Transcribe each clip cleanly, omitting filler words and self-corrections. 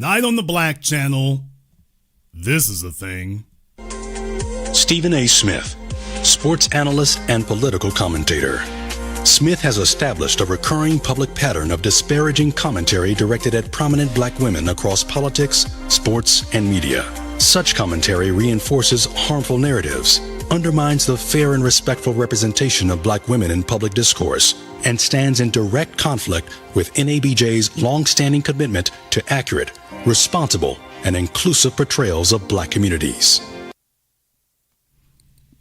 Tonight on the Black Channel, this is a thing. Stephen A. Smith, sports analyst and political commentator. Smith has established a recurring public pattern of disparaging commentary directed at prominent black women across politics, sports, and media. Such commentary reinforces harmful narratives, undermines the fair and respectful representation of black women in public discourse, and stands in direct conflict with NABJ's long-standing commitment to accurate, responsible, and inclusive portrayals of black communities.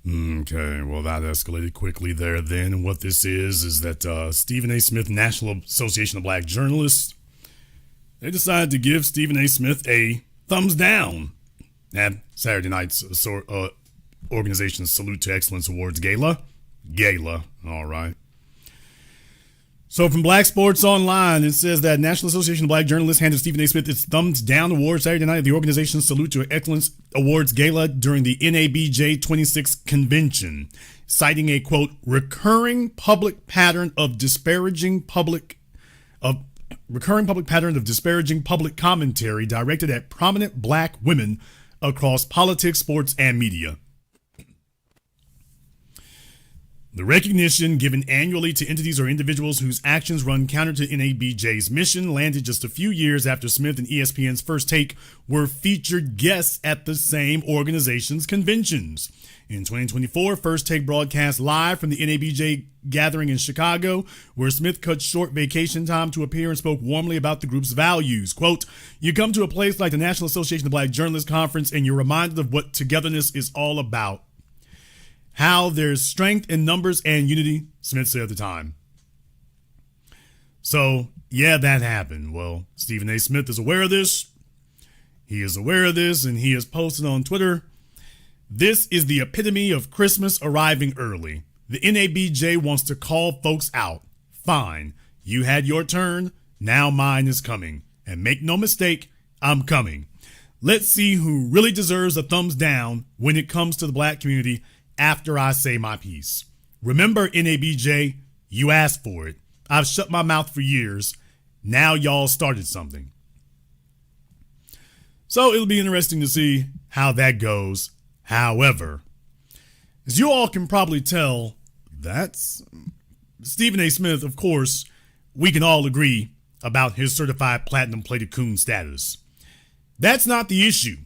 Okay, well, that escalated quickly there then. And what this is that Stephen A. Smith, National Association of Black Journalists, they decided to give Stephen A. Smith a thumbs down at Saturday night's organization's Salute to Excellence Awards Gala. All right. So from Black Sports Online, it says that National Association of Black Journalists handed Stephen A. Smith its thumbs down award Saturday night at the organization's Salute to Excellence Awards Gala during the NABJ 26th convention, citing a, quote, recurring public pattern of disparaging public commentary directed at prominent black women across politics, sports, and media. The recognition given annually to entities or individuals whose actions run counter to NABJ's mission landed just a few years after Smith and ESPN's First Take were featured guests at the same organization's conventions. In 2024, First Take broadcast live from the NABJ gathering in Chicago, where Smith cut short vacation time to appear and spoke warmly about the group's values. Quote, "You come to a place like the National Association of Black Journalists Conference and you're reminded of what togetherness is all about. How there's strength in numbers and unity," Smith said at the time. So, yeah, that happened. Well, Stephen A. Smith is aware of this. He is aware of this, and he has posted on Twitter, "This is the epitome of Christmas arriving early. The NABJ wants to call folks out. Fine. You had your turn. Now mine is coming. And make no mistake, I'm coming. Let's see who really deserves a thumbs down when it comes to the black community after I say my piece. Remember, NABJ, you asked for it. I've shut my mouth for years. Now y'all started something." So it'll be interesting to see how that goes. However, as you all can probably tell, that's Stephen A. Smith. Of course, we can all agree about his certified platinum plated coon status. That's not the issue.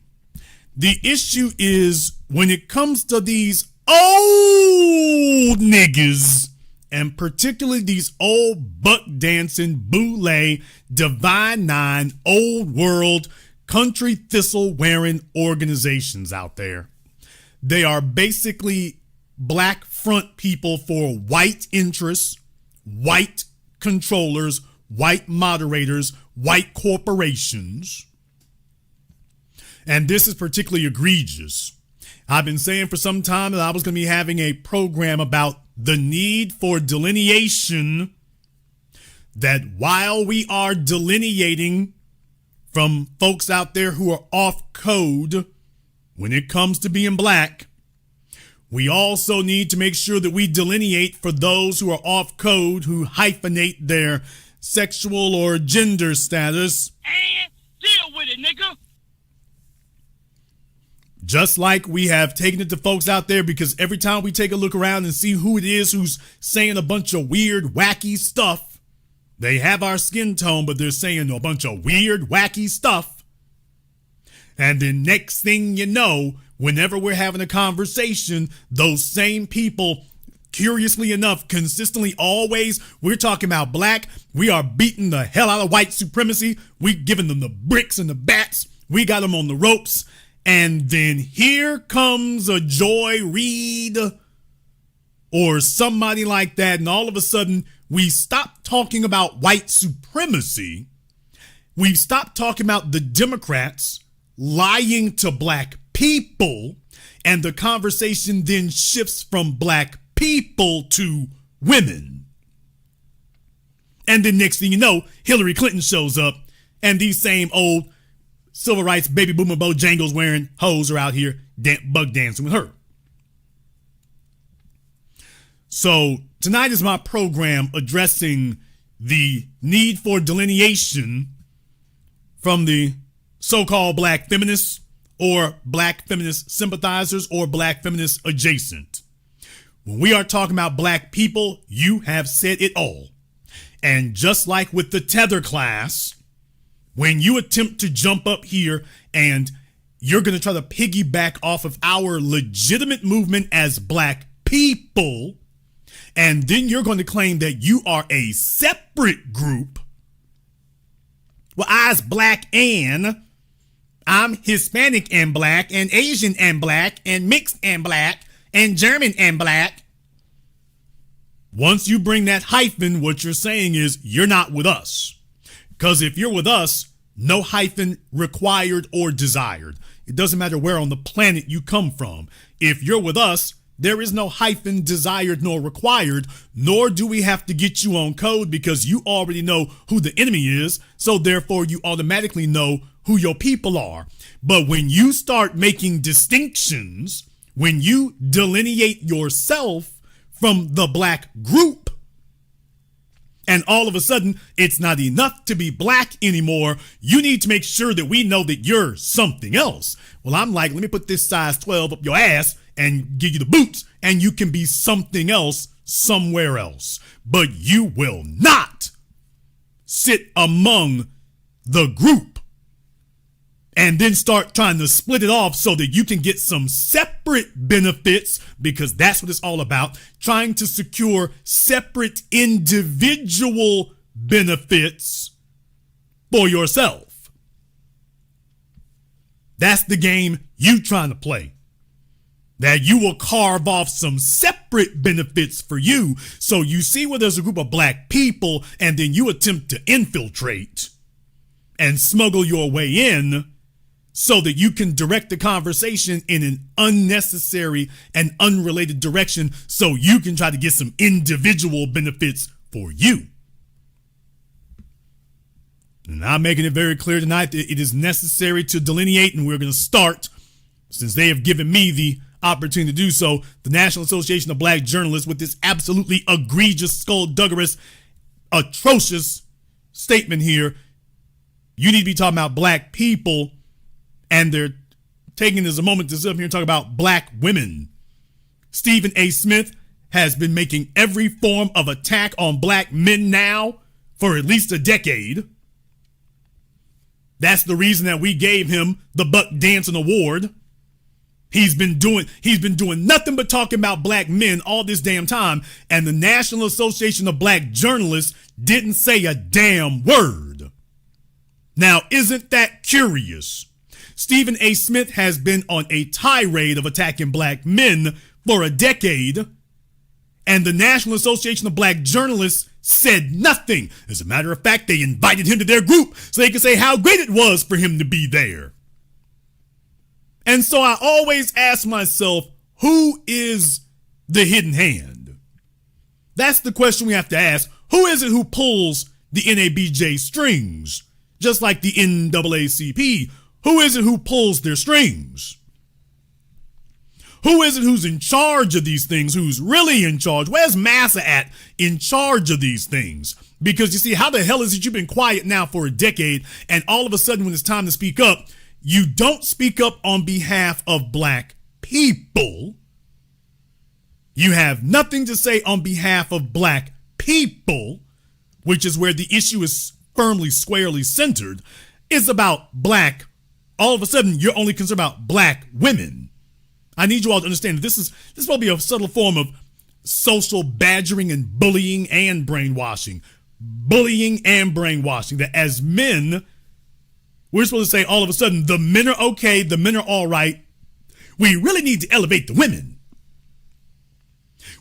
The issue is when it comes to these old niggas, and particularly these old buck dancing, boule, divine nine, old world, country thistle wearing organizations out there. They are basically black front people for white interests, white controllers, white moderators, white corporations. And this is particularly egregious. I've been saying for some time that I was going to be having a program about the need for delineation, that while we are delineating from folks out there who are off code when it comes to being black, we also need to make sure that we delineate for those who are off code, who hyphenate their sexual or gender status. And deal with it, nigga. Just like we have taken it to folks out there, because every time we take a look around and see who it is who's saying a bunch of weird, wacky stuff, they have our skin tone, but they're saying a bunch of weird, wacky stuff. And then next thing you know, whenever we're having a conversation, those same people, curiously enough, consistently always, we're talking about black, we are beating the hell out of white supremacy, we giving them the bricks and the bats, we got them on the ropes. And then here comes a Joy Reid or somebody like that, and all of a sudden we stop talking about white supremacy. We've stopped talking about the Democrats lying to black people, and the conversation then shifts from black people to women. And then next thing you know, Hillary Clinton shows up, and these same old civil rights baby boomer Bojangles wearing hoes are out here bug dancing with her. So tonight is my program addressing the need for delineation from the so-called black feminists or black feminist sympathizers or black feminist adjacent. When we are talking about black people, you have said it all. And just like with the tether class, when you attempt to jump up here and you're going to try to piggyback off of our legitimate movement as black people, and then you're going to claim that you are a separate group. Well, I's black and I'm Hispanic and black and Asian and black and mixed and black and German and black. Once you bring that hyphen, what you're saying is you're not with us. Because if you're with us, no hyphen required or desired. It doesn't matter where on the planet you come from. If you're with us, there is no hyphen desired nor required, nor do we have to get you on code because you already know who the enemy is. So therefore you automatically know who your people are. But when you start making distinctions, when you delineate yourself from the black group, and all of a sudden it's not enough to be black anymore, you need to make sure that we know that you're something else. Well, I'm like, let me put this size 12 up your ass and give you the boots, and you can be something else somewhere else. But you will not sit among the group and then start trying to split it off so that you can get some separate benefits, because that's what it's all about, trying to secure separate individual benefits for yourself. That's the game you trying to play. That you will carve off some separate benefits for you. So you see where there's a group of black people and then you attempt to infiltrate and smuggle your way in so that you can direct the conversation in an unnecessary and unrelated direction so you can try to get some individual benefits for you. And I'm making it very clear tonight that it is necessary to delineate, and we're going to start, since they have given me the opportunity to do so, the National Association of Black Journalists with this absolutely egregious, skullduggerous, atrocious statement here. You need to be talking about black people, and they're taking this a moment to sit up here and talk about black women. Stephen A. Smith has been making every form of attack on black men now for at least a decade. That's the reason that we gave him the Buck Dancing Award. He's been doing nothing but talking about black men all this damn time, and the National Association of Black Journalists didn't say a damn word. Now, isn't that curious? Stephen A. Smith has been on a tirade of attacking black men for a decade, and the National Association of Black Journalists said nothing. As a matter of fact, they invited him to their group so they could say how great it was for him to be there. And so I always ask myself, who is the hidden hand? That's the question we have to ask. Who is it who pulls the NABJ strings? Just like the NAACP, who is it who pulls their strings? Who is it who's in charge of these things? Who's really in charge? Where's Massa at in charge of these things? Because you see, how the hell is it you've been quiet now for a decade, and all of a sudden when it's time to speak up, you don't speak up on behalf of black people. You have nothing to say on behalf of black people, which is where the issue is firmly, squarely centered. It's about black. All of a sudden, you're only concerned about black women. I need you all to understand that this will be a subtle form of social badgering and bullying and brainwashing. Bullying and brainwashing. That as men, we're supposed to say all of a sudden, the men are okay, the men are all right. We really need to elevate the women.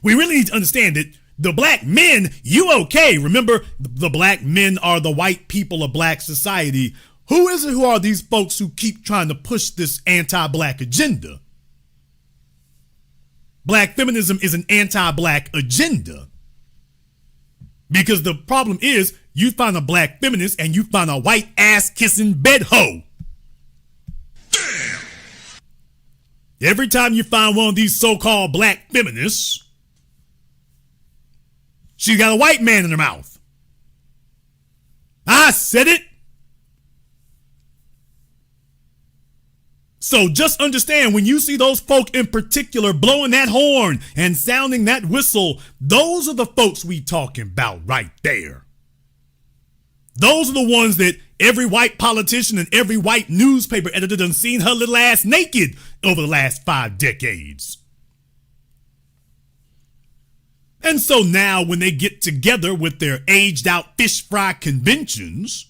We really need to understand that the black men, you okay. Remember, the black men are the white people of black society. Who is it who are these folks who keep trying to push this anti-black agenda? Black feminism is an anti-black agenda. Because the problem is, you find a black feminist and you find a white ass-kissing bed hoe. Damn! Every time you find one of these so-called black feminists, she's got a white man in her mouth. I said it. So just understand, when you see those folk in particular blowing that horn and sounding that whistle, those are the folks we talking about right there. Those are the ones that every white politician and every white newspaper editor done seen her little ass naked over the last 5 decades. And so now when they get together with their aged out fish fry conventions,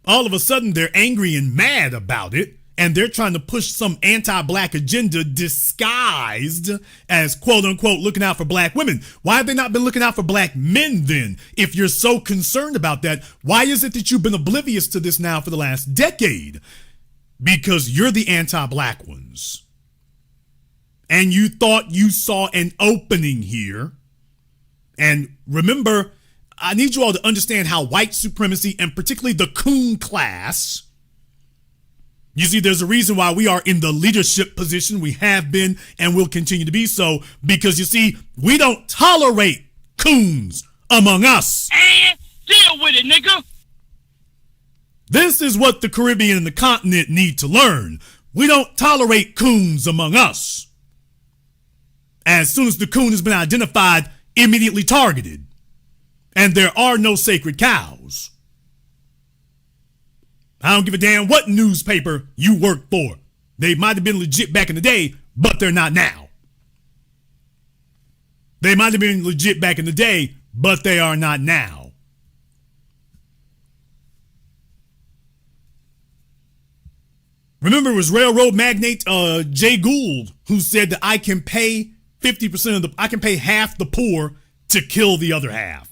all of a sudden they're angry and mad about it, and they're trying to push some anti-black agenda disguised as quote unquote looking out for black women. Why have they not been looking out for black men then? If you're so concerned about that, why is it that you've been oblivious to this now for the last decade? Because you're the anti-black ones. And you thought you saw an opening here. And remember, I need you all to understand how white supremacy, and particularly the coon class, you see, there's a reason why we are in the leadership position we have been and will continue to be so, because you see, we don't tolerate coons among us. And deal with it, nigga. This is what the Caribbean and the continent need to learn. We don't tolerate coons among us. As soon as the coon has been identified, immediately targeted. And there are no sacred cows. I don't give a damn what newspaper you work for. They might have been legit back in the day, but they're not now. They might have been legit back in the day, but they are not now. Remember, it was railroad magnate Jay Gould who said that I can pay 50% of I can pay half the poor to kill the other half.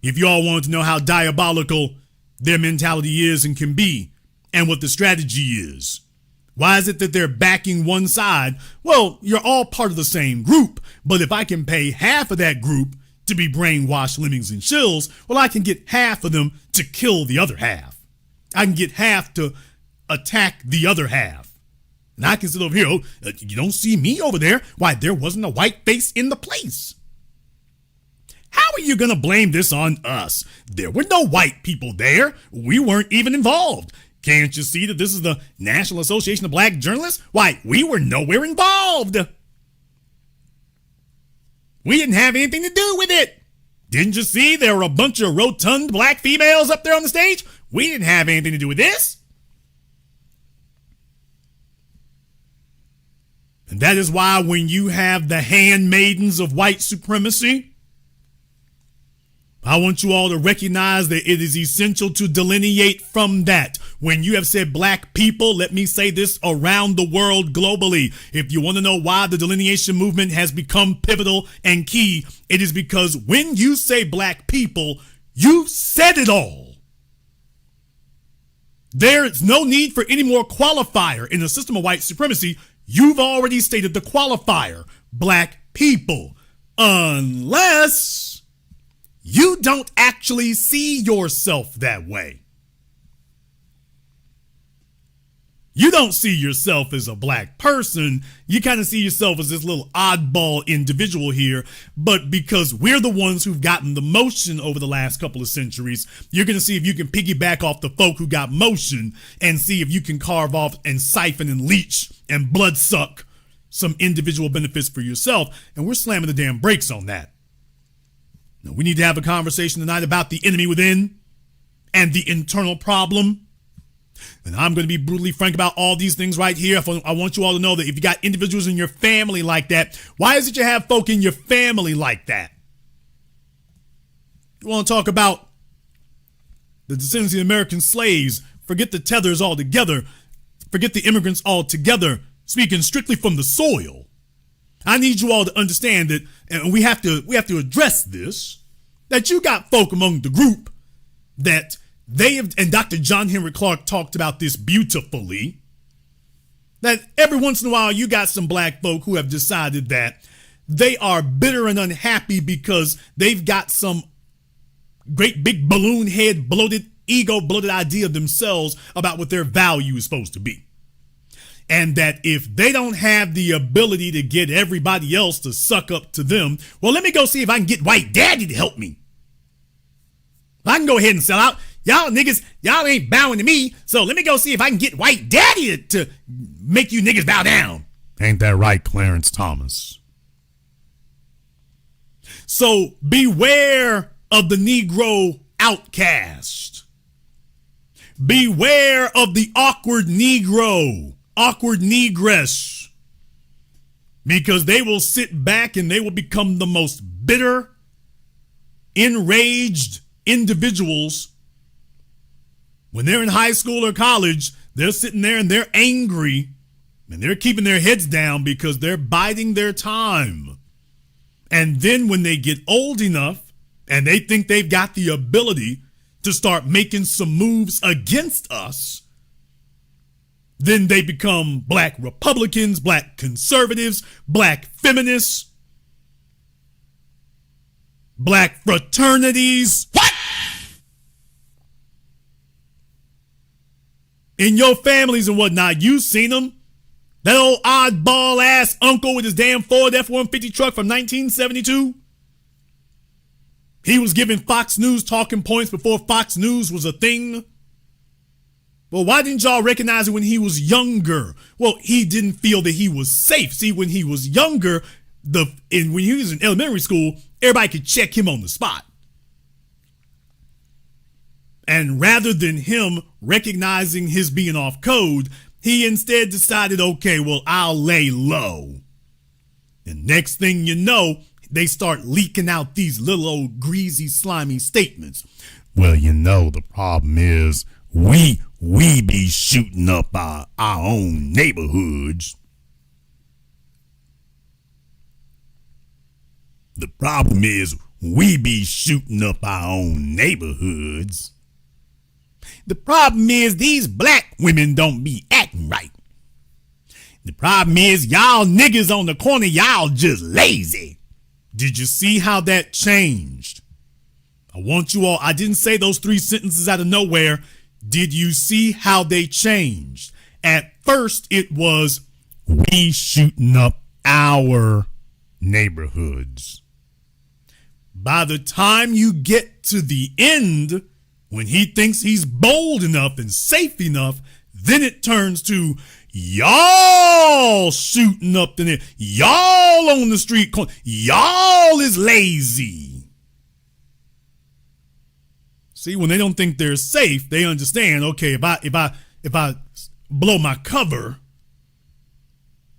If you all wanted to know how diabolical their mentality is and can be, and what the strategy is, why is it that they're backing one side? Well, you're all part of the same group, but if I can pay half of that group to be brainwashed lemmings and shills, well, I can get half of them to kill the other half. I can get half to attack the other half. And I can sit over here, you don't see me over there. Why, there wasn't a white face in the place. How are you going to blame this on us? There were no white people there. We weren't even involved. Can't you see that this is the National Association of Black Journalists? Why, we were nowhere involved. We didn't have anything to do with it. Didn't you see there were a bunch of rotund black females up there on the stage? We didn't have anything to do with this. And that is why when you have the handmaidens of white supremacy, I want you all to recognize that it is essential to delineate from that. When you have said black people, let me say this around the world globally. If you want to know why the delineation movement has become pivotal and key, it is because when you say black people, you've said it all. There's no need for any more qualifier in the system of white supremacy. You've already stated the qualifier, black people, unless you don't actually see yourself that way. You don't see yourself as a black person. You kind of see yourself as this little oddball individual here. But because we're the ones who've gotten the motion over the last couple of centuries, you're going to see if you can piggyback off the folk who got motion and see if you can carve off and siphon and leech and bloodsuck some individual benefits for yourself. And we're slamming the damn brakes on that. Now, we need to have a conversation tonight about the enemy within and the internal problem. And I'm going to be brutally frank about all these things right here. I want you all to know that if you got individuals in your family like that, why is it you have folk in your family like that? You want to talk about the descendants of American slaves, forget the tethers altogether, forget the immigrants altogether, speaking strictly from the soil. I need you all to understand that, and we have to address this, that you got folk among the group that they have, and Dr. John Henry Clark talked about this beautifully, that every once in a while you got some black folk who have decided that they are bitter and unhappy because they've got some great big balloon head, bloated, ego-bloated idea of themselves about what their value is supposed to be. And that if they don't have the ability to get everybody else to suck up to them, well, let me go see if I can get white daddy to help me. I can go ahead and sell out. y'all niggas, y'all ain't bowing to me, so let me go see if I can get white daddy to make you niggas bow down. Ain't that right, Clarence Thomas? So beware of the Negro outcast. Beware of the awkward Negro, awkward Negress, because they will sit back and they will become the most bitter, enraged individuals. When they're in high school or college, they're sitting there and they're angry and they're keeping their heads down because they're biding their time. And then when they get old enough and they think they've got the ability to start making some moves against us, then they become black Republicans, black conservatives, black feminists, black fraternities. What? In your families and whatnot, you've seen them. That old oddball ass uncle with his damn Ford F-150 truck from 1972. He was giving Fox News talking points before Fox News was a thing. Well, why didn't y'all recognize it when he was younger? Well, he didn't feel that he was safe. See, when he was younger, when he was in elementary school, everybody could check him on the spot. And rather than him recognizing his being off code, he instead decided, okay, well, I'll lay low. And next thing you know, they start leaking out these little old greasy, slimy statements. Well, you know, the problem is we be shooting up our own neighborhoods. The problem is we be shooting up our own neighborhoods. The problem is these black women don't be acting right. The problem is y'all niggas on the corner, y'all just lazy. Did you see how that changed? I want you all, I didn't say those three sentences out of nowhere. Did you see how they changed? At first it was, we shooting up our neighborhoods. By the time you get to the end, when he thinks he's bold enough and safe enough, then it turns to y'all shooting up the net. Y'all on the street corner. Y'all is lazy. See, when they don't think they're safe, they understand, okay, if I blow my cover,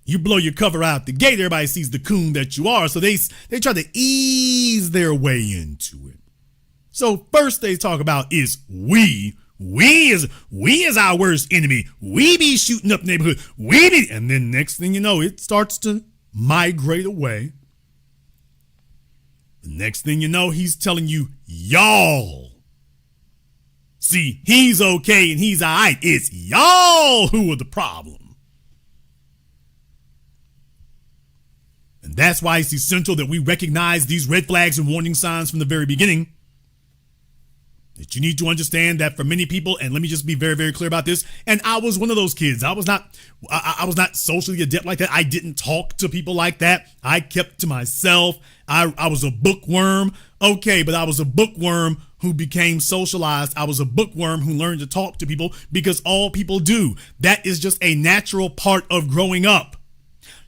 you blow your cover out the gate, everybody sees the coon that you are. So they try to ease their way into it. So first they talk about is we is our worst enemy. We be shooting up neighborhood. And then next thing you know, it starts to migrate away. The next thing you know, he's telling you, y'all. See, he's okay and he's all right. It's y'all who are the problem. And that's why it's essential that we recognize these red flags and warning signs from the very beginning. That you need to understand that for many people, and let me just be very, very clear about this, and I was one of those kids. I was not socially adept like that. I didn't talk to people like that. I kept to myself. I was a bookworm. Okay, but I was a bookworm who became socialized. I was a bookworm who learned to talk to people because all people do. That is just a natural part of growing up.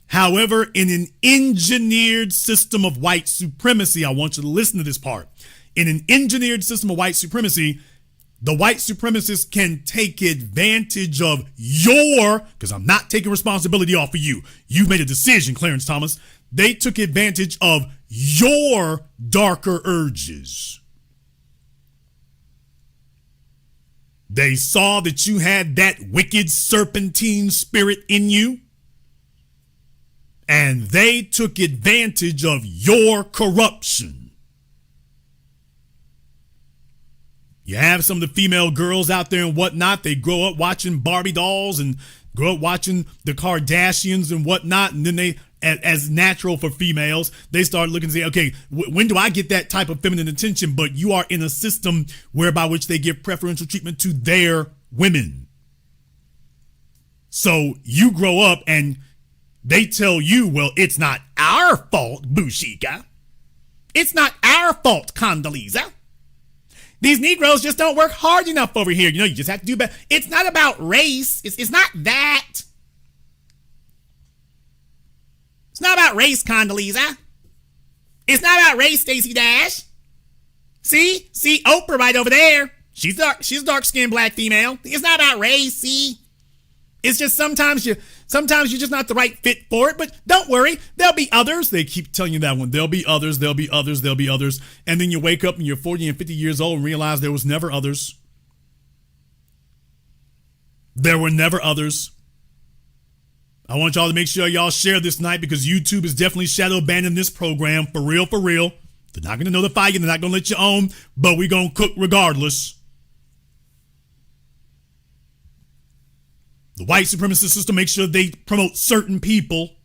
However, in an engineered system of white supremacy, I want you to listen to this part. In an engineered system of white supremacy, the white supremacists can take advantage of because I'm not taking responsibility off of you. You've made a decision, Clarence Thomas. They took advantage of your darker urges. They saw that you had that wicked serpentine spirit in you, and they took advantage of your corruption. You have some of the female girls out there and whatnot. They grow up watching Barbie dolls and grow up watching the Kardashians and whatnot. And then they, as natural for females, they start looking and say, okay, when do I get that type of feminine attention? But you are in a system whereby which they give preferential treatment to their women. So you grow up and they tell you, well, it's not our fault, Bushika. It's not our fault, Condoleezza. These Negroes just don't work hard enough over here. You just have to do better. It's not about race. It's not that. It's not about race, Condoleezza. It's not about race, Stacey Dash. See Oprah right over there. She's a dark-skinned black female. It's not about race, see? It's just sometimes you're just not the right fit for it, but don't worry, there'll be others. They keep telling you that one. There'll be others, there'll be others, there'll be others. And then you wake up and you're 40 and 50 years old and realize there was never others. There were never others. I want y'all to make sure y'all share this night because YouTube is definitely shadow banning this program. For real, for real. They're not going to notify you. They're not going to let you own, but we're going to cook regardless. The white supremacist system makes sure they promote certain people,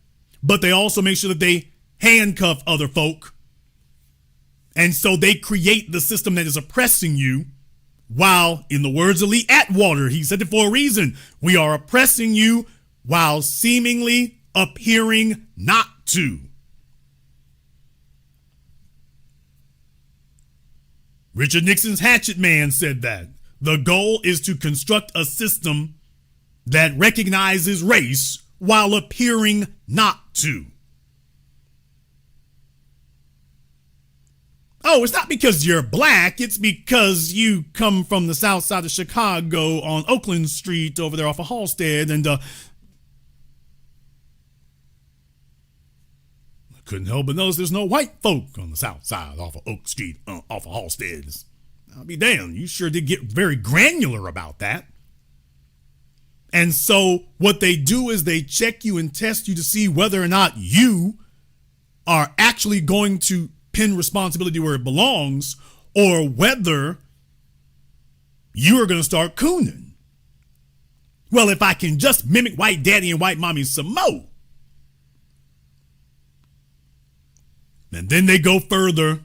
but they also make sure that they handcuff other folk. And so they create the system that is oppressing you while, in the words of Lee Atwater, he said it for a reason, we are oppressing you while seemingly appearing not to. Richard Nixon's hatchet man said that. The goal is to construct a system that recognizes race while appearing not to. Oh, it's not because you're black. It's because you come from the south side of Chicago on Oakland Street over there off of Halstead. And I couldn't help but notice there's no white folk on the south side off of Oak Street, off of Halstead. I'll be damned. You sure did get very granular about that. And so what they do is they check you and test you to see whether or not you are actually going to pin responsibility where it belongs or whether you are going to start cooning. Well, if I can just mimic white daddy and white mommy some more. And then they go further.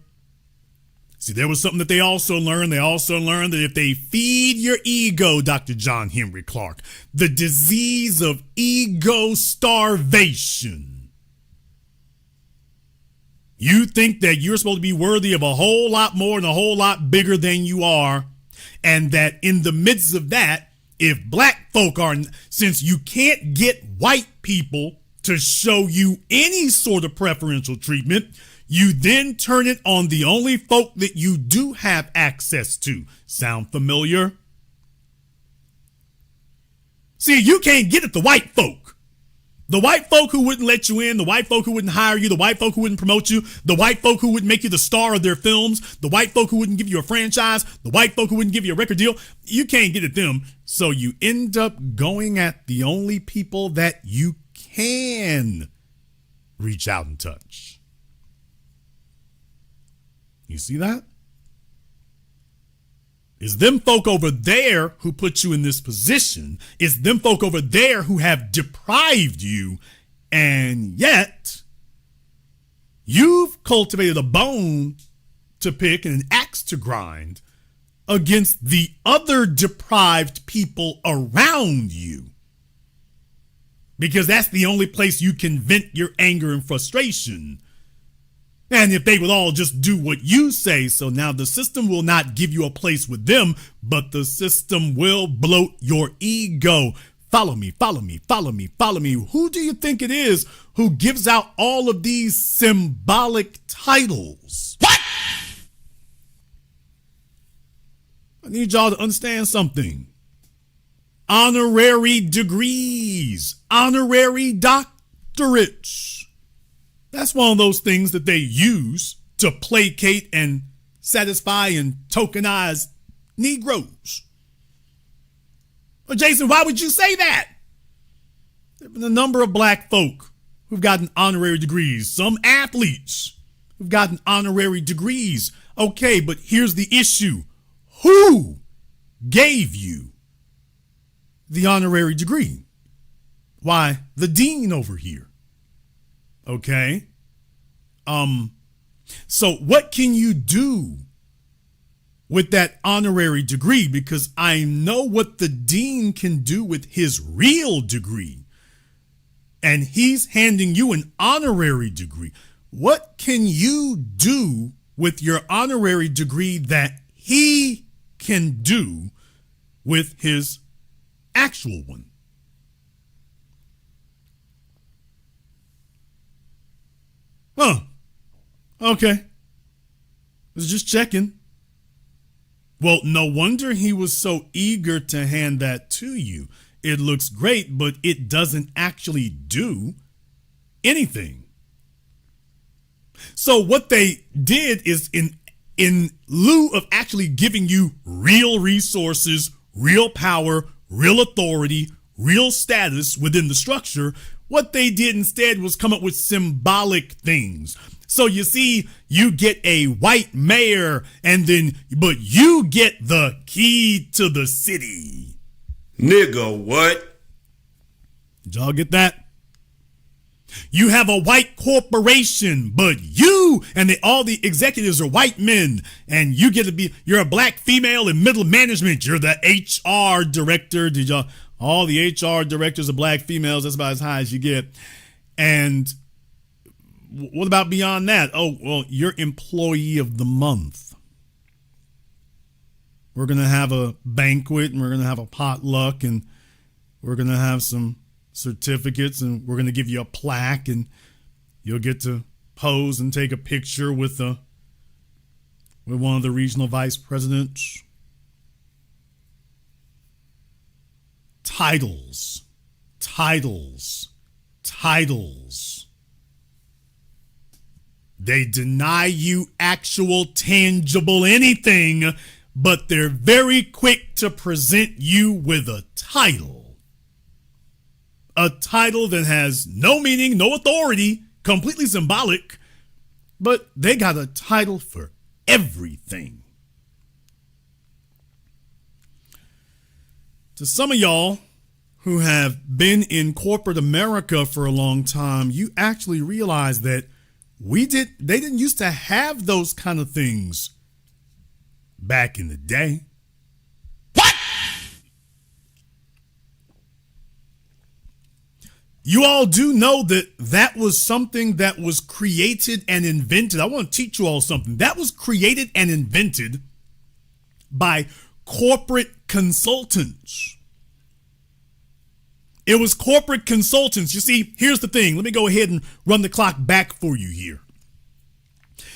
See, there was something that they also learned. They also learned that if they feed your ego, Dr. John Henry Clark, the disease of ego starvation, you think that you're supposed to be worthy of a whole lot more and a whole lot bigger than you are. And that in the midst of that, if black folk are, since you can't get white people to show you any sort of preferential treatment, you then turn it on the only folk that you do have access to. Sound familiar? See, you can't get at the white folk. The white folk who wouldn't let you in, the white folk who wouldn't hire you, the white folk who wouldn't promote you, the white folk who wouldn't make you the star of their films, the white folk who wouldn't give you a franchise, the white folk who wouldn't give you a record deal. You can't get at them. So you end up going at the only people that you can reach out and touch. You see that? It's them folk over there who put you in this position. It's them folk over there who have deprived you. And yet, you've cultivated a bone to pick and an axe to grind against the other deprived people around you. Because that's the only place you can vent your anger and frustration. And if they would all just do what you say, so now the system will not give you a place with them, but the system will bloat your ego. Follow me, follow me, follow me, follow me. Who do you think it is who gives out all of these symbolic titles? What? I need y'all to understand something. Honorary degrees, honorary doctorates. That's one of those things that they use to placate and satisfy and tokenize Negroes. Well, Jason, why would you say that? There have been a number of black folk who've gotten honorary degrees, some athletes who've gotten honorary degrees. Okay, but here's the issue. Who gave you the honorary degree? Why, the dean over here. Okay. So what can you do with that honorary degree? Because I know what the dean can do with his real degree. And he's handing you an honorary degree. What can you do with your honorary degree that he can do with his actual one. Huh. Okay. Was just checking. Well, no wonder he was so eager to hand that to you. It looks great, but it doesn't actually do anything. So what they did is in lieu of actually giving you real resources, real power, real authority, real status within the structure, what they did instead was come up with symbolic things. So you see, you get a white mayor but you get the key to the city. Nigga, what? Did y'all get that? You have a white corporation, but you and all the executives are white men, and you're a black female in middle management. You're the HR director. All the HR directors are black females. That's about as high as you get. And what about beyond that? Oh, well, you're employee of the month. We're going to have a banquet, and we're going to have a potluck, and we're going to have some certificates, and we're going to give you a plaque, and you'll get to pose and take a picture with one of the regional vice presidents. Titles. They deny you actual tangible anything, but they're very quick to present you with a title. A title that has no meaning, no authority, completely symbolic, but they got a title for everything. To some of y'all who have been in corporate America for a long time, you actually realize that they didn't used to have those kind of things back in the day. You all do know that was something that was created and invented. I want to teach you all something. That was created and invented by corporate consultants. It was corporate consultants. You see, here's the thing. Let me go ahead and run the clock back for you here.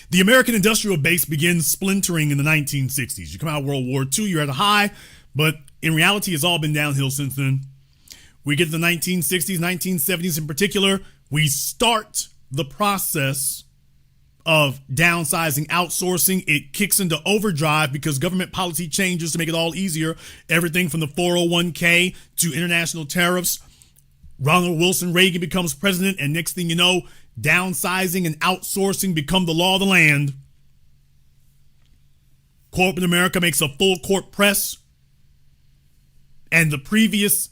The American industrial base begins splintering in the 1960s. You come out of World War II, you're at a high, but in reality, it's all been downhill since then. We get to the 1960s, 1970s in particular. We start the process of downsizing, outsourcing. It kicks into overdrive because government policy changes to make it all easier. Everything from the 401k to international tariffs. Ronald Wilson Reagan becomes president, and next thing you know, downsizing and outsourcing become the law of the land. Corporate America makes a full court press. And the previous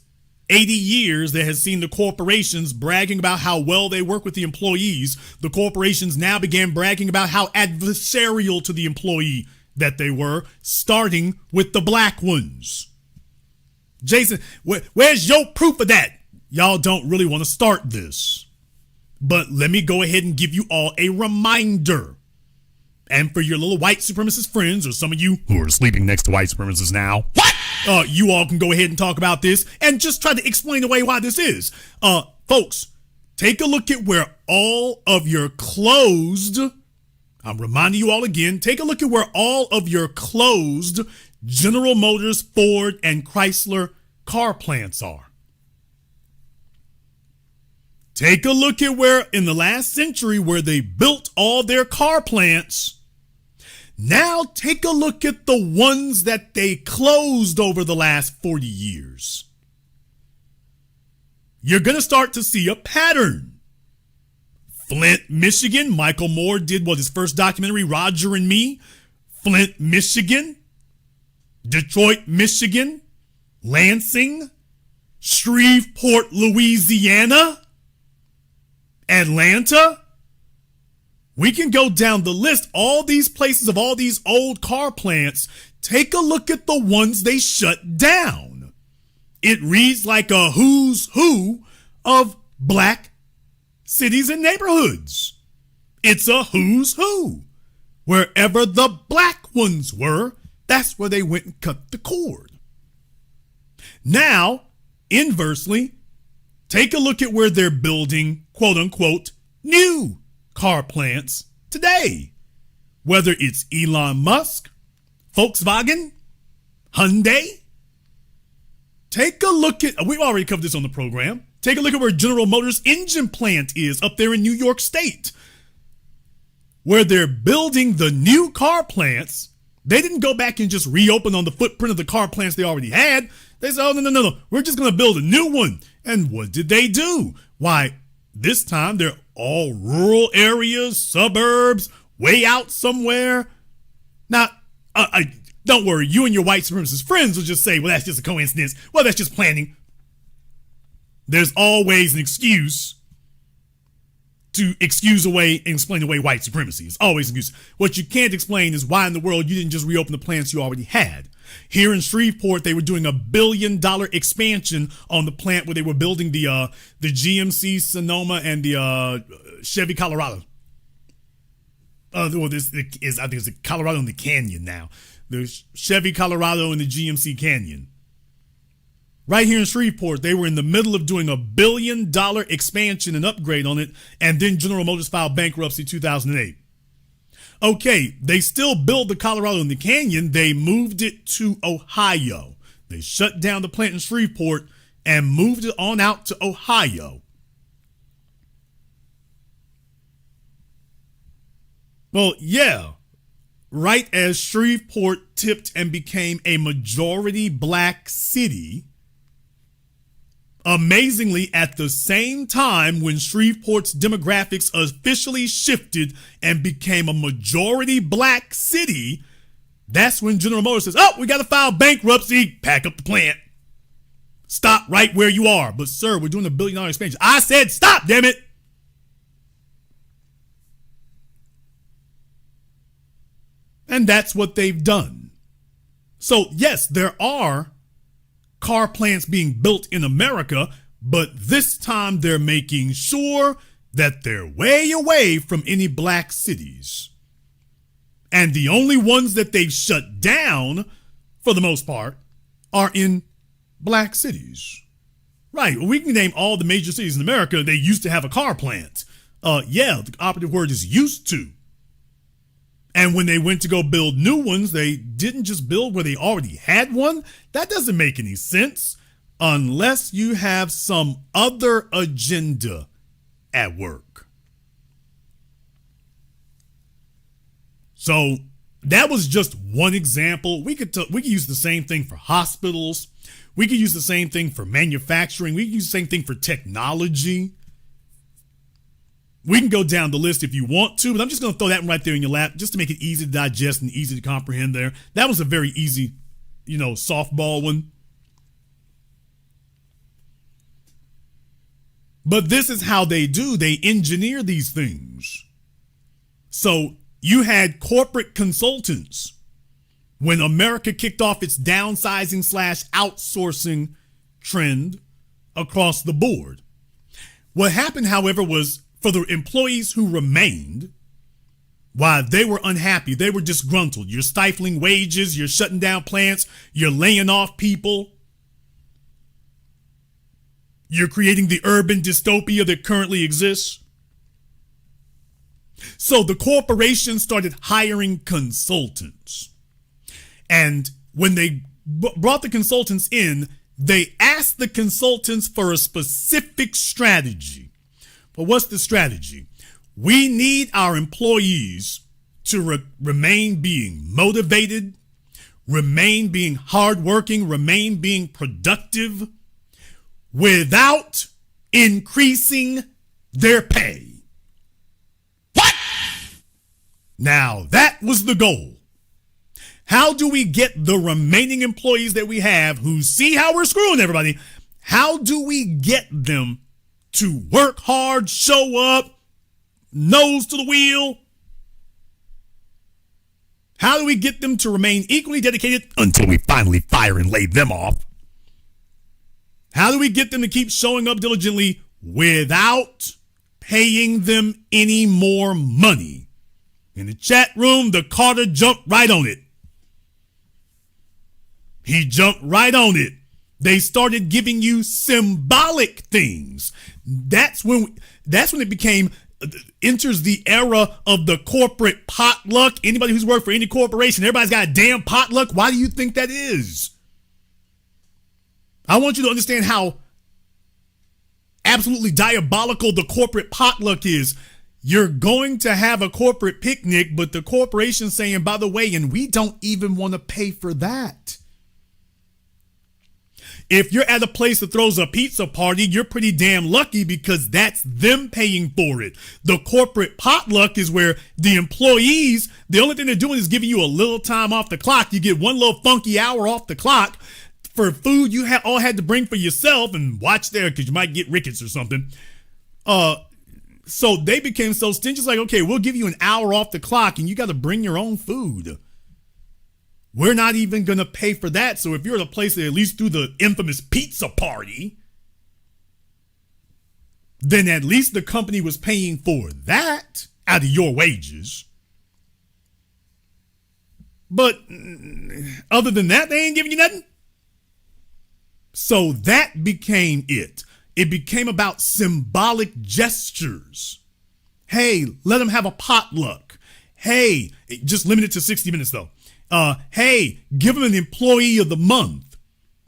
80 years that has seen the corporations bragging about how well they work with the employees, the corporations now began bragging about how adversarial to the employee that they were, starting with the black ones. Jason, where's your proof of that? Y'all don't really want to start this. But let me go ahead and give you all a reminder. And for your little white supremacist friends, or some of you who are sleeping next to white supremacists now, you all can go ahead and talk about this and just try to explain away why this is. Folks, take a look at where all of your closed, I'm reminding you all again, take a look at where all of your closed General Motors, Ford, and Chrysler car plants are. Take a look at where in the last century where they built all their car plants. Now take a look at the ones that they closed over the last 40 years. You're going to start to see a pattern. Flint, Michigan, Michael Moore did his first documentary, Roger and Me. Flint, Michigan, Detroit, Michigan, Lansing, Shreveport, Louisiana, Atlanta. We can go down the list. All these places of all these old car plants, take a look at the ones they shut down. It reads like a who's who of black cities and neighborhoods. It's a who's who. Wherever the black ones were, That's where they went and cut the cord. Now, inversely, take a look at where they're building, quote unquote, new car plants today. Whether it's Elon Musk, Volkswagen, Hyundai. Take a look at, we've already covered this on the program. Take a look at where General Motors engine plant is up there in New York State. Where they're building the new car plants. They didn't go back and just reopen on the footprint of the car plants they already had. They said, oh, no. We're just going to build a new one. And what did they do? Why, this time they're all rural areas, suburbs, way out somewhere. Now, don't worry, you and your white supremacist friends will just say, well, that's just a coincidence. Well, that's just planning. There's always an excuse to excuse away and explain away white supremacy. It's always an excuse. What you can't explain is why in the world you didn't just reopen the plants you already had. Here in Shreveport, they were doing $1 billion expansion on the plant where they were building the GMC Sonoma and the Chevy Colorado. I think it's the Colorado and the Canyon now. The Chevy Colorado and the GMC Canyon. Right here in Shreveport, they were in the middle of doing $1 billion expansion and upgrade on it, and then General Motors filed bankruptcy in 2008. Okay, they still build the Colorado and the Canyon. They moved it to Ohio. They shut down the plant in Shreveport and moved it on out to Ohio. Well, yeah, right as Shreveport tipped and became a majority black city, amazingly, at the same time when Shreveport's demographics officially shifted and became a majority black city, that's when General Motors says, oh, we got to file bankruptcy, pack up the plant. Stop right where you are. But sir, we're doing $1 billion expansion. I said stop, damn it. And that's what they've done. So yes, there are car plants being built in America, but this time they're making sure that they're way away from any black cities. And the only ones that they've shut down, for the most part, are in black cities. Right, we can name all the major cities in America. They used to have a car plant. Yeah, the operative word is used to. And when they went to go build new ones, they didn't just build where they already had one. That doesn't make any sense unless you have some other agenda at work. So that was just one example. We could use the same thing for hospitals. We could use the same thing for manufacturing. We could use the same thing for technology. We can go down the list if you want to, but I'm just going to throw that one right there in your lap just to make it easy to digest and easy to comprehend there. That was a very easy, softball one. But this is how they do. They engineer these things. So you had corporate consultants when America kicked off its downsizing / outsourcing trend across the board. What happened, however, was for the employees who remained, while they were unhappy, they were disgruntled. You're stifling wages, you're shutting down plants, you're laying off people. You're creating the urban dystopia that currently exists. So the corporation started hiring consultants. And when they brought the consultants in, they asked the consultants for a specific strategy. But what's the strategy? We need our employees to remain being motivated, remain being hardworking, remain being productive without increasing their pay. What? Now, that was the goal. How do we get the remaining employees that we have who see how we're screwing everybody? How do we get them to work hard, show up, nose to the wheel? How do we get them to remain equally dedicated until we finally fire and lay them off? How do we get them to keep showing up diligently without paying them any more money? In the chat room, the Carter jumped right on it. He jumped right on it. They started giving you symbolic things. That's when it became enters the era of the corporate potluck. Anybody who's worked for any corporation, everybody's got a damn potluck. Why do you think that is? I want you to understand how absolutely diabolical the corporate potluck is. You're going to have a corporate picnic, but the corporation's saying, by the way, and we don't even want to pay for that. If you're at a place that throws a pizza party, you're pretty damn lucky because that's them paying for it. The corporate potluck is where the employees, the only thing they're doing is giving you a little time off the clock. You get one little funky hour off the clock for food you all had to bring for yourself, and watch there because you might get rickets or something. So they became so stingy. It's like, okay, we'll give you an hour off the clock and you got to bring your own food. We're not even going to pay for that. So if you're at a place that at least threw the infamous pizza party, then at least the company was paying for that out of your wages. But other than that, they ain't giving you nothing. So that became it. It became about symbolic gestures. Hey, let them have a potluck. Hey, just limit it to 60 minutes though. Hey, give them an employee of the month.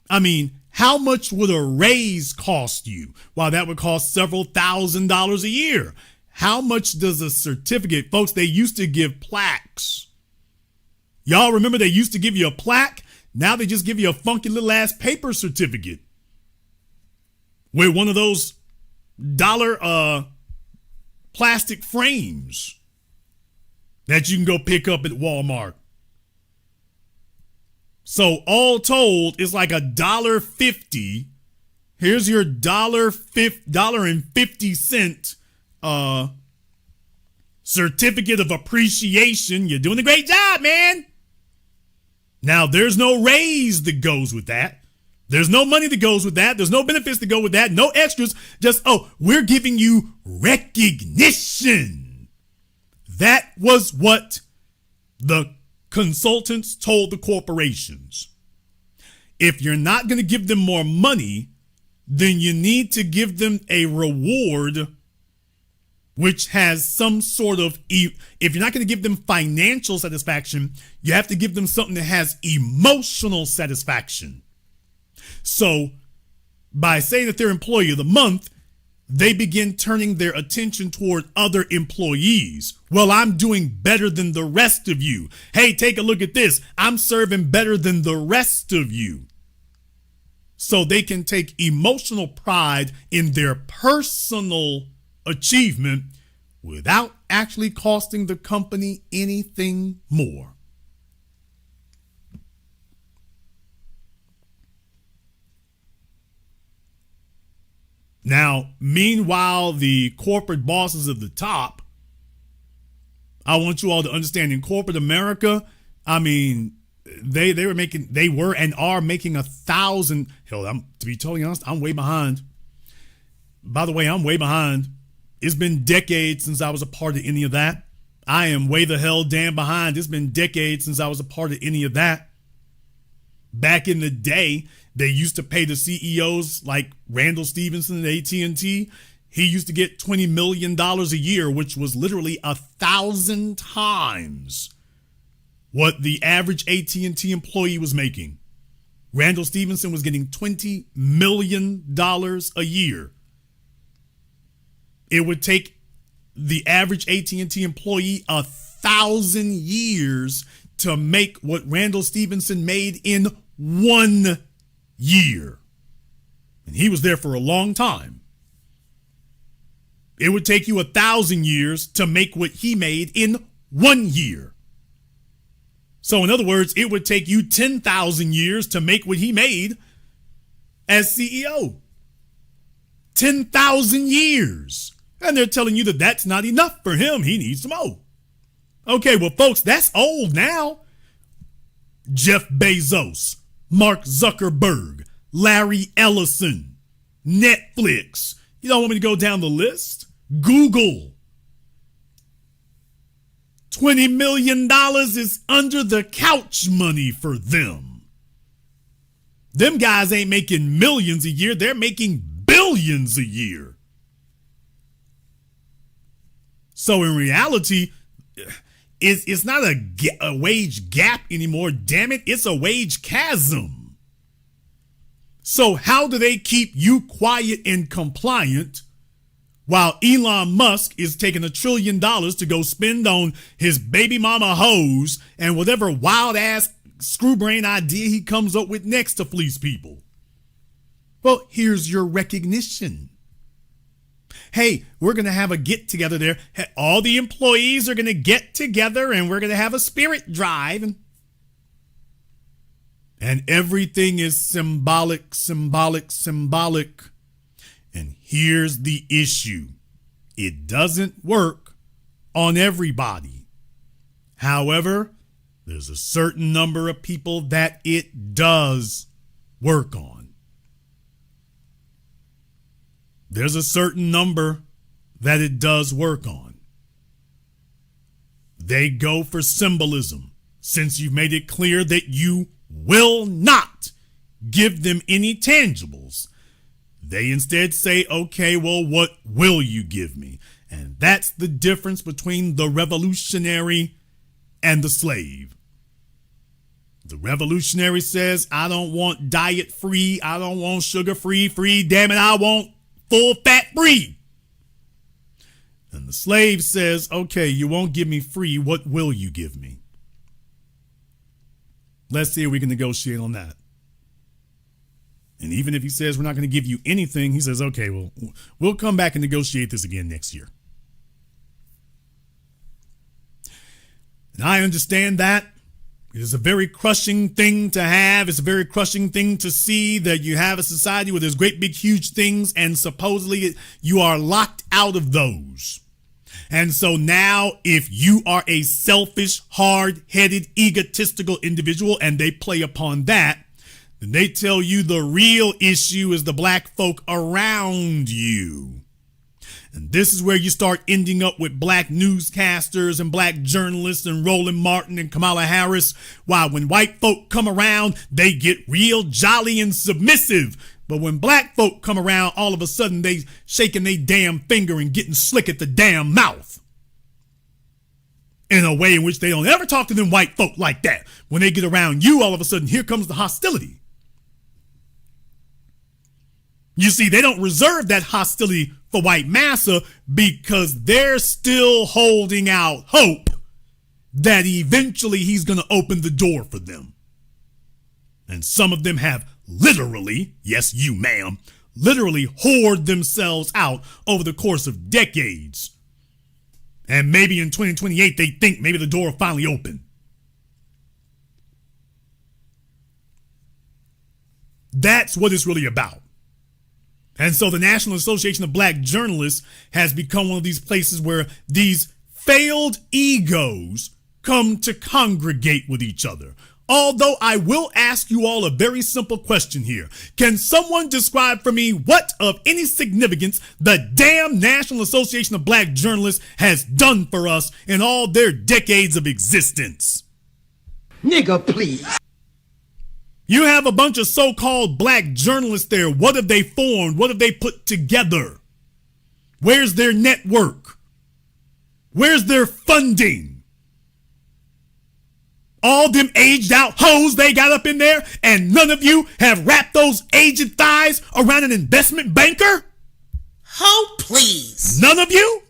I mean, how much would a raise cost you? Well, that would cost several $1,000s a year. How much does a certificate? Folks, they used to give plaques. Y'all remember they used to give you a plaque? Now they just give you a funky little ass paper certificate with one of those dollar plastic frames that you can go pick up at Walmart. So all told, it's like $1.50. Here's your $1.50 certificate of appreciation. You're doing a great job, man. Now, there's no raise that goes with that. There's no money that goes with that. There's no benefits that go with that. No extras. Just, we're giving you recognition. That was what the consultants told the corporations. If you're not going to give them more money, then you need to give them a reward which has some sort of, if you're not going to give them financial satisfaction, you have to give them something that has emotional satisfaction. So by saying that they're employee of the month, they begin turning their attention toward other employees. Well, I'm doing better than the rest of you. Hey, take a look at this. I'm serving better than the rest of you. So they can take emotional pride in their personal achievement without actually costing the company anything more. Now, meanwhile, the corporate bosses at the top, I want you all to understand, in corporate America, I mean, they were and are making 1,000. Hell, to be totally honest, I'm way behind. By the way, I'm way behind. It's been decades since I was a part of any of that. I am way the hell damn behind. It's been decades since I was a part of any of that. Back in the day, they used to pay the CEOs like Randall Stevenson at AT&T. He used to get $20 million a year, which was literally 1,000 times what the average AT&T employee was making. Randall Stevenson was getting $20 million a year. It would take the average AT&T employee 1,000 years to make what Randall Stevenson made in 1 year. And he was there for a long time. It would take you 1,000 years to make what he made in 1 year. So in other words, it would take you 10,000 years to make what he made as CEO. 10,000 years. And they're telling you that that's not enough for him. He needs some more. Okay, well, folks, that's old now. Jeff Bezos, Mark Zuckerberg, Larry Ellison, Netflix. You don't want me to go down the list? Google. $20 million is under the couch money for them. Them guys ain't making millions a year. They're making billions a year. So in reality, it's not a wage gap anymore. Damn it, it's a wage chasm. So how do they keep you quiet and compliant while Elon Musk is taking $1 trillion to go spend on his baby mama hoes and whatever wild ass screwbrain idea he comes up with next to fleece people? Well, here's your recognition. Hey, we're going to have a get together there. All the employees are going to get together and we're going to have a spirit drive. And everything is symbolic, symbolic, symbolic. And here's the issue. It doesn't work on everybody. However, there's a certain number of people that it does work on. There's a certain number that it does work on. They go for symbolism, since you've made it clear that you will not give them any tangibles. They instead say, okay, well, what will you give me? And that's the difference between the revolutionary and the slave. The revolutionary says, I don't want diet free. I don't want sugar free. Damn it, I want full fat free. And the slave says, okay, you won't give me free. What will you give me? Let's see if we can negotiate on that. And even if he says we're not going to give you anything, he says, okay, well, we'll come back and negotiate this again next year. And I understand that. It is a very crushing thing to have. It's a very crushing thing to see that you have a society where there's great big huge things and supposedly you are locked out of those. And so now if you are a selfish, hard-headed, egotistical individual and they play upon that, then they tell you the real issue is the black folk around you. And this is where you start ending up with black newscasters and black journalists and Roland Martin and Kamala Harris. While when white folk come around, they get real jolly and submissive. But when black folk come around, all of a sudden they shaking their damn finger and getting slick at the damn mouth. In a way in which they don't ever talk to them white folk like that. When they get around you, all of a sudden, here comes the hostility. You see, they don't reserve that hostility for white massa because they're still holding out hope that eventually he's going to open the door for them. And some of them have literally, yes, you ma'am, literally hoard themselves out over the course of decades. And maybe in 2028, they think maybe the door will finally open. That's what it's really about. And so the National Association of Black Journalists has become one of these places where these failed egos come to congregate with each other. Although I will ask you all a very simple question here. Can someone describe for me what of any significance the damn National Association of Black Journalists has done for us in all their decades of existence? Nigga, please. You have a bunch of so-called black journalists there. What have they formed? What have they put together? Where's their network? Where's their funding? All them aged out hoes they got up in there, and none of you have wrapped those aged thighs around an investment banker? Ho, please. None of you?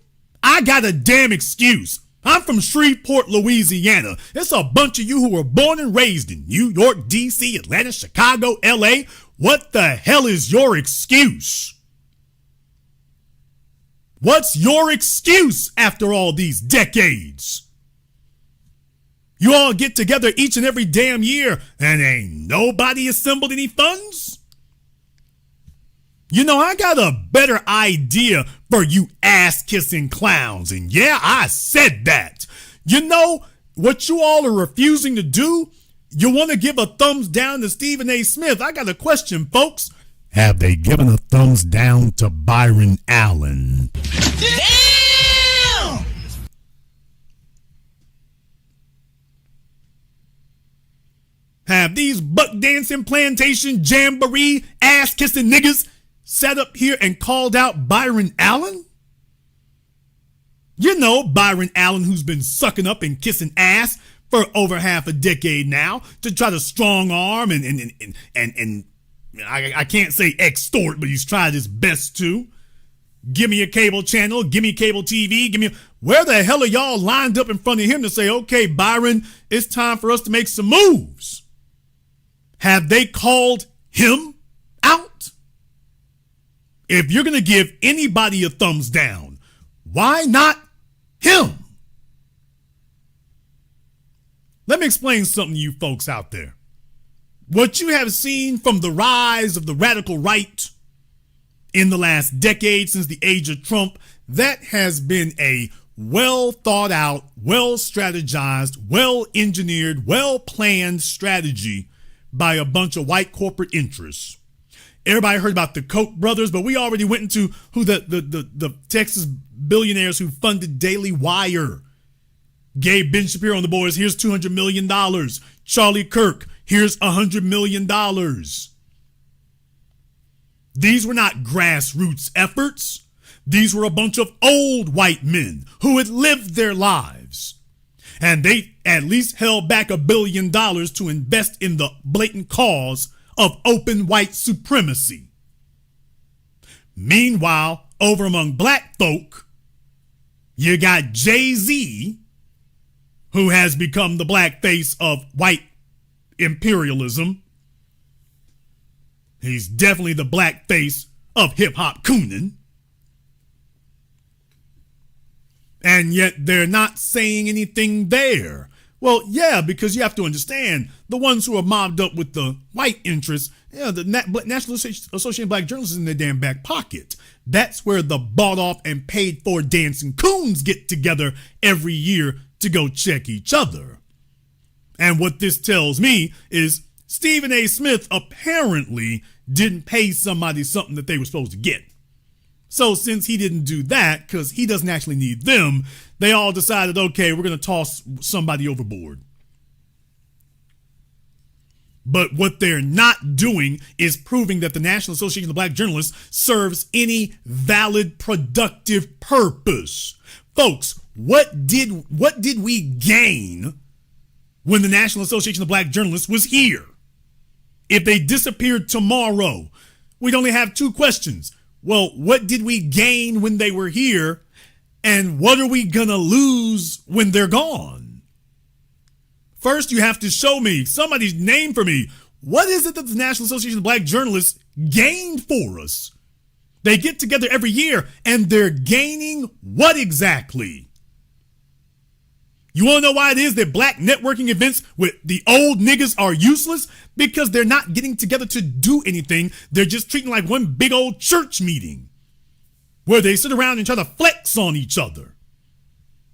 I got a damn excuse. I'm from Shreveport, Louisiana. It's a bunch of you who were born and raised in New York, D.C., Atlanta, Chicago, L.A. What the hell is your excuse? What's your excuse after all these decades? You all get together each and every damn year and ain't nobody assembled any funds? You know, I got a better idea for you ass-kissing clowns. And yeah, I said that. You know what you all are refusing to do? You want to give a thumbs down to Stephen A. Smith. I got a question, folks. Have they given a thumbs down to Byron Allen? Damn! Have these buck dancing plantation jamboree ass kissing niggas sat up here and called out Byron Allen? You know Byron Allen, who's been sucking up and kissing ass for over half a decade now to try to strong arm and I can't say extort, but he's tried his best to. Give me a cable channel, give me cable TV, where the hell are y'all lined up in front of him to say, okay, Byron, it's time for us to make some moves? Have they called him out? If you're going to give anybody a thumbs down, why not him? Let me explain something to you folks out there. What you have seen from the rise of the radical right in the last decade since the age of Trump, that has been a well thought out, well strategized, well engineered, well planned strategy by a bunch of white corporate interests. Everybody heard about the Koch brothers, but we already went into who the Texas billionaires who funded Daily Wire. Gave Ben Shapiro and the boys, here's $200 million. Charlie Kirk, here's $100 million. These were not grassroots efforts. These were a bunch of old white men who had lived their lives. And they at least held back $1 billion to invest in the blatant cause of open white supremacy. Meanwhile, over among black folk, you got Jay-Z, who has become the black face of white imperialism. He's definitely the black face of hip-hop cooning. And yet they're not saying anything there. Well, yeah, because you have to understand, the ones who are mobbed up with the white interests, the National Association of Black Journalists is in their damn back pocket. That's where the bought off and paid for dancing coons get together every year to go check each other. And what this tells me is Stephen A. Smith apparently didn't pay somebody something that they were supposed to get. So since he didn't do that, because he doesn't actually need them, they all decided, okay, we're going to toss somebody overboard. But what they're not doing is proving that the National Association of Black Journalists serves any valid, productive purpose. Folks, what did we gain when the National Association of Black Journalists was here? If they disappeared tomorrow, we'd only have two questions. Well, what did we gain when they were here? And what are we gonna lose when they're gone? First, you have to show me, somebody's name for me. What is it that the National Association of Black Journalists gained for us? They get together every year and they're gaining what exactly? You want to know why it is that black networking events with the old niggas are useless? Because they're not getting together to do anything. They're just treating like one big old church meeting where they sit around and try to flex on each other.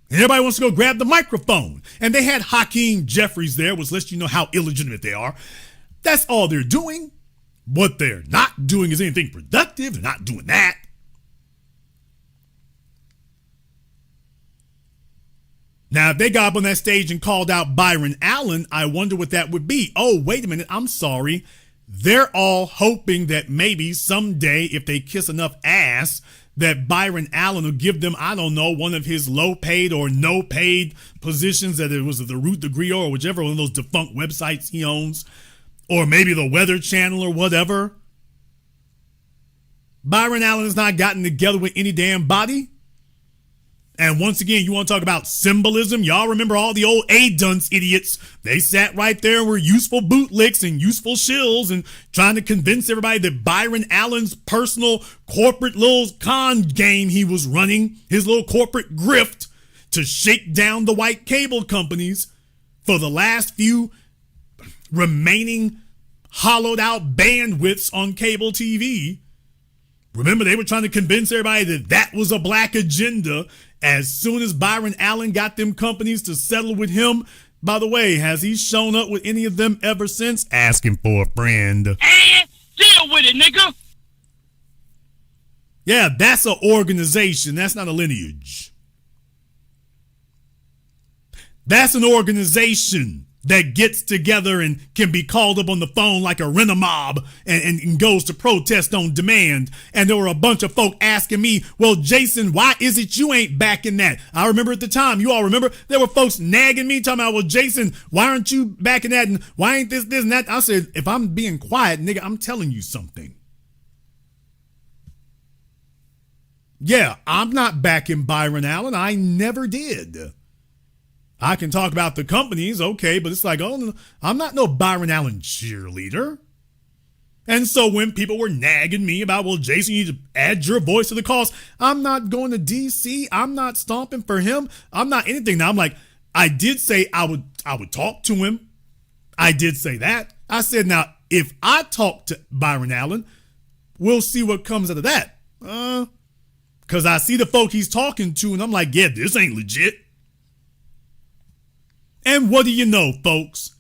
And everybody wants to go grab the microphone. And they had Hakeem Jeffries there, which lets you know how illegitimate they are. That's all they're doing. What they're not doing is anything productive. They're not doing that. Now, if they got up on that stage and called out Byron Allen, I wonder what that would be. Oh, wait a minute. I'm sorry. They're all hoping that maybe someday, if they kiss enough ass, that Byron Allen will give them, I don't know, one of his low paid or no paid positions, that it was the Root Degree or whichever one of those defunct websites he owns, or maybe the Weather Channel or whatever. Byron Allen has not gotten together with any damn body. And once again, you want to talk about symbolism? Y'all remember all the old A-dunce idiots? They sat right there and were useful bootlicks and useful shills and trying to convince everybody that Byron Allen's personal corporate little con game he was running, his little corporate grift to shake down the white cable companies for the last few remaining hollowed out bandwidths on cable TV. Remember, they were trying to convince everybody that that was a black agenda. As soon as Byron Allen got them companies to settle with him, by the way, has he shown up with any of them ever since? Asking for a friend. And deal with it, nigga. Yeah, that's an organization. That's not a lineage. That's an organization. that gets together and can be called up on the phone like a rent-a-mob and goes to protest on demand. And there were a bunch of folk asking me, well, Jason, why is it you ain't backing that? I remember at the time, you all remember, there were folks nagging me, talking about, well, Jason, why aren't you backing that? And why ain't this and that? I said, if I'm being quiet, nigga, I'm telling you something. Yeah, I'm not backing Byron Allen. I never did. I can talk about the companies, okay, but it's like, oh, I'm not no Byron Allen cheerleader. And so when people were nagging me about, well, Jason, you need to add your voice to the cause, I'm not going to D.C. I'm not stomping for him. I'm not anything. Now, I'm like, I did say I would talk to him. I did say that. I said, now, if I talk to Byron Allen, we'll see what comes out of that. Because I see the folk he's talking to, and I'm like, yeah, this ain't legit. And what do you know, folks?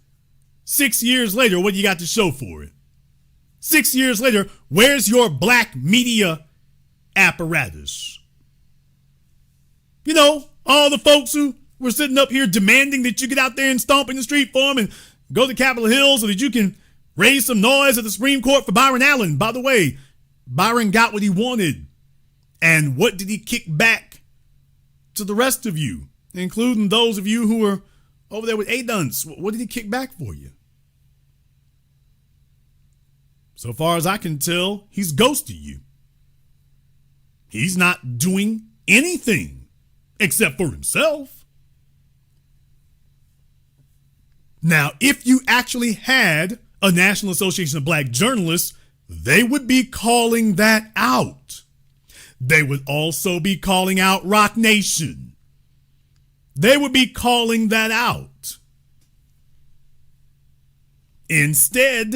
6 years later, what do you got to show for it? 6 years later, where's your black media apparatus? You know, all the folks who were sitting up here demanding that you get out there and stomp in the street for them and go to Capitol Hill so that you can raise some noise at the Supreme Court for Byron Allen. By the way, Byron got what he wanted. And what did he kick back to the rest of you, including those of you who were over there with A-Dunce? What did he kick back for you? So far as I can tell, he's ghosted you. He's not doing anything except for himself. Now, if you actually had a National Association of Black Journalists, they would be calling that out. They would also be calling out Rock Nation. They would be calling that out. Instead,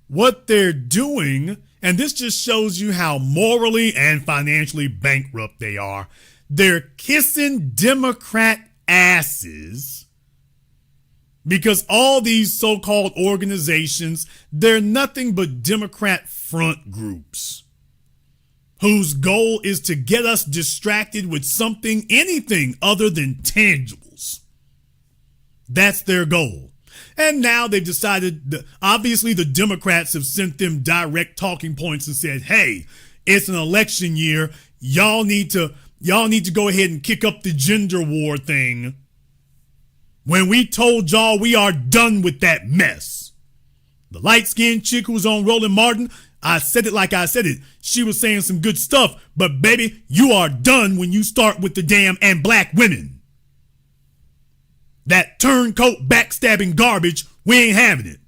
what they're doing, and this just shows you how morally and financially bankrupt they are, they're kissing Democrat asses because all these so-called organizations, they're nothing but Democrat front groups whose goal is to get us distracted with something, anything other than tangibles. That's their goal. And now they've decided, obviously the Democrats have sent them direct talking points and said, hey, it's an election year. Y'all need to go ahead and kick up the gender war thing. When we told y'all we are done with that mess. The light-skinned chick who was on Roland Martin, I said it like I said it. She was saying some good stuff, but baby, you are done when you start with the damn and black women. That turncoat backstabbing garbage, we ain't having it.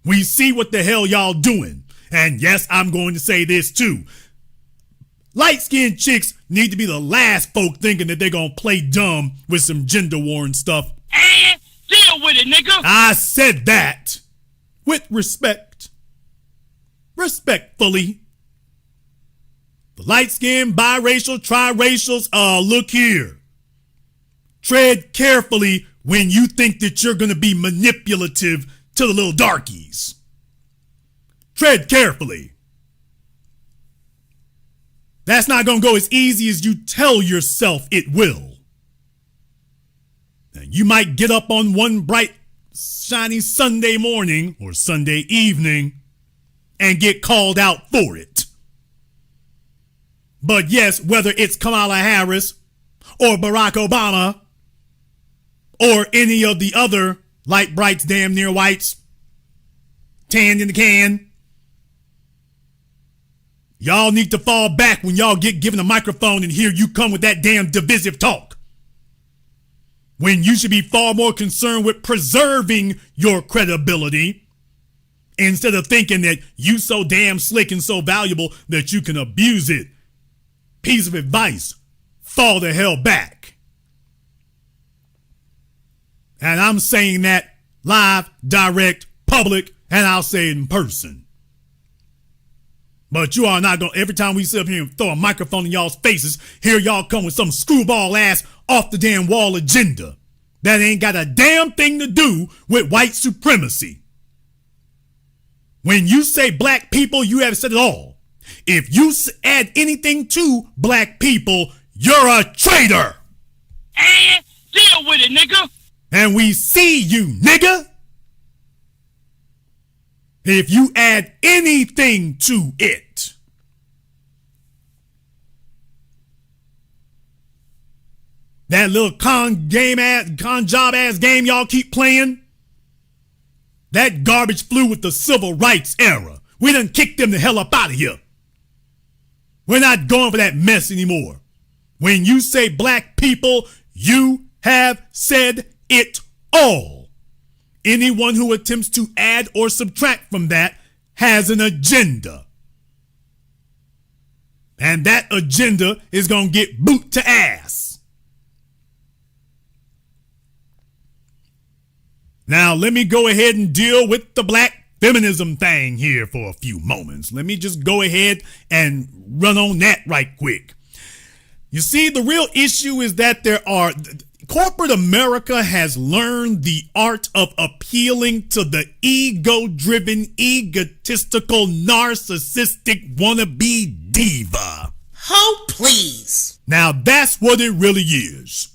We see what the hell y'all doing. And yes, I'm going to say this too. Light-skinned chicks need to be the last folk thinking that they're going to play dumb with some gender war and stuff. And deal with it, nigga. I said that with respect. Respectfully. The light-skinned, biracial, triracials, look here. Tread carefully when you think that you're going to be manipulative to the little darkies. Tread carefully. That's not going to go as easy as you tell yourself it will. Now, you might get up on one bright, shiny Sunday morning or Sunday evening and get called out for it. But yes, whether it's Kamala Harris or Barack Obama or any of the other light brights, damn near whites, tanned in the can, y'all need to fall back when y'all get given a microphone and here you come with that damn divisive talk. When you should be far more concerned with preserving your credibility instead of thinking that you so damn slick and so valuable that you can abuse it. Piece of advice, fall the hell back. And I'm saying that live, direct, public, and I'll say it in person. But you are not going to, every time we sit up here and throw a microphone in y'all's faces, here y'all come with some screwball ass off the damn wall agenda that ain't got a damn thing to do with white supremacy. When you say black people, you have said it all. If you add anything to black people, you're a traitor. And deal with it, nigga. And we see you, nigga. If you add anything to it. That little con job ass game y'all keep playing. That garbage flew with the civil rights era. We done kicked them the hell up out of here. We're not going for that mess anymore. When you say black people, you have said it all. Anyone who attempts to add or subtract from that has an agenda. And that agenda is going to get boot to ass. Now, let me go ahead and deal with the black feminism thing here for a few moments. Let me just go ahead and run on that right quick. You see, the real issue is that corporate America has learned the art of appealing to the ego-driven, egotistical, narcissistic wannabe diva. Oh, please. Now, that's what it really is.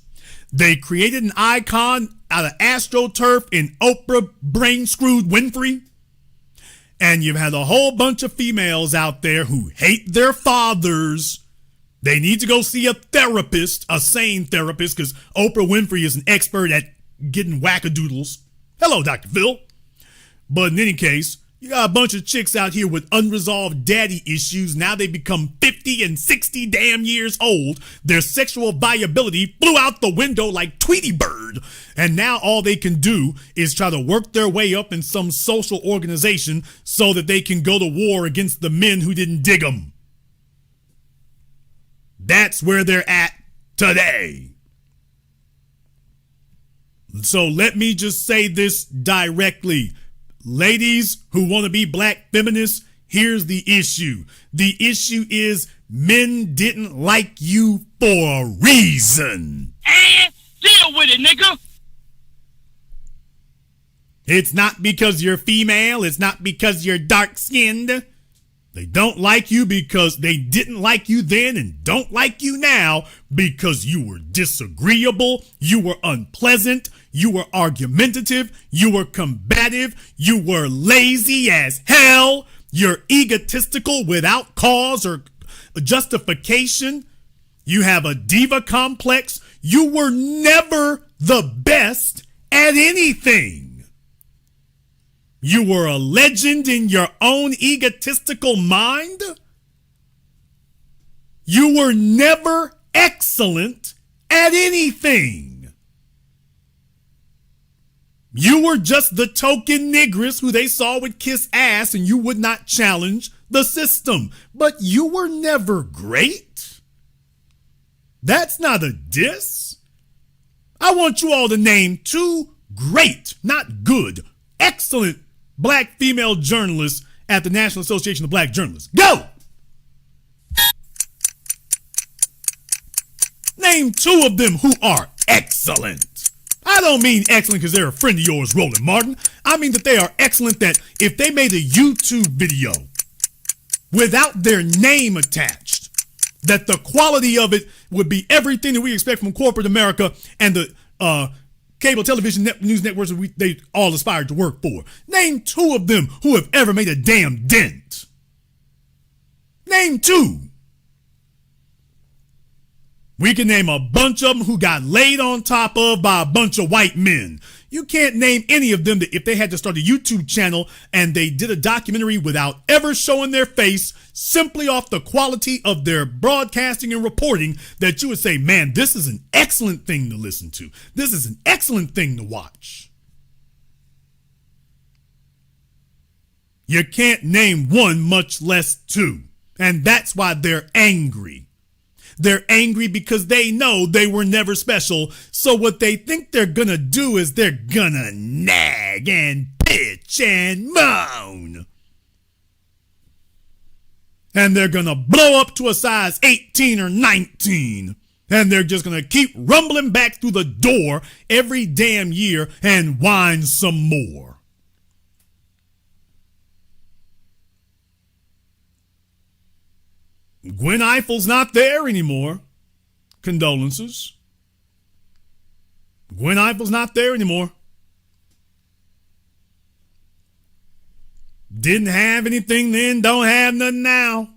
They created an icon out of AstroTurf in Oprah brain-screwed Winfrey. And you've had a whole bunch of females out there who hate their fathers. They need to go see a therapist, a sane therapist, because Oprah Winfrey is an expert at getting wackadoodles. Hello, Dr. Phil. But in any case, you got a bunch of chicks out here with unresolved daddy issues. Now they become 50 and 60 damn years old. Their sexual viability flew out the window like Tweety Bird. And now all they can do is try to work their way up in some social organization so that they can go to war against the men who didn't dig them. That's where they're at today. So let me just say this directly. Ladies who want to be black feminists, here's the issue. The issue is men didn't like you for a reason. And deal with it, nigga. It's not because you're female. It's not because you're dark-skinned. They don't like you because they didn't like you then and don't like you now because you were disagreeable, you were unpleasant, you were argumentative, you were combative, you were lazy as hell, you're egotistical without cause or justification, you have a diva complex, you were never the best at anything. You were a legend in your own egotistical mind. You were never excellent at anything. You were just the token nigress who they saw would kiss ass and you would not challenge the system. But you were never great. That's not a diss. I want you all to name 2 great, not good, excellent black female journalists at the National Association of Black Journalists. Go! Name 2 of them who are excellent. I don't mean excellent because they're a friend of yours, Roland Martin. I mean that they are excellent that if they made a YouTube video without their name attached, that the quality of it would be everything that we expect from corporate America and the cable television news networks they all aspired to work for. Name 2 of them who have ever made a damn dent. Name 2. We can name a bunch of them who got laid on top of by a bunch of white men. You can't name any of them that if they had to start a YouTube channel and they did a documentary without ever showing their face, simply off the quality of their broadcasting and reporting, that you would say, man, this is an excellent thing to listen to. This is an excellent thing to watch. You can't name 1, much less 2. And that's why they're angry. They're angry because they know they were never special. So what they think they're gonna do is they're gonna nag and bitch and moan. And they're gonna blow up to a size 18 or 19. And they're just gonna keep rumbling back through the door every damn year and whine some more. Gwen Eifel's not there anymore. Condolences. Gwen Ifill's not there anymore. Didn't have anything then, don't have nothing now.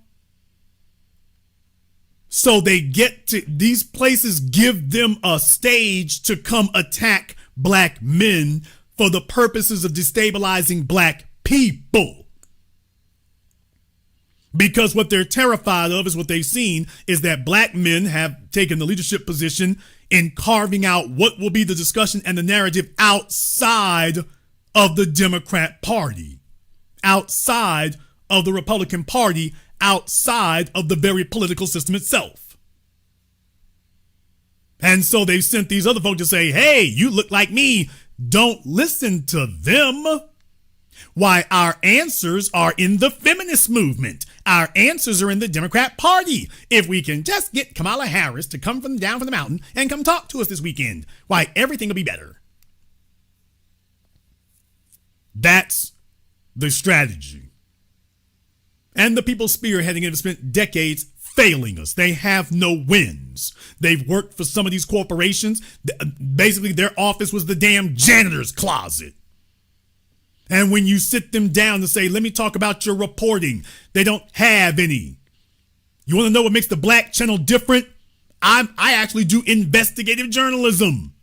So they get to, these places give them a stage to come attack black men for the purposes of destabilizing black people. Because what they're terrified of is what they've seen is that black men have taken the leadership position in carving out what will be the discussion and the narrative outside of the Democrat Party, outside of the Republican Party, outside of the very political system itself. And so they've sent these other folks to say, hey, you look like me. Don't listen to them. Why, our answers are in the feminist movement. Our answers are in the Democrat Party. If we can just get Kamala Harris to come down from the mountain and come talk to us this weekend, why, everything will be better. That's the strategy. And the people spearheading it have spent decades failing us. They have no wins. They've worked for some of these corporations. Basically, their office was the damn janitor's closet. And when you sit them down to say, let me talk about your reporting, they don't have any. You want to know what makes the Black Channel different? I actually do investigative journalism.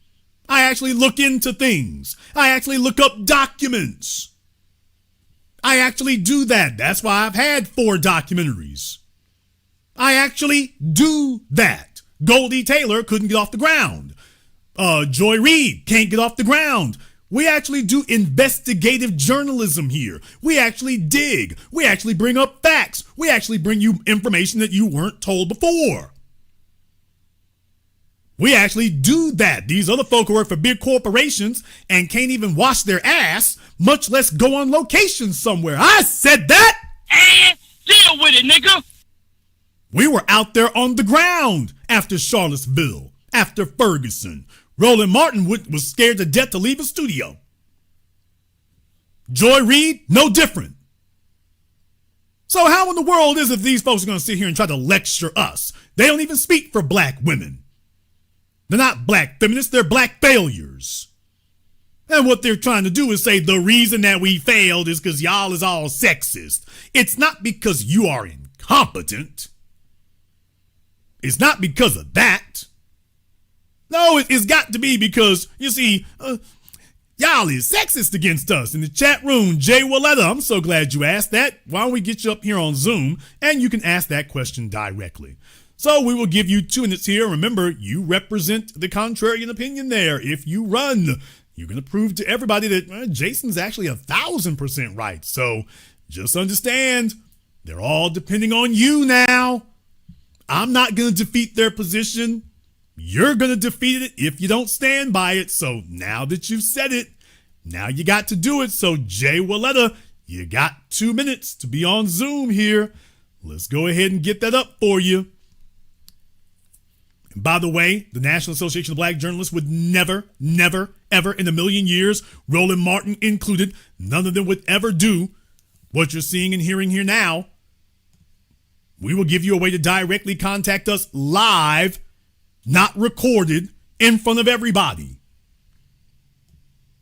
I actually look into things. I actually look up documents. I actually do that. That's why I've had 4 documentaries. I actually do that. Goldie Taylor couldn't get off the ground. Joy Reid can't get off the ground. We actually do investigative journalism here. We actually dig. We actually bring up facts. We actually bring you information that you weren't told before. We actually do that. These other folk who work for big corporations and can't even wash their ass, much less go on location somewhere. I said that. And deal with it, nigga. We were out there on the ground after Charlottesville, after Ferguson. Roland Martin was scared to death to leave his studio. Joy Reid, no different. So how in the world is it these folks are going to sit here and try to lecture us? They don't even speak for black women. They're not black feminists, they're black failures. And what they're trying to do is say the reason that we failed is because y'all is all sexist. It's not because you are incompetent. It's not because of that. No, it's got to be because, you see, y'all is sexist against us. In the chat room, Jay Willetta, I'm so glad you asked that. Why don't we get you up here on Zoom and you can ask that question directly. So we will give you 2 minutes here. Remember, you represent the contrarian opinion there. If you run, you're going to prove to everybody that Jason's actually 1,000% right. So just understand, they're all depending on you now. I'm not going to defeat their position. You're going to defeat it if you don't stand by it. So now that you've said it, now you got to do it. So Jay Willetta, you got 2 minutes to be on Zoom here. Let's go ahead and get that up for you. And by the way, the National Association of Black Journalists would never, ever in a million years, Roland Martin included, none of them would ever do what you're seeing and hearing here now. We will give you a way to directly contact us live, not recorded, in front of everybody.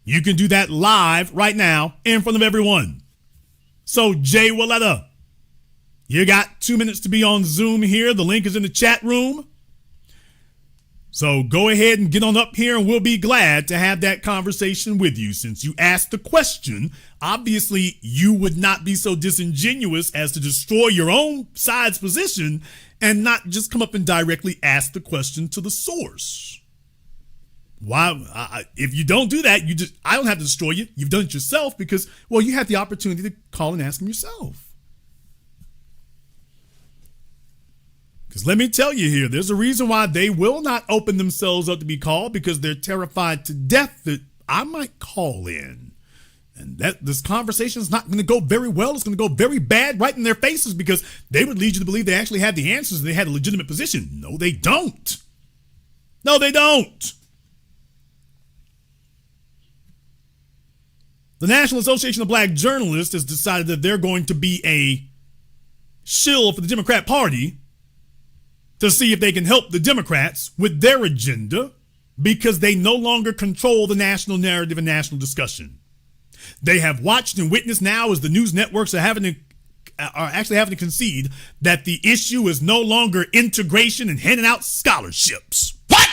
You can do that live right now in front of everyone. So Jay Willetta, you got 2 minutes to be on Zoom here. The link is in the chat room. So go ahead and get on up here and we'll be glad to have that conversation with you. Since you asked the question, obviously you would not be so disingenuous as to destroy your own side's position and not just come up and directly ask the question to the source. Why? If you don't do that, I don't have to destroy you. You've done it yourself because, well, you had the opportunity to call and ask them yourself. Because let me tell you here, there's a reason why they will not open themselves up to be called, because they're terrified to death that I might call in. And that this conversation is not going to go very well. It's going to go very bad right in their faces because they would lead you to believe they actually had the answers and they had a legitimate position. No, they don't. No, they don't. The National Association of Black Journalists has decided that they're going to be a shill for the Democrat Party to see if they can help the Democrats with their agenda. because they no longer control the national narrative and national discussion. They have watched and witnessed now as the news networks are actually having to concede that the issue is no longer integration and handing out scholarships. What?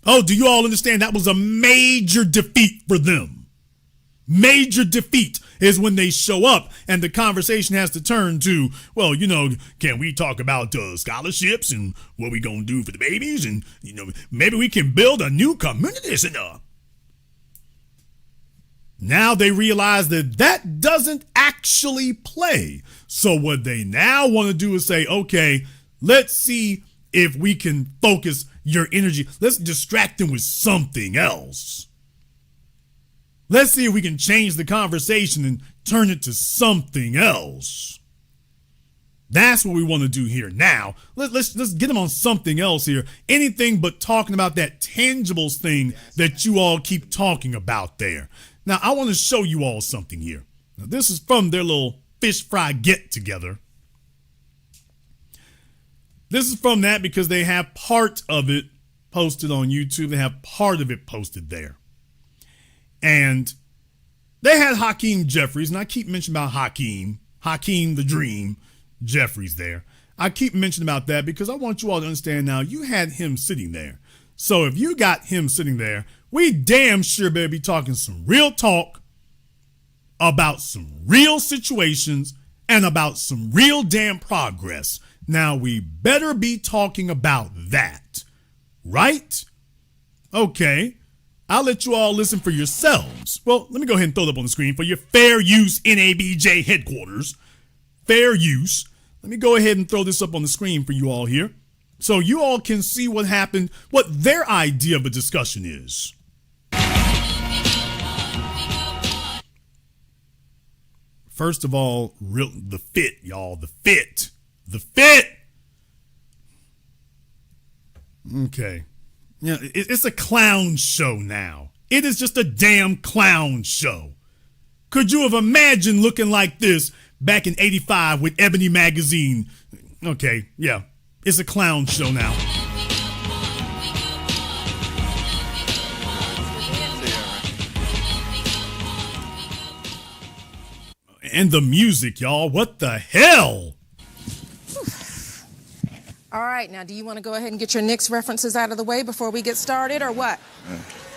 Oh, do you all understand that was a major defeat for them? Major defeat is when they show up and the conversation has to turn to, well, can we talk about scholarships and what we gonna do for the babies, and maybe we can build a new community center. Now they realize that doesn't actually play. So what they now want to do is say, okay, let's see if we can focus your energy. Let's distract them with something else. Let's see if we can change the conversation and turn it to something else. That's what we want to do here now. Let's get them on something else here. Anything but talking about that tangibles thing that you all keep talking about there. Now, I want to show you all something here. Now, this is from their little fish fry get together. This is from that because they have part of it posted on YouTube. They have part of it posted there. And they had Hakeem Jeffries, and I keep mentioning about Hakeem the Dream Jeffries there. I keep mentioning about that because I want you all to understand now you had him sitting there. So if you got him sitting there, we damn sure better be talking some real talk about some real situations and about some real damn progress. Now we better be talking about that, right? Okay. I'll let you all listen for yourselves. Well, let me go ahead and throw it up on the screen for your fair use NABJ headquarters. Fair use. Let me go ahead and throw this up on the screen for you all here so you all can see what happened, what their idea of a discussion is. First of all, the fit, y'all. The fit. Okay. Yeah, it's a clown show now. It is just a damn clown show. Could you have imagined looking like this back in '85 with Ebony magazine? Okay, yeah, it's a clown show now. And the music, y'all. What the hell? All right, now do you want to go ahead and get your Knicks references out of the way before we get started, or what?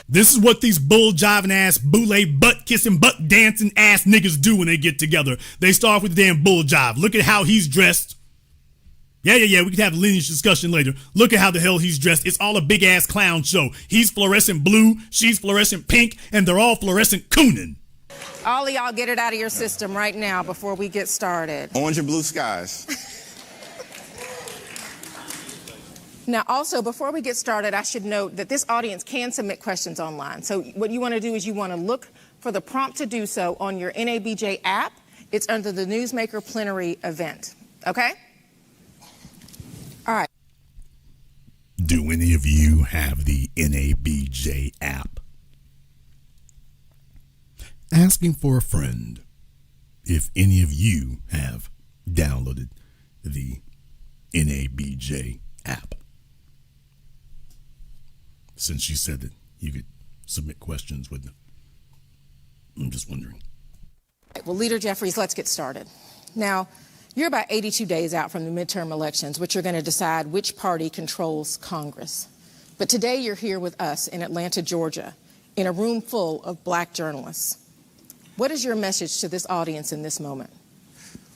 This is what these bull-jiving ass, boule, butt-kissing, butt-dancing ass niggas do when they get together. They start with the damn bull jive. Look at how he's dressed. Yeah, we can have a lineage discussion later. Look at how the hell he's dressed. It's all a big-ass clown show. He's fluorescent blue, she's fluorescent pink, and they're all fluorescent cooning. All of y'all get it out of your system right now before we get started. Orange and blue skies. Now, also, before we get started, I should note that this audience can submit questions online. So what you want to do is you want to look for the prompt to do so on your NABJ app. It's under the Newsmaker Plenary event. Okay? All right. Do any of you have the NABJ app? Asking for a friend if any of you have downloaded the NABJ app. Since you said that you could submit questions with them, I'm just wondering. Well, Leader Jeffries, let's get started. Now, you're about 82 days out from the midterm elections, which are going to decide which party controls Congress. But today you're here with us in Atlanta, Georgia, in a room full of black journalists. What is your message to this audience in this moment?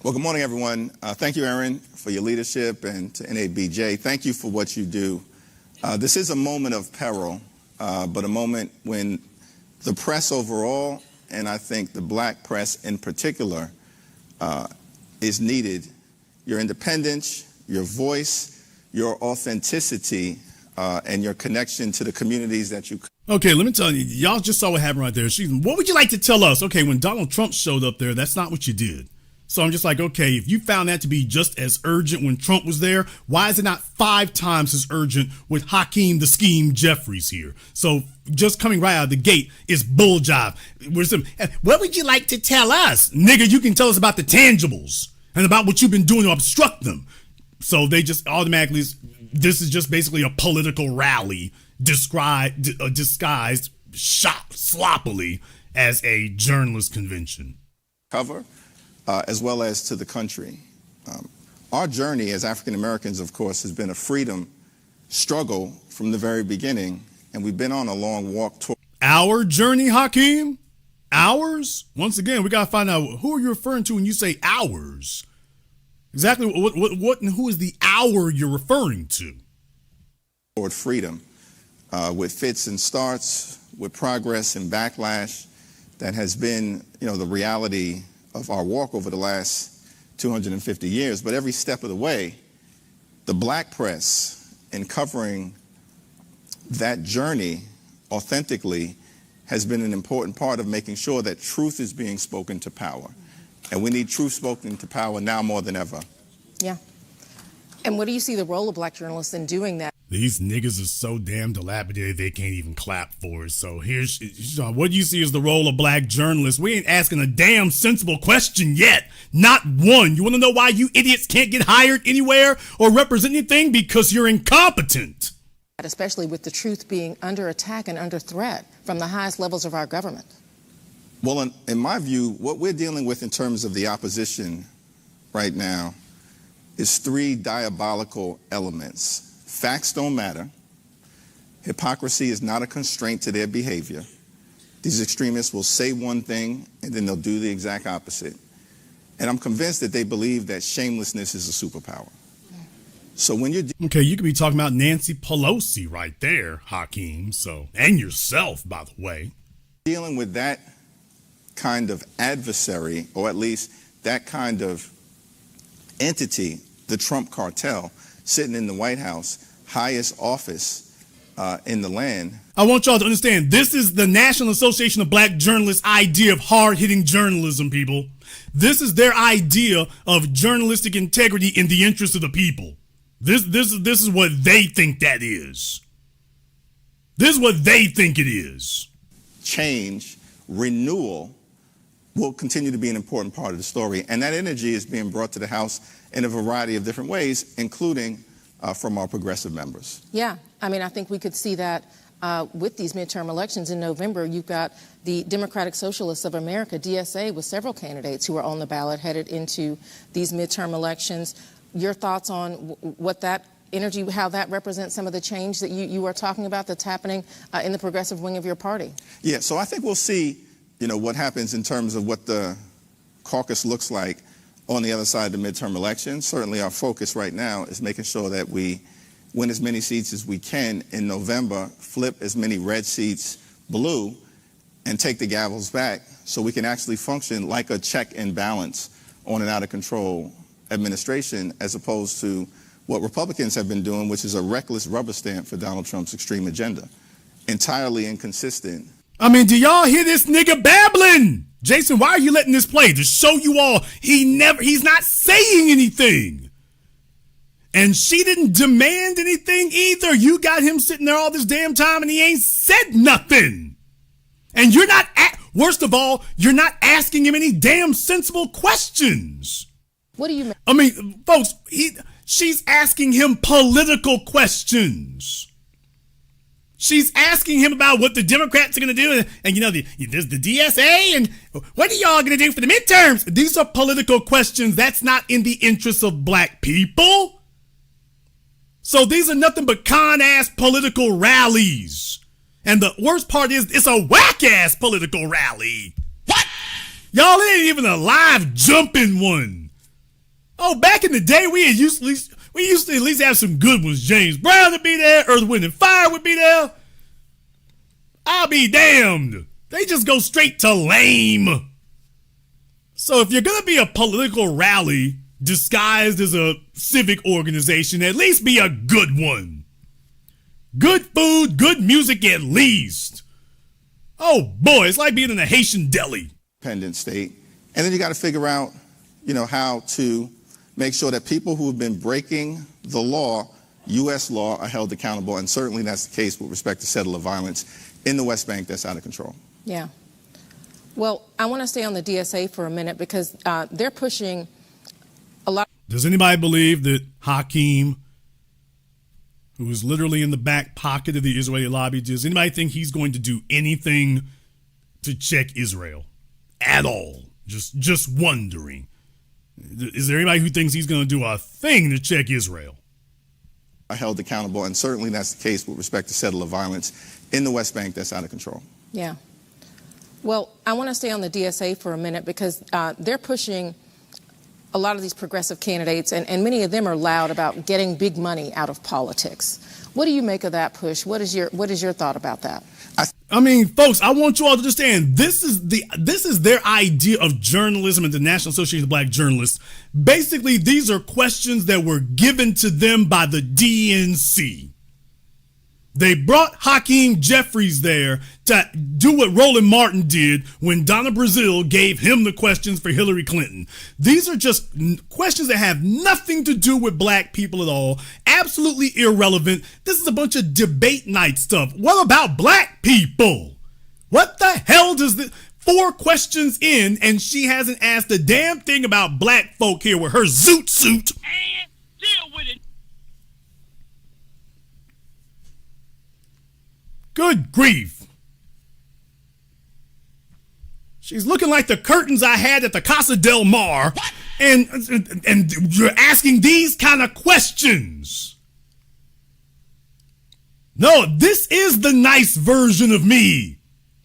Well, good morning, everyone. Thank you, Erin, for your leadership, and to NABJ. Thank you for what you do. This is a moment of peril, but a moment when the press overall, and I think the black press in particular, is needed. Your independence, your voice, your authenticity, and your connection to the communities that you... Okay, let me tell you, y'all just saw what happened right there. What would you like to tell us? Okay, when Donald Trump showed up there, that's not what you did. So I'm just like, okay, if you found that to be just as urgent when Trump was there, why is it not 5 times as urgent with Hakeem the Scheme Jeffries here? So just coming right out of the gate is bull jive. What would you like to tell us? Nigga, you can tell us about the tangibles and about what you've been doing to obstruct them. So they just automatically, this is just basically a political rally disguised sloppily as a journalist convention. Cover, as well as to the country. Our journey as African Americans, of course, has been a freedom struggle from the very beginning, and we've been on a long walk toward our journey, Hakeem? Ours? Once again, we got to find out who are you referring to when you say ours. Exactly what and who is the our you're referring to? toward freedom, with fits and starts, with progress and backlash. That has been, the reality of our walk over the last 250 years. But every step of the way, the black press, in covering that journey authentically, has been an important part of making sure that truth is being spoken to power. And we need truth spoken to power now more than ever. Yeah. And what do you see the role of black journalists in doing that? These niggas are so damn dilapidated they can't even clap for it. So here's what do you see as the role of black journalists? We ain't asking a damn sensible question yet. Not one. You want to know why you idiots can't get hired anywhere or represent anything? Because you're incompetent. Especially with the truth being under attack and under threat from the highest levels of our government. Well, in my view, what we're dealing with in terms of the opposition right now is three diabolical elements. Facts don't matter. Hypocrisy is not a constraint to their behavior. These extremists will say one thing and then they'll do the exact opposite. And I'm convinced that they believe that shamelessness is a superpower. So when you're okay, you could be talking about Nancy Pelosi right there, Hakeem. So, and yourself, by the way. Dealing with that kind of adversary, or at least that kind of entity, the Trump cartel, sitting in the White House, highest office in the land. I want y'all to understand, this is the National Association of Black Journalists' idea of hard-hitting journalism, people. This is their idea of journalistic integrity in the interest of the people. This is what they think that is. This is what they think it is. Change, renewal will continue to be an important part of the story. And that energy is being brought to the House in a variety of different ways, including from our progressive members. Yeah, I mean, I think we could see that with these midterm elections in November. You've got the Democratic Socialists of America, DSA, with several candidates who are on the ballot headed into these midterm elections. Your thoughts on what that energy, how that represents some of the change that you are talking about that's happening in the progressive wing of your party? Yeah, so I think we'll see, what happens in terms of what the caucus looks like on the other side of the midterm elections. Certainly our focus right now is making sure that we win as many seats as we can in November, flip as many red seats blue, and take the gavels back so we can actually function like a check and balance on an out-of-control administration, as opposed to what Republicans have been doing, which is a reckless rubber stamp for Donald Trump's extreme agenda. Entirely inconsistent. I mean, do y'all hear this nigga babbling? Jason, why are you letting this play? To show you all he's not saying anything. And she didn't demand anything either. You got him sitting there all this damn time and he ain't said nothing. And you're not, worst of all, you're not asking him any damn sensible questions. What do you mean? I mean, folks, she's asking him political questions. She's asking him about what the Democrats are going to do. And there's the DSA and what are y'all going to do for the midterms? These are political questions. That's not in the interests of black people. So these are nothing but con-ass political rallies. And the worst part is it's a whack-ass political rally. What? Y'all, it ain't even a live jumping one. Oh, back in the day, we used to at least have some good ones. James Brown would be there. Earth, Wind, and Fire would be there. I'll be damned. They just go straight to lame. So if you're going to be a political rally disguised as a civic organization, at least be a good one. Good food, good music at least. Oh, boy, it's like being in a Haitian deli. Independent state. And then you got to figure out, how to make sure that people who have been breaking the law, U.S. law, are held accountable. And certainly that's the case with respect to settler violence in the West Bank that's out of control. Yeah. Well, I want to stay on the DSA for a minute because they're pushing a lot. Does anybody believe that Hakeem who is literally in the back pocket of the Israeli lobby. Does anybody think he's going to do anything to check Israel at all? Just wondering. Is there anybody who thinks he's going to do a thing to check Israel? Are held accountable, and certainly that's the case with respect to settler violence in the West Bank that's out of control. Yeah. Well, I want to stay on the DSA for a minute because they're pushing a lot of these progressive candidates, and many of them are loud about getting big money out of politics. What do you make of that push? What is your thought about that? I mean, folks, I want you all to understand this is their idea of journalism and the National Association of Black Journalists. Basically, these are questions that were given to them by the DNC. They brought Hakeem Jeffries there to do what Roland Martin did when Donna Brazile gave him the questions for Hillary Clinton. These are just questions that have nothing to do with black people at all. Absolutely irrelevant. This is a bunch of debate night stuff. What about black people? What the hell does this? 4 questions in, and she hasn't asked a damn thing about black folk here with her zoot suit. And deal with it. Good grief. She's looking like the curtains I had at the Casa del Mar. And you're asking these kind of questions. No, this is the nice version of me.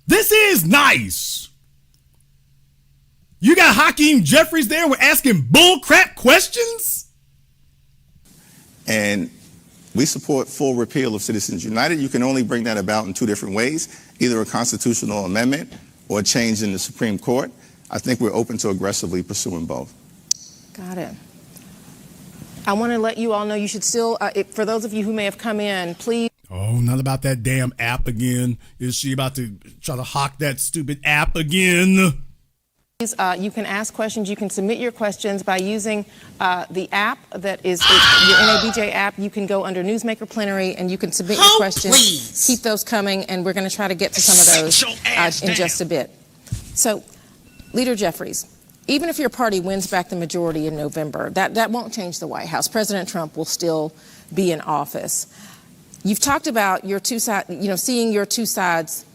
This is nice. You got Hakeem Jeffries there. We're asking bullcrap questions. And we support full repeal of Citizens United. You can only bring that about in 2 different ways, either a constitutional amendment or a change in the Supreme Court. I think we're open to aggressively pursuing both. Got it. I want to let you all know you should still, for those of you who may have come in, please. Oh, not about that damn app again. Is she about to try to hawk that stupid app again? You can ask questions. You can submit your questions by using the app that is your NABJ app. You can go under Newsmaker Plenary and you can submit your questions. Please. Keep those coming, and we're going to try to get to some of those in just a bit. So, Leader Jeffries, even if your party wins back the majority in November, that won't change the White House. President Trump will still be in office. You've talked about your two sides, seeing your two sides.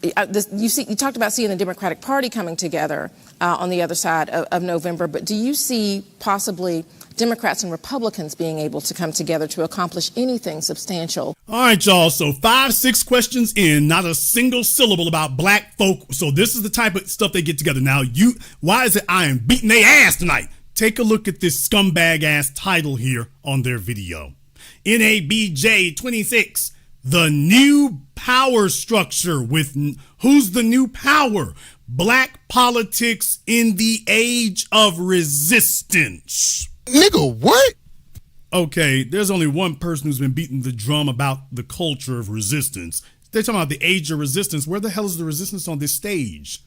You talked about seeing the Democratic Party coming together on the other side of November, but do you see possibly Democrats and Republicans being able to come together to accomplish anything substantial? All right, y'all. So 5, 6 questions in, not a single syllable about black folk. So this is the type of stuff they get together. Now, why is it I am beating their ass tonight? Take a look at this scumbag ass title here on their video. NABJ 26. The new power structure with who's the new power? Black politics in the age of resistance. Nigga, what? Okay, there's only one person who's been beating the drum about the culture of resistance. They're talking about the age of resistance. Where the hell is the resistance on this stage?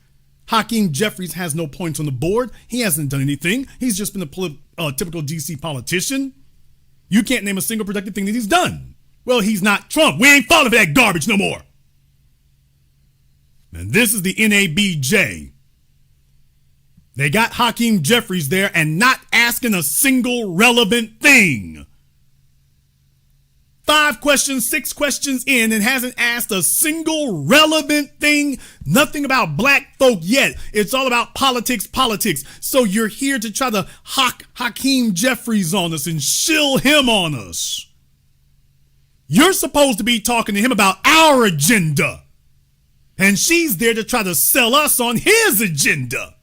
Hakeem Jeffries has no points on the board. He hasn't done anything. He's just been a typical DC politician. You can't name a single productive thing that he's done. Well, he's not Trump. We ain't falling for that garbage no more. And this is the NABJ. They got Hakeem Jeffries there and not asking a single relevant thing. 5 questions, 6 questions in, and hasn't asked a single relevant thing. Nothing about black folk yet. It's all about politics. So you're here to try to hawk Hakeem Jeffries on us and shill him on us. You're supposed to be talking to him about our agenda. And she's there to try to sell us on his agenda.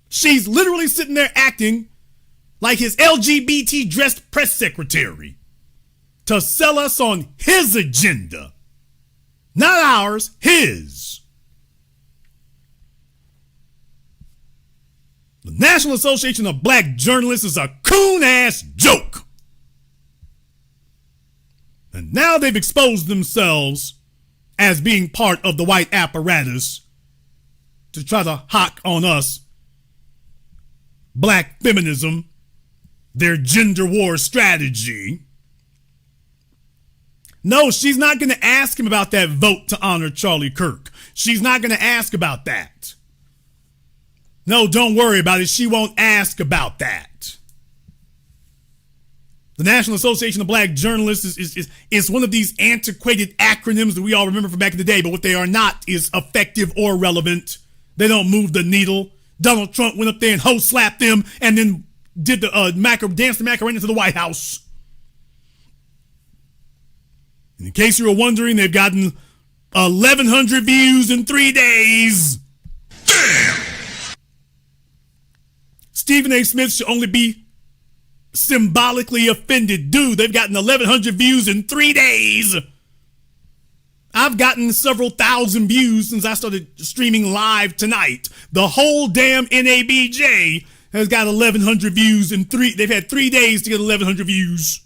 She's literally sitting there acting like his LGBT dressed press secretary to sell us on his agenda. Not ours, his. The National Association of Black Journalists is a coon-ass joke. And now they've exposed themselves as being part of the white apparatus to try to hawk on us black feminism, their gender war strategy. No, she's not going to ask him about that vote to honor Charlie Kirk. She's not going to ask about that. No, don't worry about it. She won't ask about that. The National Association of Black Journalists is one of these antiquated acronyms that we all remember from back in the day, but what they are not is effective or relevant. They don't move the needle. Donald Trump went up there and slapped them and then did the dance the Macarena to the White House. And in case you were wondering, they've gotten 1,100 views in 3 days. Damn! Stephen A. Smith should only be symbolically offended. Dude, they've gotten 1,100 views in 3 days. I've gotten several thousand views since I started streaming live tonight. The whole damn NABJ has got 1,100 views in they've had 3 days to get 1,100 views.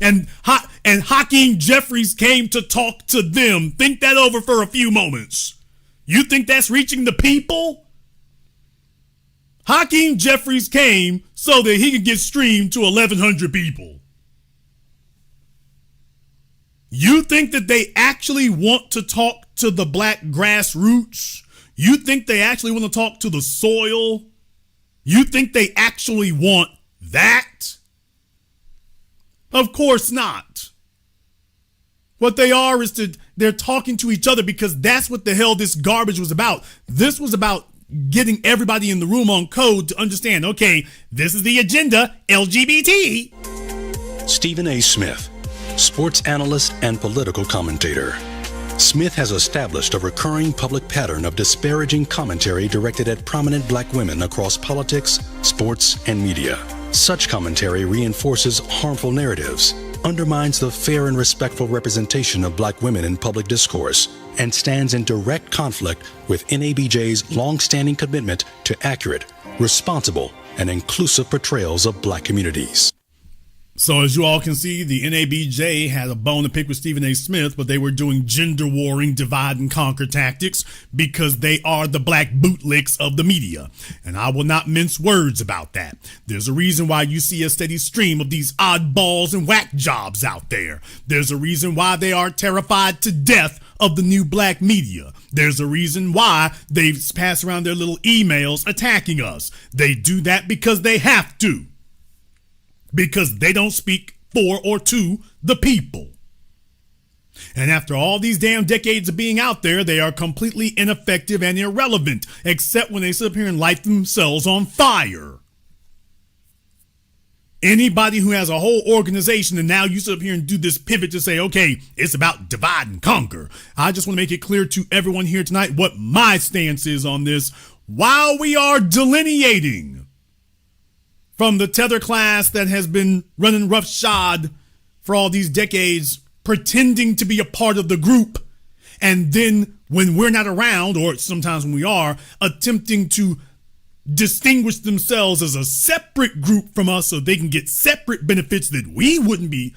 And Hakeem Jeffries came to talk to them. Think that over for a few moments. You think that's reaching the people? Hakeem Jeffries came so that he could get streamed to 1,100 people. You think that they actually want to talk to the black grassroots? You think they actually want to talk to the soil? You think they actually want that? Of course not. What they are is they're talking to each other because that's what the hell this garbage was about. This was about getting everybody in the room on code to understand, okay, this is the agenda, LGBT. Stephen A. Smith, sports analyst and political commentator. Smith has established a recurring public pattern of disparaging commentary directed at prominent black women across politics, sports, and media. Such commentary reinforces harmful narratives, undermines the fair and respectful representation of black women in public discourse, and stands in direct conflict with NABJ's long-standing commitment to accurate, responsible, and inclusive portrayals of black communities. So as you all can see, the NABJ had a bone to pick with Stephen A. Smith, but they were doing gender warring, divide and conquer tactics because they are the black bootlicks of the media. And I will not mince words about that. There's a reason why you see a steady stream of these oddballs and whack jobs out there. There's a reason why they are terrified to death of the new black media. There's a reason why they pass around their little emails attacking us. They do that because they have to. Because they don't speak for or to the people. And after all these damn decades of being out there, they are completely ineffective and irrelevant, except when they sit up here and light themselves on fire. Anybody who has a whole organization and now you sit up here and do this pivot to say, okay, it's about divide and conquer. I just want to make it clear to everyone here tonight what my stance is on this while we are delineating from the tether class that has been running roughshod for all these decades, pretending to be a part of the group, and then when we're not around, or sometimes when we are, attempting to distinguish themselves as a separate group from us so they can get separate benefits that we wouldn't be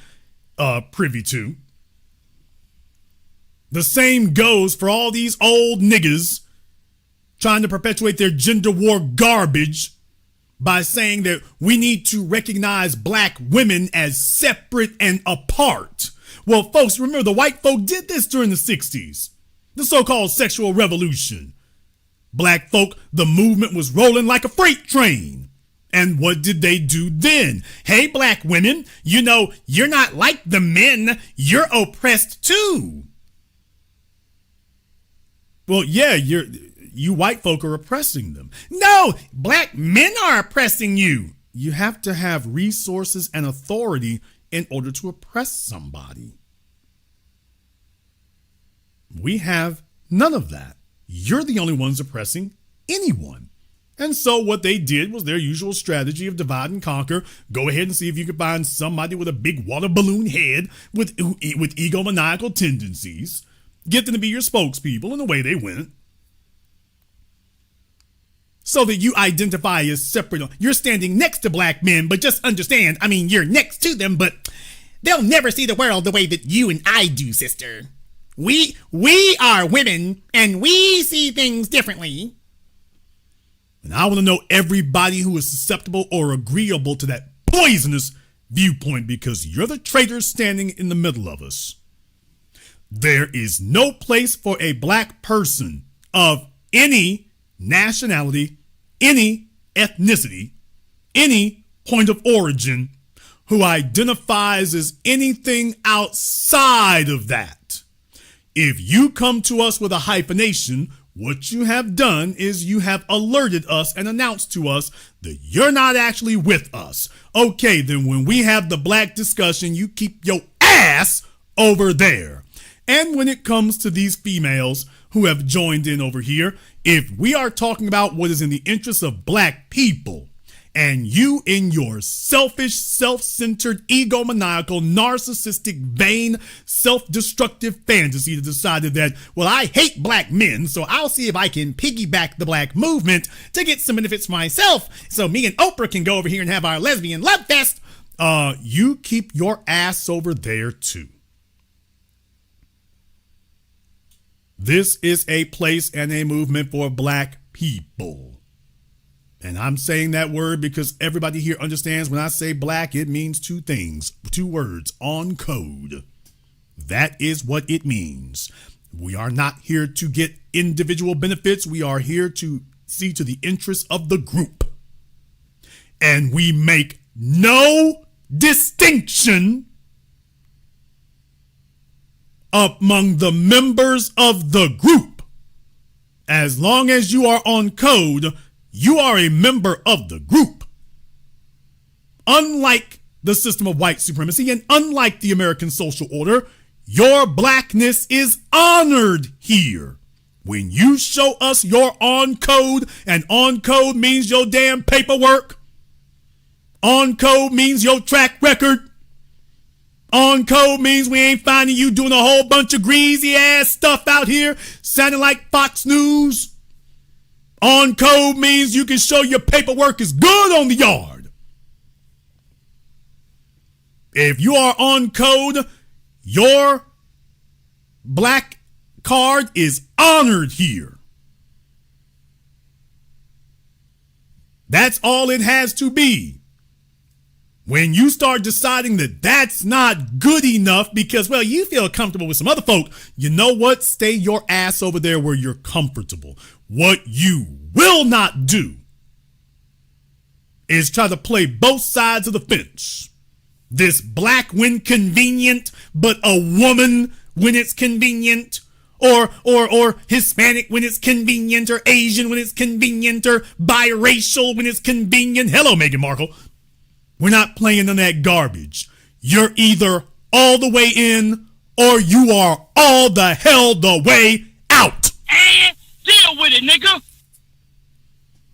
privy to. The same goes for all these old niggas trying to perpetuate their gender war garbage by saying that we need to recognize black women as separate and apart. Well, folks, remember the white folk did this during the 60s, the so-called sexual revolution. Black folk, the movement was rolling like a freight train. And what did they do then? Hey, black women, you know, you're not like the men. You're oppressed too. Well, yeah, you white folk are oppressing them. No, black men are oppressing you. You have to have resources and authority in order to oppress somebody. We have none of that. You're the only ones oppressing anyone. And so what they did was their usual strategy of divide and conquer. Go ahead and see if you can find somebody with a big water balloon head with egomaniacal tendencies. Get them to be your spokespeople, and away they went. So that you identify as separate. You're standing next to black men, but just understand, I mean, you're next to them, but they'll never see the world the way that you and I do, sister. We are women, and we see things differently. And I want to know everybody who is susceptible or agreeable to that poisonous viewpoint, because you're the traitor standing in the middle of us. There is no place for a black person of any nationality, any ethnicity, any point of origin, who identifies as anything outside of that. If you come to us with a hyphenation, what you have done is you have alerted us and announced to us that you're not actually with us. Okay, then when we have the black discussion, you keep your ass over there. And when it comes to these females who have joined in over here, if we are talking about what is in the interest of black people, and you in your selfish, self-centered, egomaniacal, narcissistic, vain, self-destructive fantasy decided that, well, I hate black men, so I'll see if I can piggyback the black movement to get some benefits for myself so me and Oprah can go over here and have our lesbian love fest. You keep your ass over there too. This is a place and a movement for black people. And I'm saying that word because everybody here understands when I say black, it means two things, two words, on code. That is what it means. We are not here to get individual benefits. We are here to see to the interests of the group. And we make no distinction among the members of the group. As long as you are on code, you are a member of the group. Unlike the system of white supremacy and unlike the American social order, your blackness is honored here. When you show us your on code, and on code means your damn paperwork, on code means your track record, on code means we ain't finding you doing a whole bunch of greasy ass stuff out here sounding like Fox News. On code means you can show your paperwork is good on the yard. If you are on code, your black card is honored here. That's all it has to be. When you start deciding that that's not good enough because, well, you feel comfortable with some other folk, you know what? Stay your ass over there where you're comfortable. What you will not do is try to play both sides of the fence. This black when convenient, but a woman when it's convenient, or Hispanic when it's convenient, or Asian when it's convenient, or biracial when it's convenient. Hello, Meghan Markle. We're not playing on that garbage. You're either all the way in or you are all the hell the way out. And deal with it, nigga.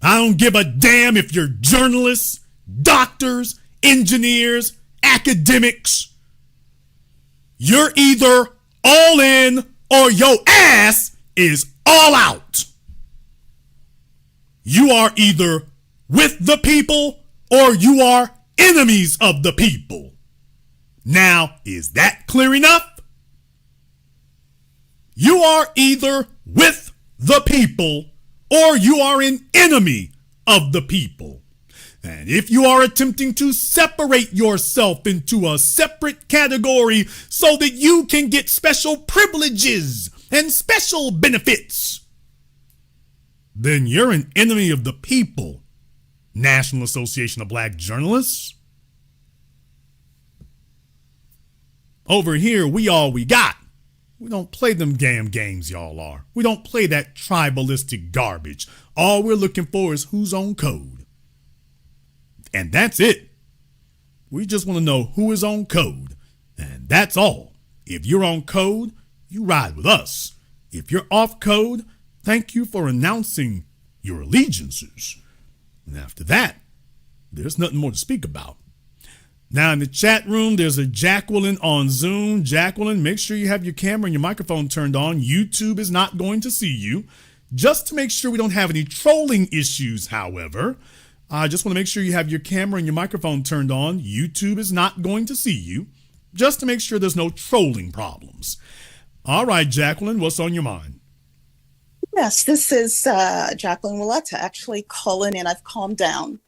I don't give a damn if you're journalists, doctors, engineers, academics. You're either all in or your ass is all out. You are either with the people or you are enemies of the people. Now, is that clear enough? You are either with the people or you are an enemy of the people. And if you are attempting to separate yourself into a separate category so that you can get special privileges and special benefits, then you're an enemy of the people. National Association of Black Journalists. Over here, we all we got. We don't play them damn games y'all are. We don't play that tribalistic garbage. All we're looking for is who's on code. And that's it. We just want to know who is on code. And that's all. If you're on code, you ride with us. If you're off code, thank you for announcing your allegiances. And after that, there's nothing more to speak about. Now in the chat room, there's a Jacqueline on Zoom. Jacqueline, make sure you have your camera and your microphone turned on. YouTube is not going to see you. Just to make sure we don't have any trolling issues, however, I just want to make sure you have your camera and your microphone turned on. YouTube is not going to see you. Just to make sure there's no trolling problems. All right, Jacqueline, what's on your mind? Yes, this is Jacqueline Willetta actually calling in. I've calmed down.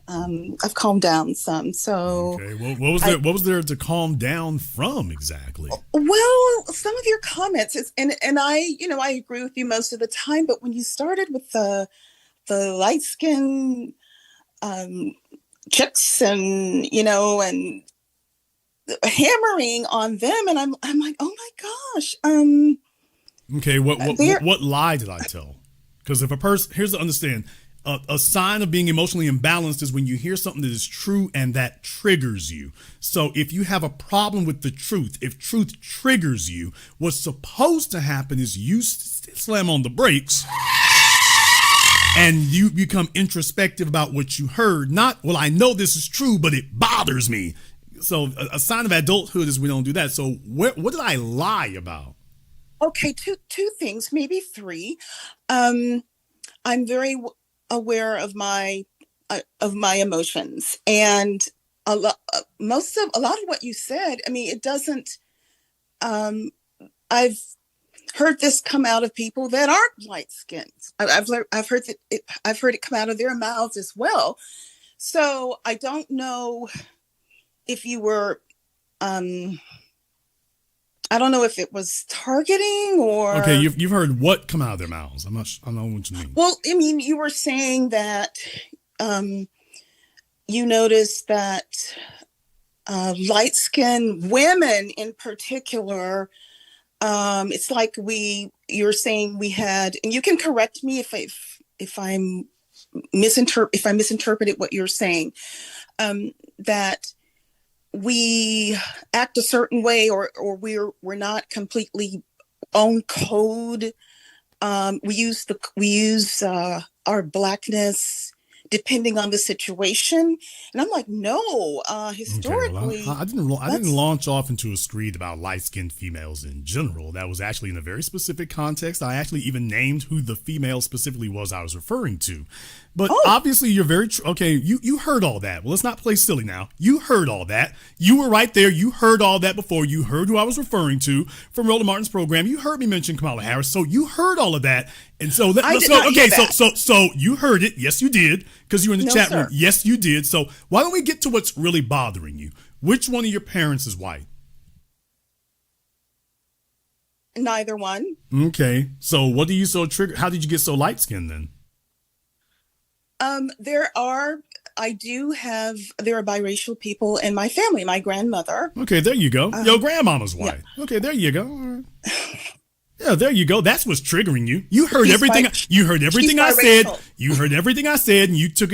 I've calmed down some. So okay, well, what was there to calm down from exactly? Well, some of your comments and I agree with you most of the time, but when you started with the light skin chicks and, and hammering on them. And I'm like, oh my gosh. Okay, what lie did I tell? Because if a person, here's to understand, a sign of being emotionally imbalanced is when you hear something that is true and that triggers you. So if you have a problem with the truth, if truth triggers you, what's supposed to happen is you slam on the brakes and you become introspective about what you heard. Not, well, I know this is true, but it bothers me. So a sign of adulthood is we don't do that. So what did I lie about? Okay, two things, maybe three. I'm very aware of my emotions, and a lot of what you said. I mean, it doesn't. I've heard this come out of people that aren't light skinned. I've heard it come out of their mouths as well. So I don't know if you were. I don't know if it was targeting or. Okay, you've heard what come out of their mouths. I don't know what you mean. Well, I mean, you were saying that you noticed that light-skinned women in particular, it's like you're saying we had, and you can correct me if I misinterpreted what you're saying, that we act a certain way or we're not completely on code. We use our blackness depending on the situation, and I'm like, no. Historically, okay, well, I didn't launch off into a screed about light-skinned females in general. That was actually in a very specific context. I actually even named who the female specifically was I was referring to. But obviously, you're very okay. You heard all that. Well, let's not play silly now. You heard all that. You were right there. You heard all that before. You heard who I was referring to from Roland Martin's program. You heard me mention Kamala Harris. So you heard all of that. And so let's go. Okay, so you heard it. Yes, you did, because you were in the chat room. Yes, you did. So why don't we get to what's really bothering you? Which one of your parents is white? Neither one. Okay. So what do you so trigger? How did you get so light skinned then? There are biracial people in my family. My grandmother. Okay, there you go. Your grandmama's white. Yeah. Okay, there you go. All right. Yeah, there you go. That's what's triggering you. You heard everything. You heard everything I said. You heard everything I said, and you took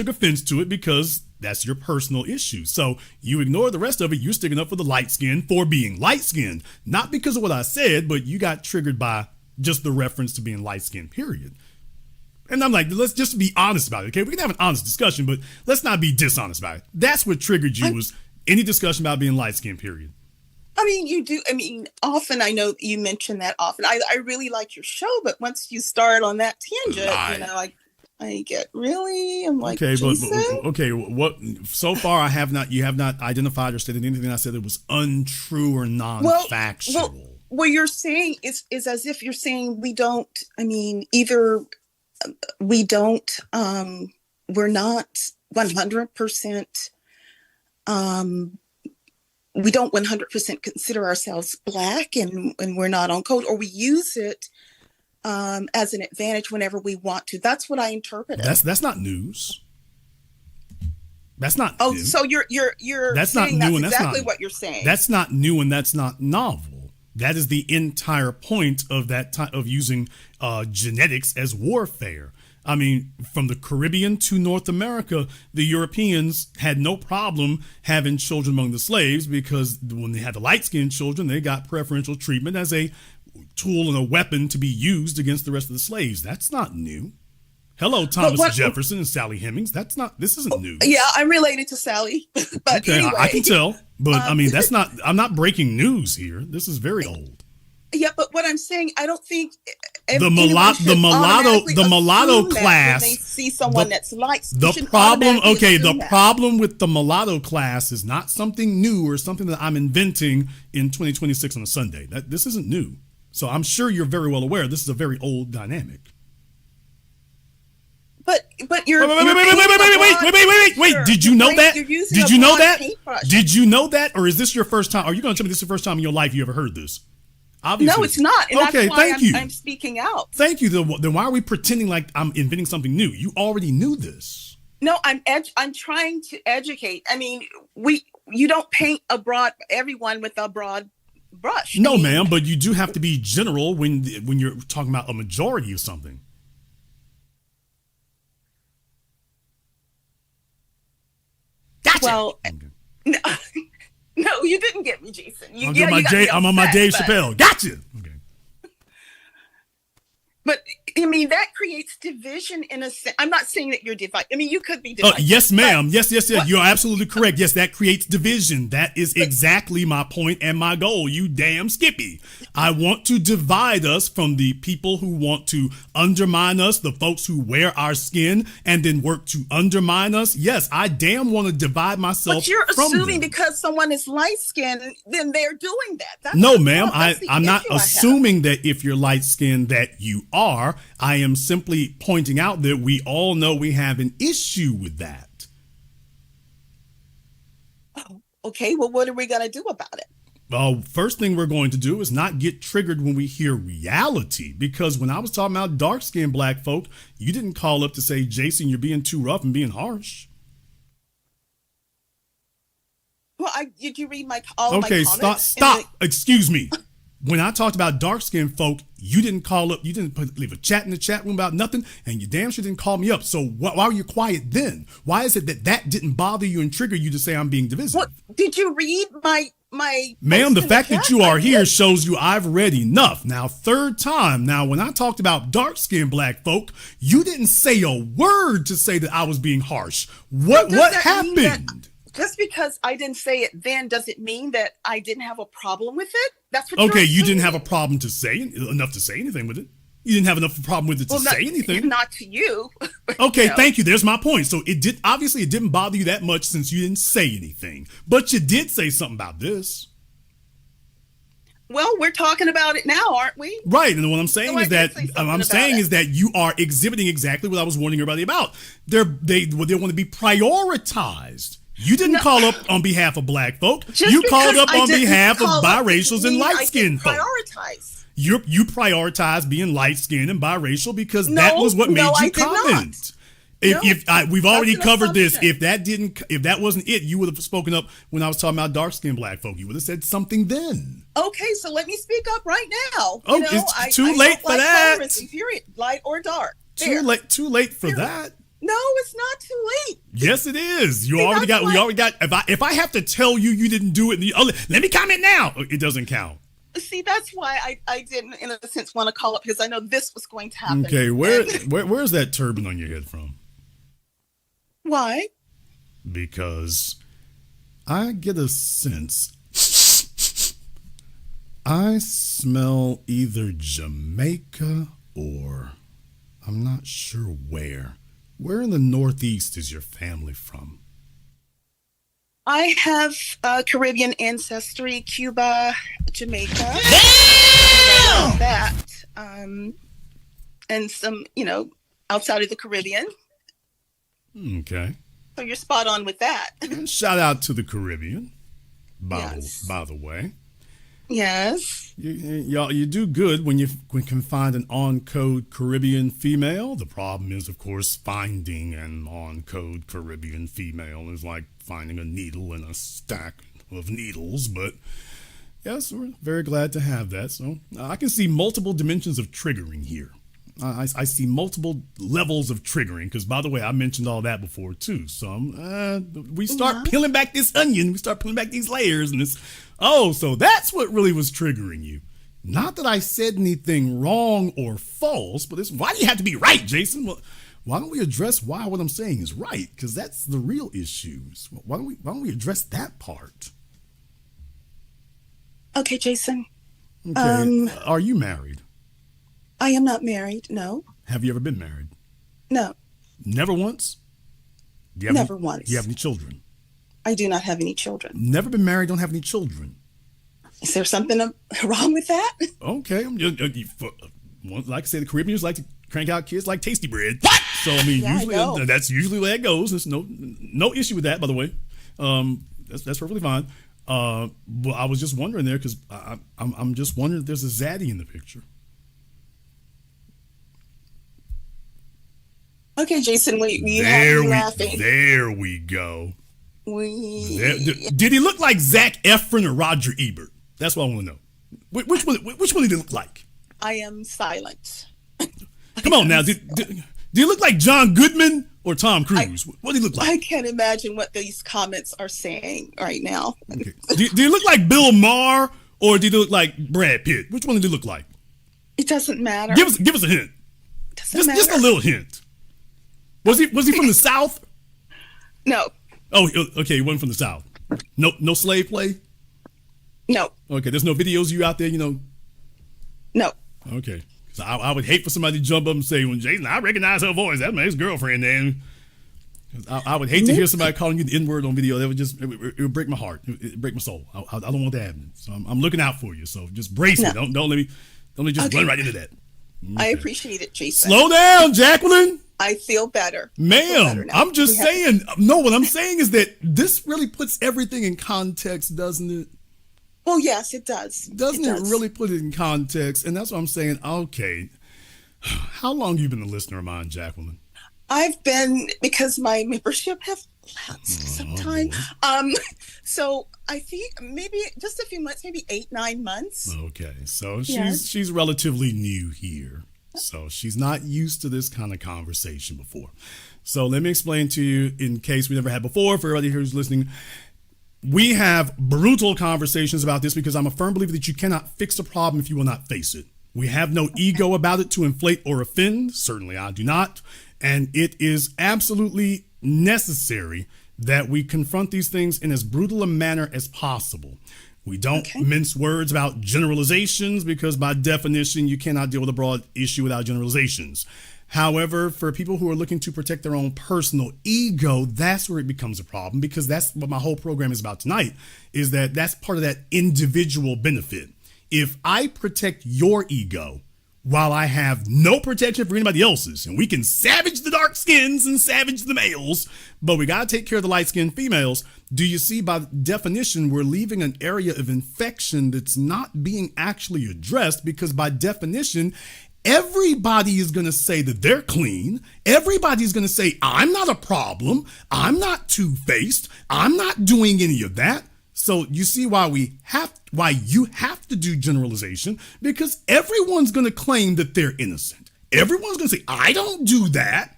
offense to it because that's your personal issue. So you ignore the rest of it. You're sticking up for the light skin for being light skinned, not because of what I said, but you got triggered by just the reference to being light skinned. Period. And I'm like, let's just be honest about it. Okay, we can have an honest discussion, but let's not be dishonest about it. That's what triggered you was any discussion about being light skinned. Period. I mean, you do. I mean, often I know you mention that often. I really like your show, but once you start on that tangent, I get really. I'm like, okay, but okay. What so far you have not identified or stated anything I said that was untrue or non-factual. What you're saying is as if you're saying we don't. I mean, either we don't. We're not 100%. We don't 100% consider ourselves black and we're not on code, or we use it as an advantage whenever we want to. That's what I interpret. That's not news. That's not new. So you're that's not new, and exactly what you're saying. That's not new, and that's not novel. That is the entire point of of using genetics as warfare. I mean, from the Caribbean to North America, the Europeans had no problem having children among the slaves because when they had the light-skinned children, they got preferential treatment as a tool and a weapon to be used against the rest of the slaves. That's not new. Hello, Thomas Jefferson and Sally Hemings. This isn't new. Yeah, I'm related to Sally. But okay, anyway. I can tell. But I mean, I'm not breaking news here. This is very old. Yeah, but what I'm saying, I don't think the mulatto class. When they see someone that's light. The problem with the mulatto class is not something new or something that I'm inventing in 2026 on a Sunday. This isn't new. So I'm sure you're very well aware this is a very old dynamic. But you're wait. Did you know that? Did you know that? Did you know that? Or is this your first time? Are you going to tell me this is the first time in your life you ever heard this? Obviously. No, it's not. And okay, that's why thank you. I'm speaking out. Thank you. Then why are we pretending like I'm inventing something new? You already knew this. No, I'm trying to educate. I mean, you don't paint everyone with a broad brush. No, ma'am, but you do have to be general when you're talking about a majority of something. Gotcha. Well, no, no, you didn't get me, Jason. I'm on my Dave Chappelle. Gotcha. Okay. But I mean, that creates division in a sense. I'm not saying that you're divided. I mean, you could be divided. Yes, ma'am. Yes. You're absolutely correct. Yes, that creates division. That is exactly my point and my goal, you damn Skippy. I want to divide us from the people who want to undermine us, the folks who wear our skin and then work to undermine us. Yes, I damn want to divide myself But you're from assuming them. because someone is light-skinned, then they're doing that. No, ma'am. I'm not assuming that if you're light-skinned that you are. I am simply pointing out that we all know we have an issue with that. Oh, okay. Well, what are we going to do about it? Well, first thing we're going to do is not get triggered when we hear reality, because when I was talking about dark-skinned black folk, you didn't call up to say, Jason, you're being too rough and being harsh. Well, did you read all of my comments? Okay, stop. Excuse me. When I talked about dark-skinned folk, you didn't call up, you didn't leave a chat in the chat room about nothing, and you damn sure didn't call me up. So why were you quiet then? Why is it that didn't bother you and trigger you to say I'm being divisive? What, did you read my Ma'am, the fact that you are here shows you I've read enough. Now, third time. Now, when I talked about dark-skinned black folk, you didn't say a word to say that I was being harsh. What happened? Just because I didn't say it then doesn't mean that I didn't have a problem with it. That's what. Okay, you didn't have a problem to say enough to say anything with it. You didn't have enough problem with it to say anything. Not to you. Okay, thank you. There's my point. So it didn't bother you that much since you didn't say anything, but you did say something about this. Well, we're talking about it now, aren't we? Right, and what I'm saying is that you are exhibiting exactly what I was warning everybody about. They want to be prioritized. You didn't call up on behalf of black folk. You called up on behalf of biracials and light-skinned folk. You prioritize being light-skinned and biracial because that was what made you comment. We've already covered this. If that wasn't it, you would have spoken up when I was talking about dark-skinned black folk. You would have said something then. Okay, so let me speak up right now. It's too late for that. Period, light or dark. Too late for that. No, it's not too late. Yes, it is. We already got. If I have to tell you didn't do it, let me comment now. It doesn't count. See, that's why I didn't, in a sense, want to call up because I know this was going to happen. Okay, where's that turban on your head from? Why? Because I get a sense. I smell either Jamaica or I'm not sure where. Where in the Northeast is your family from? I have Caribbean ancestry, Cuba, Jamaica. Damn! That, and some, outside of the Caribbean. Okay. So you're spot on with that. And shout out to the Caribbean, by the way. Yes. You do good when you can find an on-code Caribbean female. The problem is, of course, finding an on-code Caribbean female is like finding a needle in a stack of needles. But yes, we're very glad to have that. So I can see multiple dimensions of triggering here. I see multiple levels of triggering because, by the way, I mentioned all that before too. So we start peeling back this onion, we start peeling back these layers, and so that's what really was triggering you. Not that I said anything wrong or false, but why do you have to be right, Jason? Well, why don't we address why what I'm saying is right? Because that's the real issues. Why don't we address that part? Okay, Jason. Okay. Are you married? I am not married, no. Have you ever been married? No. Never once? Never once. Do you have any children? I do not have any children. Never been married, don't have any children. Is there something wrong with that? Okay. Like I said, the Caribbeans like to crank out kids like tasty bread. What? So, usually that's usually where it goes. There's no issue with that, by the way. That's perfectly fine. Well, I was just wondering there because I'm just wondering if there's a zaddy in the picture. Okay, Jason, you have me laughing. There we go. We Did he look like Zac Efron or Roger Ebert? That's what I want to know. Which one did he look like? I am silent. Come on now. Do you look like John Goodman or Tom Cruise? What do you look like? I can't imagine what these comments are saying right now. Okay. Do you look like Bill Maher or do you look like Brad Pitt? Which one do you look like? It doesn't matter. Give us a hint. Just a little hint. Was he from the South? No. Oh, okay. He wasn't from the South. No slave play. No. Okay. There's no videos of you out there, No. Okay. So I would hate for somebody to jump up and say, "Well, Jason, I recognize her voice. That's my ex-girlfriend." Then I would hate to hear somebody calling you the N-word on video. That would it would break my heart. It would break my soul. I don't want that happening. So I'm looking out for you. So just brace me. Don't let me just run right into that. Okay. I appreciate it, Jason. Slow down, Jacqueline. I feel better. Ma'am, I'm just saying. No, what I'm saying is that this really puts everything in context, doesn't it? Well, yes, it does. Doesn't it really put it in context? And that's what I'm saying. Okay. How long have you been a listener of mine, Jacqueline? I've been, because my membership have lapsed sometime. So I think maybe just a few months, maybe 8-9 months. Okay. So she's relatively new here. So she's not used to this kind of conversation before. So let me explain to you, in case we never had before, for everybody who's listening. We have brutal conversations about this because I'm a firm believer that you cannot fix a problem if you will not face it. We have no ego about it to inflate or offend. Certainly I do not. And it is absolutely necessary that we confront these things in as brutal a manner as possible. We don't mince words about generalizations because by definition, you cannot deal with a broad issue without generalizations. However, for people who are looking to protect their own personal ego, that's where it becomes a problem, because that's what my whole program is about tonight, is that's part of that individual benefit. If I protect your ego while I have no protection for anybody else's, and we can savage the dark skins and savage the males, but we got to take care of the light-skinned females, do you see, by definition, we're leaving an area of infection that's not being actually addressed, because by definition, everybody is going to say that they're clean. Everybody's going to say, I'm not a problem. I'm not two-faced. I'm not doing any of that. So you see why you have to do generalization, because everyone's going to claim that they're innocent. Everyone's going to say, I don't do that.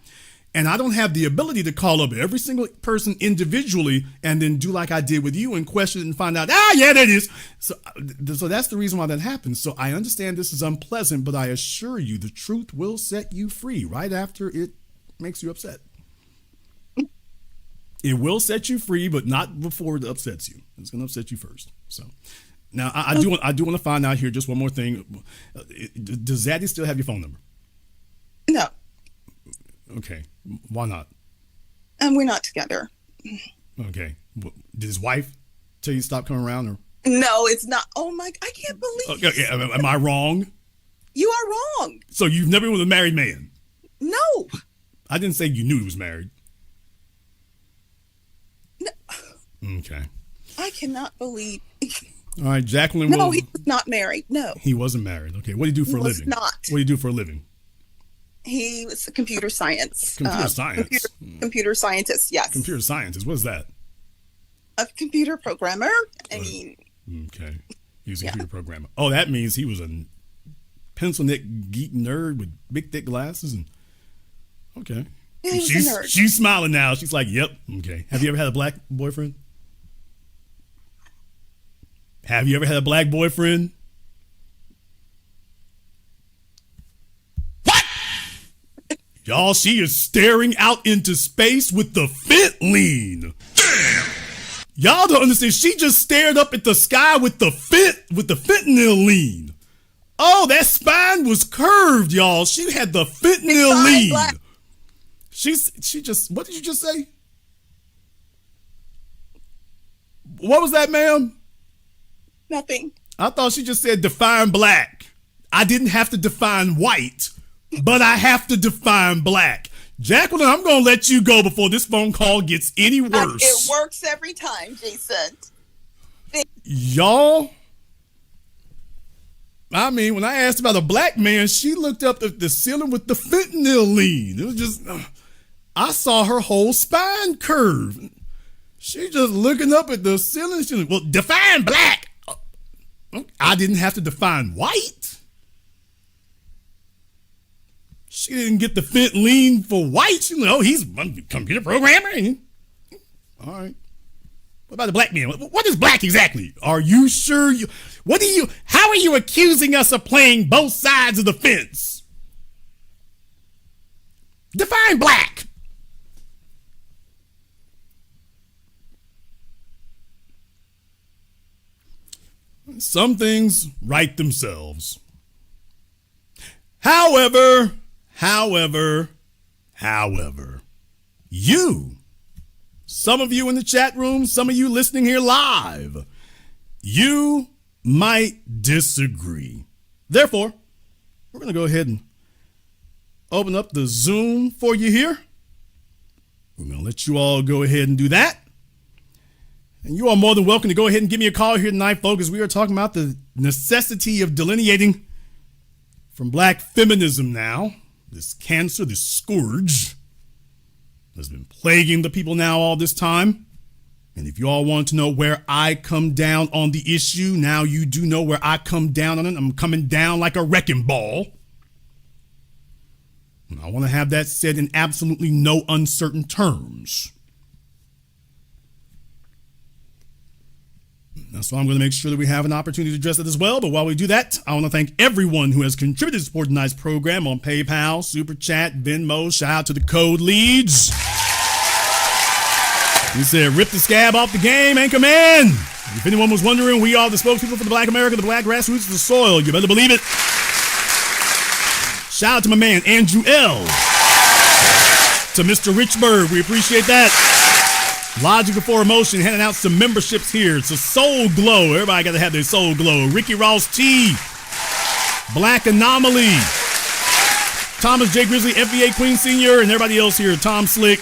And I don't have the ability to call up every single person individually and then do like I did with you and question it and find out, yeah, that is. So that's the reason why that happens. So I understand this is unpleasant, but I assure you the truth will set you free right after it makes you upset. It will set you free, but not before it upsets you. It's going to upset you first. So now I do want to find out here just one more thing. Does Zaddy still have your phone number? No. Okay. Why not? We're not together. Okay. Did his wife tell you to stop coming around? Or? No, it's not. Oh my! I can't believe. Okay. Am I wrong? You are wrong. So you've never been with a married man? No. I didn't say you knew he was married. No. Okay. I cannot believe. All right, Jacqueline. No, he was not married. No. He wasn't married. Okay. What do you do for a living? Not. What do you do for a living? He was a computer science. Computer science. Computer scientist. Yes. Computer scientist. What is that? A computer programmer. I mean. Okay. He was a computer programmer. Oh, that means he was a pencil neck geek nerd with big thick glasses and. Okay. Yeah, he was a nerd. She's smiling now. She's like, "Yep, okay." Have you ever had a black boyfriend? Have you ever had a black boyfriend? Y'all, she is staring out into space with the fit lean. Damn! Y'all don't understand. She just stared up at the sky with the fentanyl lean. Oh, that spine was curved, y'all. She had the fentanyl lean. She just, what did you just say? What was that, ma'am? Nothing. I thought she just said define black. I didn't have to define white. But I have to define black. Jacqueline, I'm going to let you go before this phone call gets any worse. It works every time, Jason. Y'all, I mean, when I asked about a black man, she looked up at the ceiling with the fentanyl lean. It was just, I saw her whole spine curve. She just looking up at the ceiling. She's like, well, define black. I didn't have to define white. She didn't get the fit lean for white. She like, oh, he's a computer programmer. All right. What about the black man? What is black exactly? Are you sure how are you accusing us of playing both sides of the fence? Define black. Some things right themselves. However, some of you in the chat room, some of you listening here live, you might disagree. Therefore, we're going to go ahead and open up the Zoom for you here. We're going to let you all go ahead and do that. And you are more than welcome to go ahead and give me a call here tonight, folks, as we are talking about the necessity of delineating from black feminism now, this cancer, this scourge that's been plaguing the people now all this time. And if you all want to know where I come down on the issue, now you do know where I come down on it. I'm coming down like a wrecking ball. And I want to have that said in absolutely no uncertain terms. That's why I'm going to make sure that we have an opportunity to address it as well. But while we do that, I want to thank everyone who has contributed to support tonight's program on PayPal, Super Chat, Venmo. Shout out to the code leads. He said, rip the scab off the game, Anchorman. If anyone was wondering, we are the spokespeople for the Black America, the black grassroots of the soil. You better believe it. Shout out to my man, Andrew L. To Mr. Richburg, we appreciate that. Logical for Emotion, handing out some memberships here. It's a Soul Glow. Everybody got to have their Soul Glow. Ricky Ross T. Black Anomaly. Thomas J. Grizzly, FBA Queen Sr., and everybody else here. Tom Slick.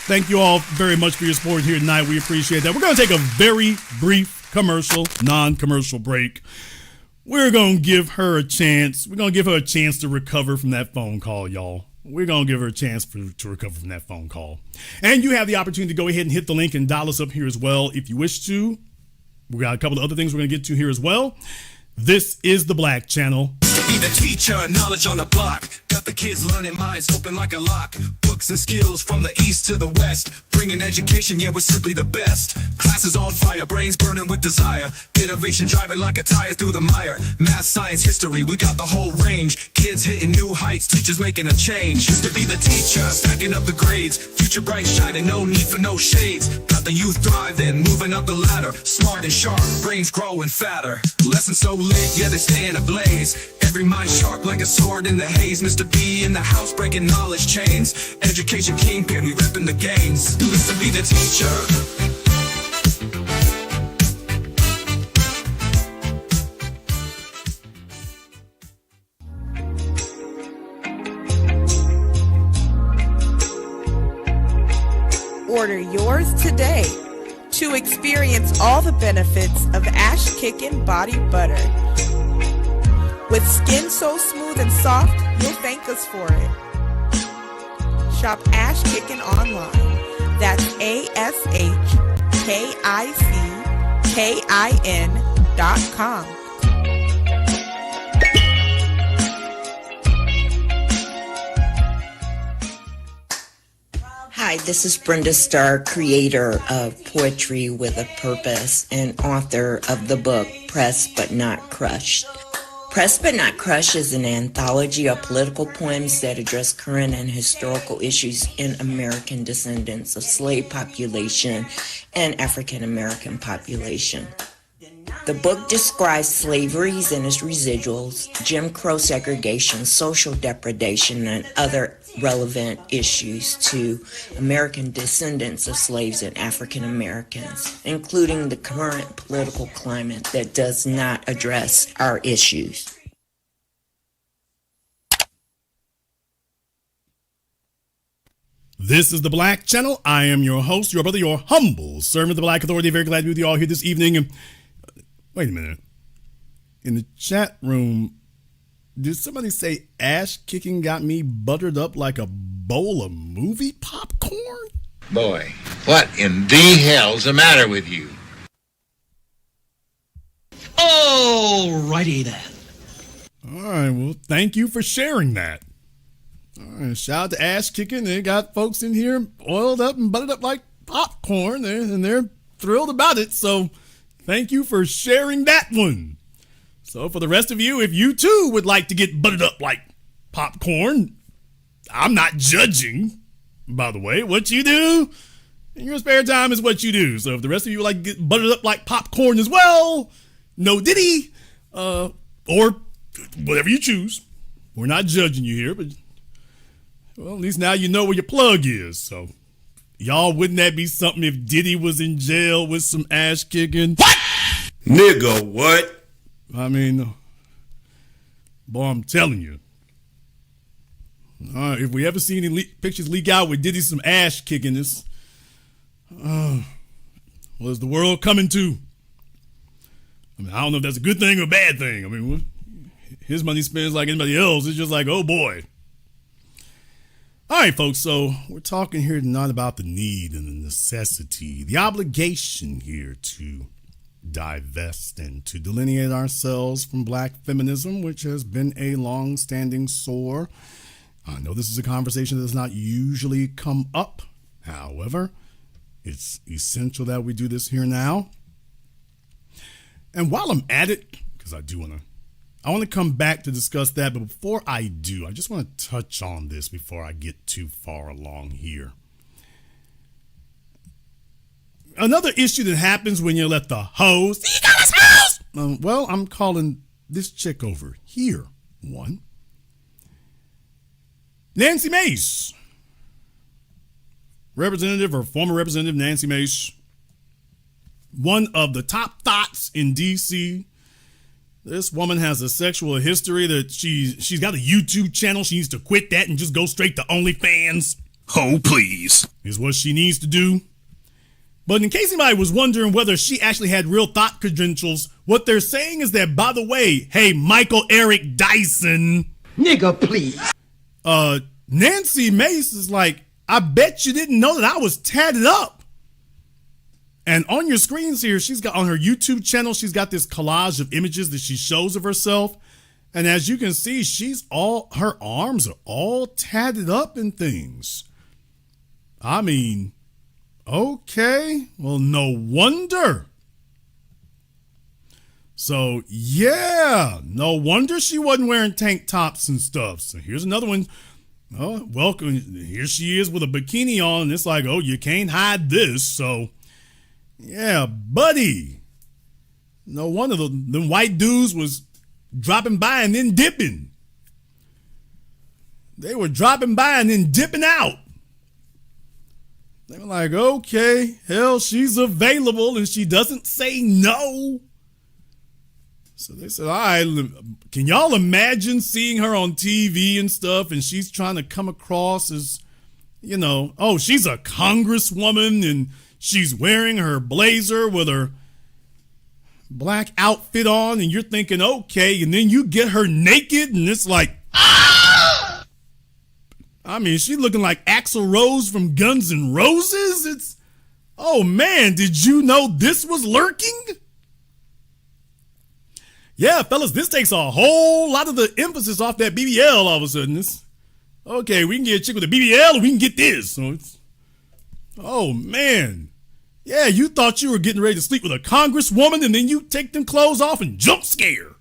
Thank you all very much for your support here tonight. We appreciate that. We're going to take a very brief commercial, non-commercial break. We're going to give her a chance. We're going to give her a chance to recover from that phone call, y'all. We're going to give her a chance to recover from that phone call. And you have the opportunity to go ahead and hit the link and dial us up here as well if you wish to. We got a couple of other things we're going to get to here as well. This is the Black Channel. Be the teacher, knowledge on the block. Got the kids learning, minds open like a lock. Books and skills from the east to the west. Bringing education, yeah, we're simply the best. Classes on fire, brains burning with desire. Innovation driving like a tire through the mire. Math, science, history, we got the whole range. Kids hitting new heights, teachers making a change. Used to be the teacher, stacking up the grades. Future bright shining, no need for no shades. Got the youth thriving, moving up the ladder. Smart and sharp, brains growing fatter. Lessons so lit, yeah, they stay in a blaze. Every mind sharp like a sword in the haze. Mr. B in the house breaking knowledge chains. Education kingpin, we repping the gains. Used to be the teacher. Order yours today to experience all the benefits of Ash Kickin' Body Butter. With skin so smooth and soft, you'll thank us for it. Shop Ash Kickin' online. That's ASHKICKIN.com. Hi, this is Brenda Starr, creator of Poetry with a Purpose and author of the book Pressed But Not Crushed. Pressed But Not Crushed is an anthology of political poems that address current and historical issues in American descendants of slave population and African American population. The book describes slavery and its residuals, Jim Crow segregation, social depredation, and other relevant issues to American descendants of slaves and African Americans, including the current political climate that does not address our issues. This is the Black Channel. I am your host, your brother, your humble servant of the Black Authority. Very glad to be with you all here this evening. Wait a minute. In the chat room, Did somebody say ash kicking got me buttered up like a bowl of movie popcorn? Boy, what in the hell's the matter with you? Alrighty then. All right, well, thank you for sharing that. All right, shout out to Ash Kicking. They got folks in here oiled up and buttered up like popcorn, and they're thrilled about it. So thank you for sharing that one. So for the rest of you, if you too would like to get buttered up like popcorn, I'm not judging, by the way. What you do in your spare time is what you do. So if the rest of you would like to get buttered up like popcorn as well, no diddy, or whatever you choose. We're not judging you here, but well, at least now you know where your plug is. So y'all, wouldn't that be something if Diddy was in jail with some ash kicking? What? Nigga, what? I mean, boy, I'm telling you. If we ever see any pictures leak out with Diddy some ash kicking, this, what is the world coming to? I mean, I don't know if that's a good thing or a bad thing. I mean, his money spends like anybody else. It's just like, oh boy. All right, folks, so we're talking here not about the need and the necessity, the obligation here to divest and to delineate ourselves from black feminism, which has been a long-standing sore. I know this is a conversation that does not usually come up. However, it's essential that we do this here now. And while I'm at it, because I want to come back to discuss that, but before I do, I just want to touch on this before I get too far along here. Another issue that happens when you let the hoes, he got his house. Well, I'm calling this chick over here one. Nancy Mace, Representative or former Representative Nancy Mace, one of the top thoughts in D.C. This woman has a sexual history that she's got a YouTube channel. She needs to quit that and just go straight to OnlyFans. Oh, please. Is what she needs to do. But in case anybody was wondering whether she actually had real thought credentials, what they're saying is that, by the way, hey, Michael Eric Dyson. Nigga, please. Nancy Mace is like, I bet you didn't know that I was tatted up. And on your screens here, she's got on her YouTube channel, she's got this collage of images that she shows of herself. And as you can see, her arms are all tatted up and things. I mean, okay, well, no wonder. So, yeah, no wonder she wasn't wearing tank tops and stuff. So here's another one. Oh, welcome. Here she is with a bikini on, and it's like, oh, you can't hide this. So, yeah, buddy. No wonder the white dudes was dropping by and then dipping. They were dropping by and then dipping out. They were like, okay, hell, she's available and she doesn't say no. So they said, all right, can y'all imagine seeing her on TV and stuff and she's trying to come across as, you know, oh, she's a congresswoman and she's wearing her blazer with her black outfit on and you're thinking, okay, and then you get her naked and it's like, ah! I mean, she's looking like Axl Rose from Guns N' Roses. It's, oh man, did you know this was lurking? Yeah, fellas, this takes a whole lot of the emphasis off that BBL all of a sudden. It's, okay, we can get a chick with a BBL or we can get this. So it's, oh man. Yeah, you thought you were getting ready to sleep with a congresswoman and then you take them clothes off and jump scare.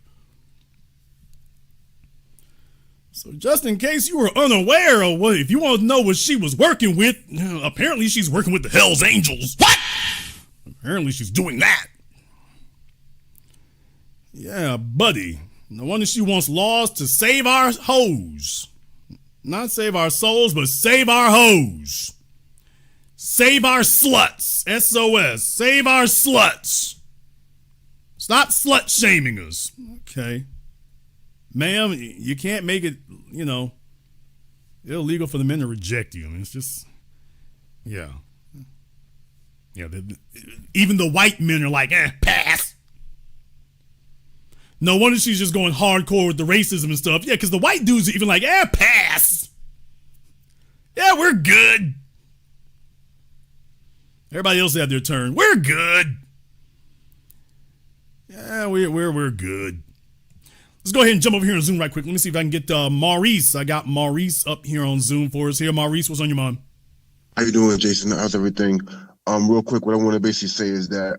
So just in case you were unaware of what, if you want to know what she was working with, apparently she's working with the Hells Angels. What? Apparently she's doing that. Yeah, buddy. No wonder she wants laws to save our hoes. Not save our souls, but save our hoes. Save our sluts. SOS. Save our sluts. Stop slut shaming us. Okay. Ma'am, you can't make it, you know, illegal for the men to reject you. I mean, it's just, yeah. Yeah, even the white men are like, pass. No wonder she's just going hardcore with the racism and stuff. Yeah, because the white dudes are even like, pass. Yeah, we're good. Everybody else had their turn. We're good. Yeah, we're good. Let's go ahead and jump over here on Zoom right quick. Let me see if I can get Maurice. I got Maurice up here on Zoom for us. Here, Maurice, what's on your mind? How you doing, Jason? How's everything? Real quick, what I want to basically say is that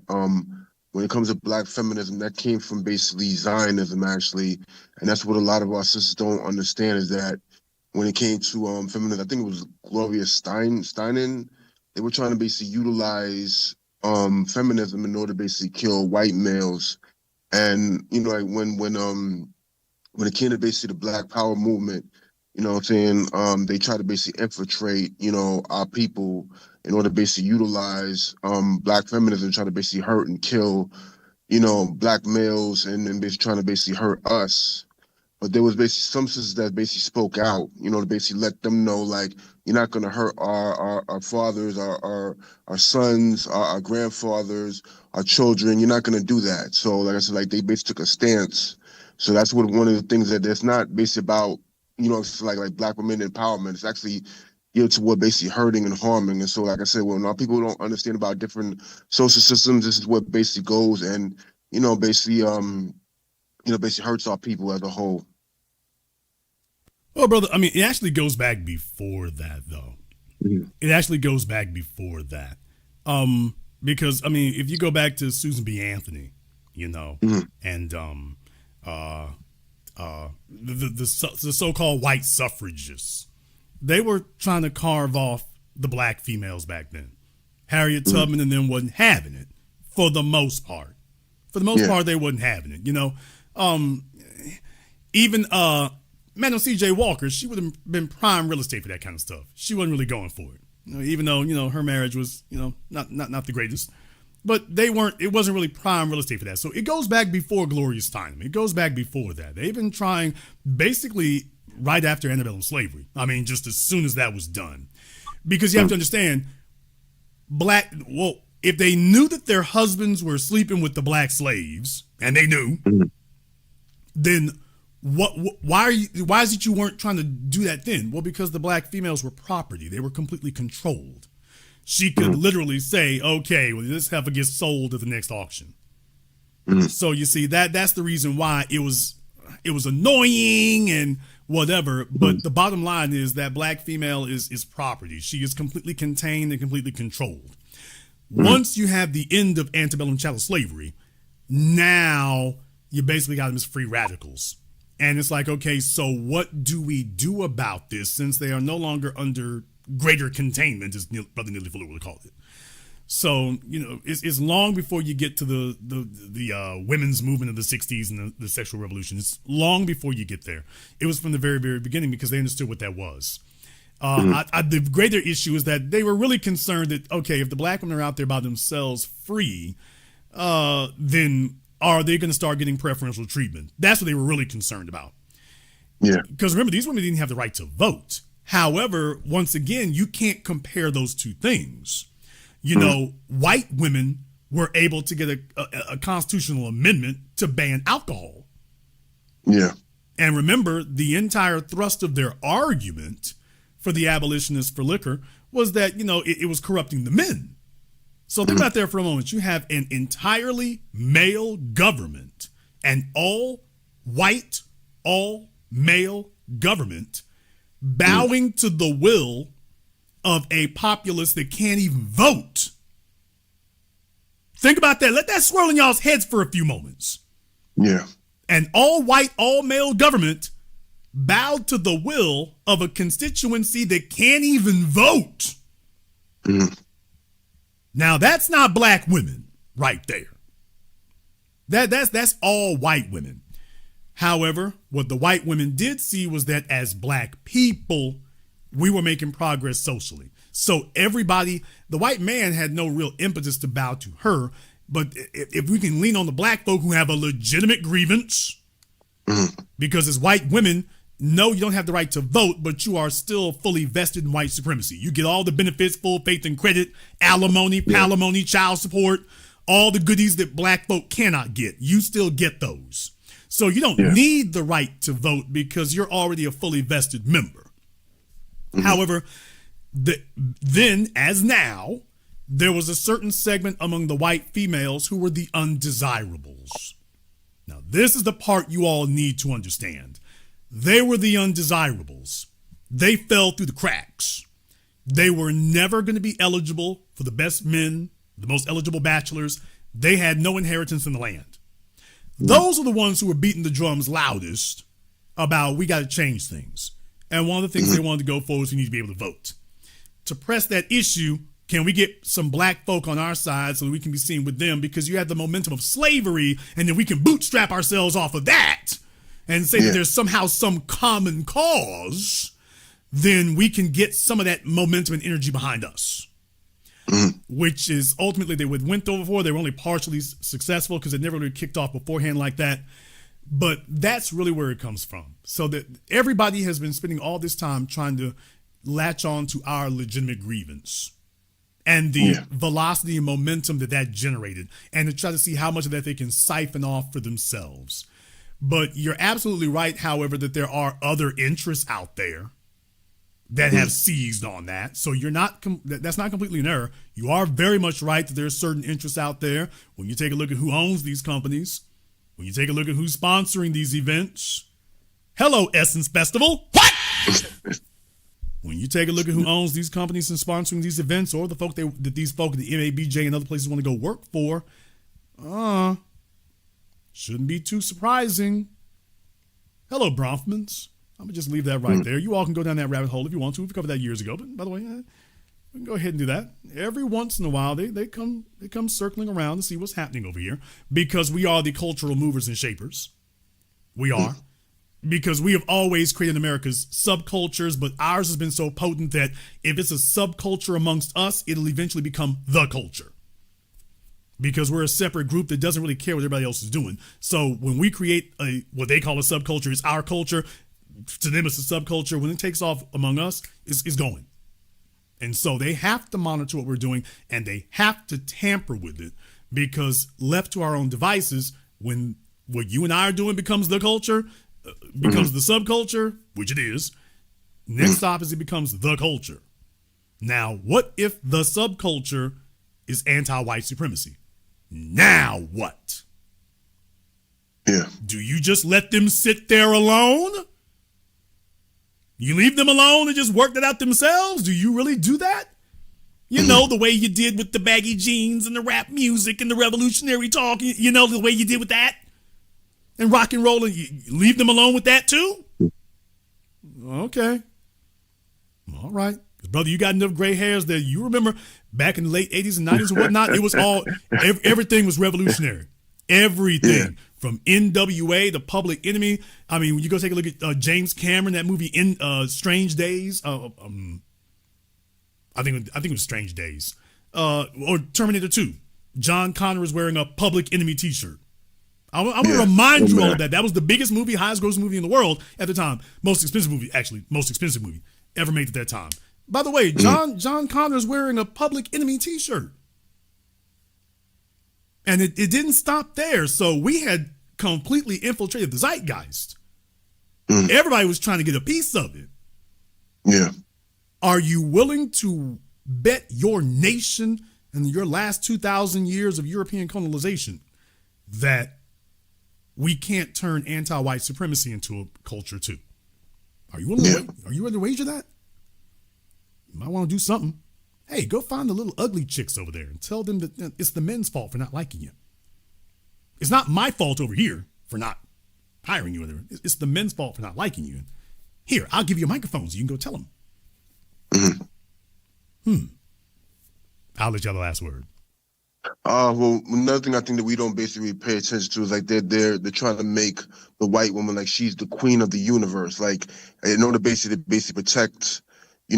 when it comes to black feminism, that came from basically Zionism, actually. And that's what a lot of our sisters don't understand, is that when it came to feminism, I think it was Gloria Steinem, they were trying to basically utilize feminism in order to basically kill white males. And, you know, like when it came to basically the Black Power movement, you know what I'm saying, they try to basically infiltrate, you know, our people in order to basically utilize black feminism, try to basically hurt and kill, you know, black males, and basically trying to basically hurt us. But there was basically some sisters that basically spoke out, you know, to basically let them know, like, you're not going to hurt our fathers, our sons, our grandfathers, our children. You're not going to do that. So, like I said, like, they basically took a stance. So that's what one of the things that it's not basically about, you know, it's like black women empowerment. It's actually geared toward basically hurting and harming. And so, like I said, when our people don't understand about different social systems, this is what basically goes and, you know, basically hurts our people as a whole. Well, brother, I mean, it actually goes back before that, though. Mm-hmm. It actually goes back before that. Because, I mean, if you go back to Susan B. Anthony, you know, mm-hmm. and the so-called white suffragists, they were trying to carve off the black females back then. Harriet mm-hmm. Tubman and them wasn't having it for the most part. For the most part, they wasn't having it, you know. Even Madam C.J. Walker, she would have been prime real estate for that kind of stuff. She wasn't really going for it, you know, even though, you know, her marriage was, you know, not the greatest. But it wasn't really prime real estate for that. So it goes back before Gloria Steinem. It goes back before that. They've been trying basically right after antebellum slavery. I mean, just as soon as that was done. Because you have to understand, if they knew that their husbands were sleeping with the black slaves, and they knew, then why is it you weren't trying to do that then? Well, because the black females were property. They were completely controlled. She could literally say, okay, well, this heifer gets sold at the next auction. So you see, that's the reason why it was annoying and whatever. But the bottom line is that black female is property. She is completely contained and completely controlled. Once you have the end of antebellum chattel slavery, now you basically got them as free radicals. And it's like, okay, so what do we do about this since they are no longer under greater containment, as Brother Neely Fuller would call it? So, you know, it's long before you get to the women's movement of the 60s and the sexual revolution. It's long before you get there. It was from the very, very beginning because they understood what that was. The greater issue is that they were really concerned that, okay, if the black women are out there by themselves free, then are they going to start getting preferential treatment? That's what they were really concerned about. Yeah. Because remember, these women didn't have the right to vote. However, once again, you can't compare those two things. You know, white women were able to get a constitutional amendment to ban alcohol. Yeah. And remember, the entire thrust of their argument for the abolitionists for liquor was that, you know, it was corrupting the men. So think about that for a moment. You have an entirely male government, an all-white, all-male government bowing to the will of a populace that can't even vote. Think about that. Let that swirl in y'all's heads for a few moments. Yeah. An all-white, all-male government bowed to the will of a constituency that can't even vote. Now, that's not black women right there. That's all white women. However, what the white women did see was that as black people, we were making progress socially. So everybody, the white man had no real impetus to bow to her. But if we can lean on the black folk who have a legitimate grievance, because as white women, no, you don't have the right to vote, but you are still fully vested in white supremacy. You get all the benefits, full faith and credit, alimony, palimony, child support, all the goodies that black folk cannot get. You still get those. So you don't need the right to vote because you're already a fully vested member. However, then, as now, there was a certain segment among the white females who were the undesirables. Now, this is the part you all need to understand. They were the undesirables. They fell through the cracks. They were never going to be eligible for the best men, the most eligible bachelors. They had no inheritance in the land. Those are the ones who were beating the drums loudest about we got to change things. And one of the things they wanted to go for is we need to be able to vote. To press that issue, can we get some black folk on our side so that we can be seen with them? Because you have the momentum of slavery, and then we can bootstrap ourselves off of that and say that there's somehow some common cause, then we can get some of that momentum and energy behind us. Which is ultimately they went over for. They were only partially successful because it never really kicked off beforehand like that. But that's really where it comes from. So that everybody has been spending all this time trying to latch on to our legitimate grievance and the velocity and momentum that generated, and to try to see how much of that they can siphon off for themselves. But you're absolutely right, however, that there are other interests out there that have seized on that. So you're not that's not completely an error. You are very much right that there are certain interests out there. When you take a look at who owns these companies, when you take a look at who's sponsoring these events, hello, Essence Festival. What? When you take a look at who owns these companies and sponsoring these events, or the folk that these folk at the NABJ and other places want to go work for, shouldn't be too surprising. Hello, Bronfmans. I'm going to just leave that right there. You all can go down that rabbit hole if you want to. We've covered that years ago. But by the way, we can go ahead and do that. Every once in a while, they come circling around to see what's happening over here, because we are the cultural movers and shapers. We are. Because we have always created America's subcultures, but ours has been so potent that if it's a subculture amongst us, it'll eventually become the culture. Because we're a separate group that doesn't really care what everybody else is doing. So when we create what they call a subculture, it's our culture. To them, it's a subculture. When it takes off among us, it's going. And so they have to monitor what we're doing, and they have to tamper with it, because left to our own devices, when what you and I are doing becomes the culture, becomes the subculture, which it is, next stop is it becomes the culture. Now, what if the subculture is anti-white supremacy? Now what? Yeah. Do you just let them sit there alone? You leave them alone and just work that out themselves? Do you really do that? You know, the way you did with the baggy jeans and the rap music and the revolutionary talk, you know, the way you did with that? And rock and roll, and you leave them alone with that too? Okay. All right. Brother, you got enough gray hairs that you remember back in the late 80s and 90s and whatnot, it was all, everything was revolutionary. Everything. From NWA, the Public Enemy. I mean, when you go take a look at James Cameron, that movie in Strange Days. I think it was Strange Days. Or Terminator 2. John Connor is wearing a Public Enemy t-shirt. I want to remind you all of that. That was the biggest movie, highest grossing movie in the world at the time. Most expensive movie ever made at that time. By the way, John Connor's wearing a Public Enemy t-shirt. And it didn't stop there. So we had completely infiltrated the zeitgeist. Everybody was trying to get a piece of it. Yeah. Are you willing to bet your nation and your last 2,000 years of European colonization that we can't turn anti-white supremacy into a culture too? Are you willing to wager that? You might want to do something. Hey, go find the little ugly chicks over there and tell them that it's the men's fault for not liking you. It's not my fault over here for not hiring you. It's the men's fault for not liking you. Here, I'll give you a microphone so you can go tell them. I'll let you have the last word. Well, another thing I think that we don't basically pay attention to is like they're trying to make the white woman like she's the queen of the universe. Like in order to basically protect,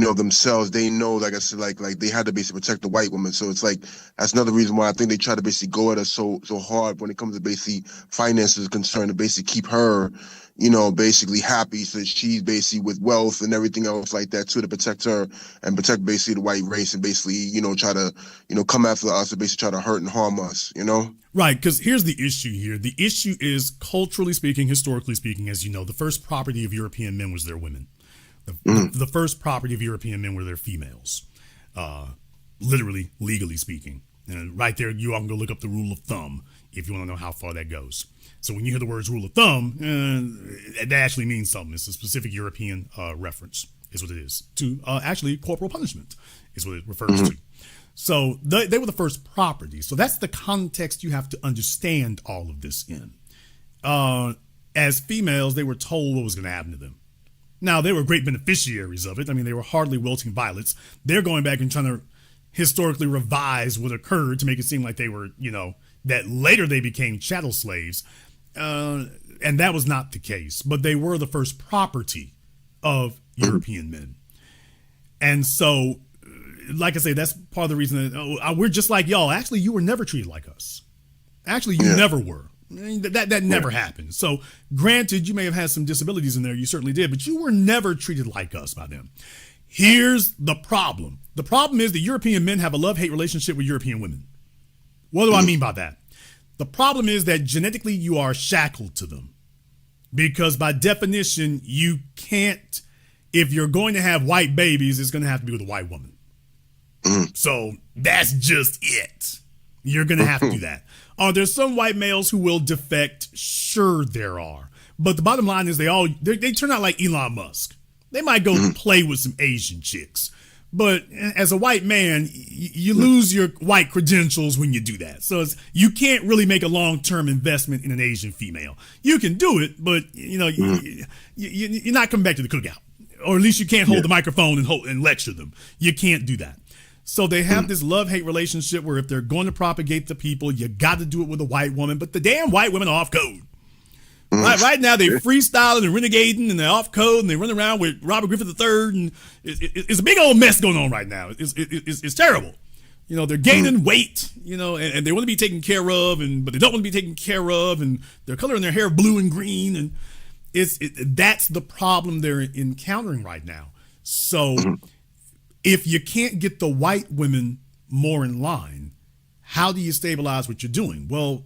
themselves. They know, like I said, like they had to basically protect the white woman. So it's like that's another reason why I think they try to basically go at us so hard when it comes to basically finances concerned, to basically keep her, basically happy, so that she's basically with wealth and everything else like that too, to protect her and protect basically the white race, and basically try to come after us and basically try to hurt and harm us. Right, because here's the issue here. The issue is, culturally speaking, historically speaking, as you know, the first property of European men was their women. The first property of European men were their females, literally, legally speaking. And right there, you all can go look up the rule of thumb if you want to know how far that goes. So when you hear the words rule of thumb, that actually means something. It's a specific European reference, is what it is, to actually corporal punishment is what it refers to. So they were the first property. So that's the context you have to understand all of this in. As females, they were told what was going to happen to them. Now, they were great beneficiaries of it. I mean, they were hardly wilting violets. They're going back and trying to historically revise what occurred to make it seem like they were, that later they became chattel slaves. And that was not the case. But they were the first property of European men. And so, like I say, that's part of the reason that we're just like y'all. Actually, you were never treated like us. Actually, you never were. That never happened. So, granted, you may have had some disabilities in there. You certainly did. But you were never treated like us by them. Here's the problem. The problem is that European men have a love-hate relationship with European women. What do I mean by that? The problem is that genetically you are shackled to them. Because by definition, you can't, if you're going to have white babies, it's going to have to be with a white woman. So that's just it. You're going to have to do that. Are there some white males who will defect? Sure, there are. But the bottom line is they turn out like Elon Musk. They might go play with some Asian chicks. But as a white man, you lose your white credentials when you do that. So you can't really make a long-term investment in an Asian female. You can do it, but you're not coming back to the cookout. Or at least you can't hold the microphone and lecture them. You can't do that. So they have this love-hate relationship where if they're going to propagate the people, you got to do it with a white woman. But the damn white women are off code. Right now, they're freestyling and renegading, and they're off code, and they run around with Robert Griffith III, and it's a big old mess going on right now. It's terrible. They're gaining weight, and they want to be taken care of, but they don't want to be taken care of, and they're coloring their hair blue and green, and that's the problem they're encountering right now. So if you can't get the white women more in line, how do you stabilize what you're doing? Well,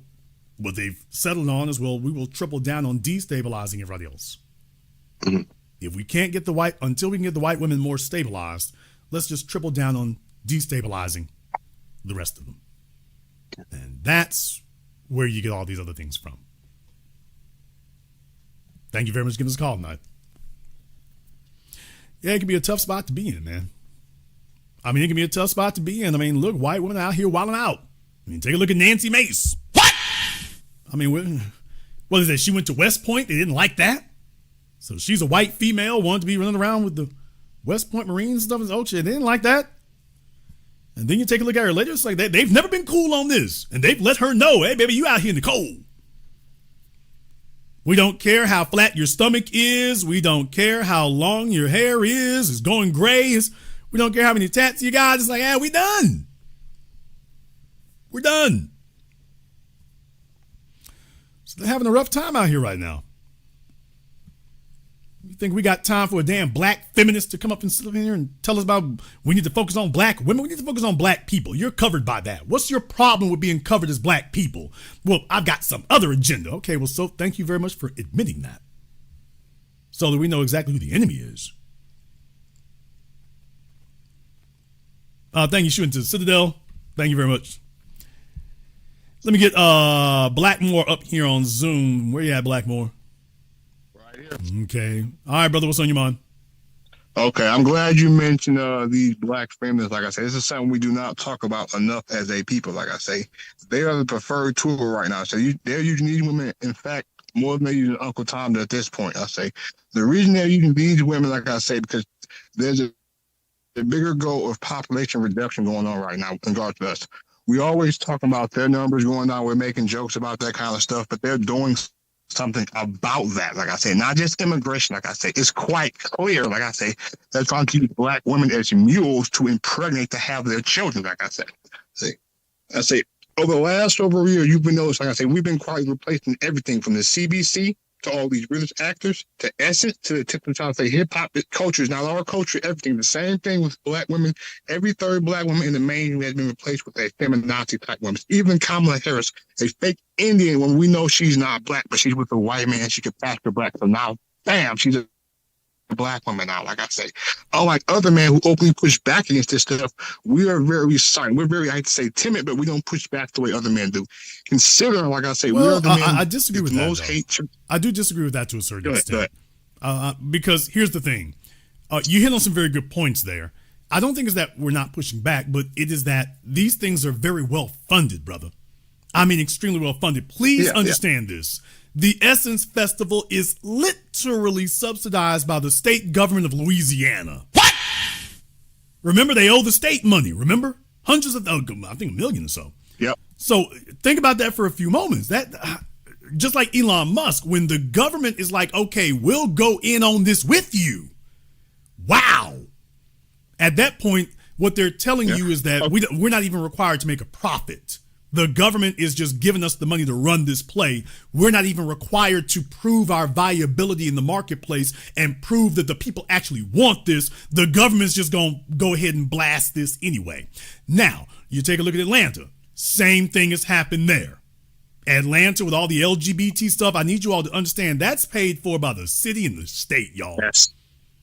what they've settled on is, we will triple down on destabilizing everybody else. If we can't get until we can get the white women more stabilized, let's just triple down on destabilizing the rest of them. And that's where you get all these other things from. Thank you very much for giving us a call tonight. Yeah, it can be a tough spot to be in, man. I mean, it can be a tough spot to be in. I mean, look, white women out here wilding out. I mean, take a look at Nancy Mace. What? I mean, what is that? She went to West Point. They didn't like that. So she's a white female, wanted to be running around with the West Point Marines and stuff. Oh, shit, they didn't like that. And then you take a look at her later. It's like they've never been cool on this. And they've let her know, hey, baby, you out here in the cold. We don't care how flat your stomach is. We don't care how long your hair is. It's going gray. We don't care how many tats you got. It's like, we done. We're done. So they're having a rough time out here right now. You think we got time for a damn black feminist to come up and sit up in here and tell us about we need to focus on black women? We need to focus on black people. You're covered by that. What's your problem with being covered as black people? Well, I've got some other agenda. Okay, well, so thank you very much for admitting that. So that we know exactly who the enemy is. Thank you, shooting to the Citadel. Thank you very much. Let me get Blackmore up here on Zoom. Where you at, Blackmore? Right here. Okay. All right, brother. What's on your mind? Okay. I'm glad you mentioned these black feminists. Like I say, this is something we do not talk about enough as a people. Like I say, they are the preferred tool right now. So they're using these women, in fact, more than they're using Uncle Tom at this point. I say the reason they're using these women, like I say, because there's a bigger goal of population reduction going on right now in regards to us. We always talk about their numbers going down. We're making jokes about that kind of stuff, but they're doing something about that. Like I say, not just immigration. Like I say, it's quite clear. Like I say, they're trying to use black women as mules to impregnate to have their children. Like I say, over the last over a year, you've been noticing. Like I say, we've been quietly replacing everything from the CBC to all these British actors to Essence to the tip of the say hip hop culture is not our culture. Everything the same thing with black women. Every third black woman in the mainstream has been replaced with a feminazi type woman. Even Kamala Harris, a fake Indian woman, we know she's not black, but she's with a white man. She could pass for black. So now, bam, she's a black woman now. Like I say, unlike other men who openly push back against this stuff, we are very silent. We're very, I hate to say, timid, but we don't push back the way other men do. Considering, like I say, we are the men. I disagree with that. I do disagree with that to a certain extent. Because here's the thing. You hit on some very good points there. I don't think it's that we're not pushing back, but it is that these things are very well funded, brother. I mean, extremely well funded. Please understand this. The Essence Festival is literally subsidized by the state government of Louisiana. What? Remember, they owe the state money, remember? Hundreds of, I think $1 million or so. Yep. So think about that for a few moments. That just like Elon Musk, when the government is like, okay, we'll go in on this with you. Wow. At that point, what they're telling you is that we're not even required to make a profit. The government is just giving us the money to run this play. We're not even required to prove our viability in the marketplace and prove that the people actually want this. The government's just going to go ahead and blast this anyway. Now, you take a look at Atlanta. Same thing has happened there. Atlanta with all the LGBT stuff, I need you all to understand that's paid for by the city and the state, y'all. Yes.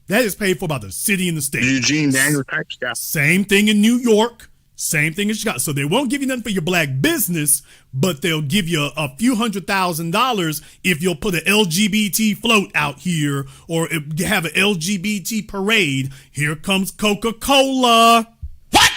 That is paid for by the city and the state. Eugene Daniel type stuff. Same thing in New York. Same thing in Chicago. So they won't give you nothing for your black business, but they'll give you a few $100,000 if you'll put an LGBT float out here or have an LGBT parade. Here comes Coca-Cola. What?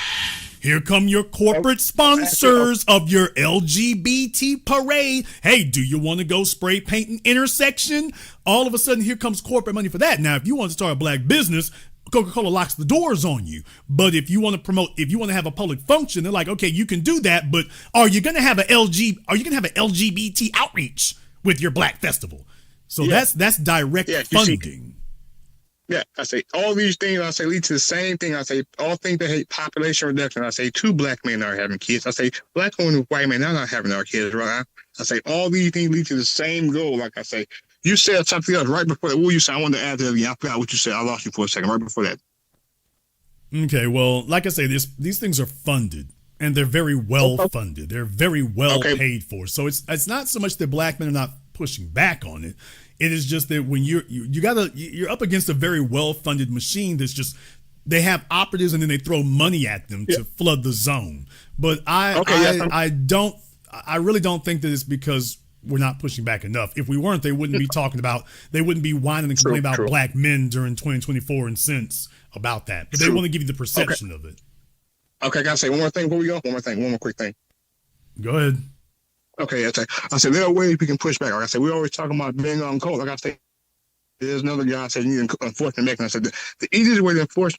Here come your corporate sponsors of your LGBT parade. Hey, do you want to go spray paint an intersection? All of a sudden, here comes corporate money for that. Now, if you want to start a black business, Coca-Cola locks the doors on you. But if you want to promote, if you want to have a public function, they're like, okay, you can do that, but are you going to have an LGBT outreach with your black festival? So that's direct funding. I say all these things, I say, lead to the same thing. I say all things that hate population reduction. I say 2 black men are having kids. I say black women and white men are not having our kids, right? I say all these things lead to the same goal. Like I say, you said something else right before that. What you said? I wanted to add that again. I forgot what you said. I lost you for a second right before that. Okay, well, like I say, these things are funded, and they're very well funded. They're very well paid for. So it's not so much that black men are not pushing back on it. It is just that when you're up against a very well funded machine that's just, they have operatives and then they throw money at them to flood the zone. But I really don't think that it's because we're not pushing back enough. If we weren't, they wouldn't be they wouldn't be whining and complaining about black men during 2024 and since about that. But they want to give you the perception of it. Okay, I gotta say one more thing before we go. One more quick thing. Go ahead. Okay, I said there are ways we can push back. Like I said, we always talking about being on code. Like I say, there's another guy I said you need enforcement mechanism. I said the easiest way to enforce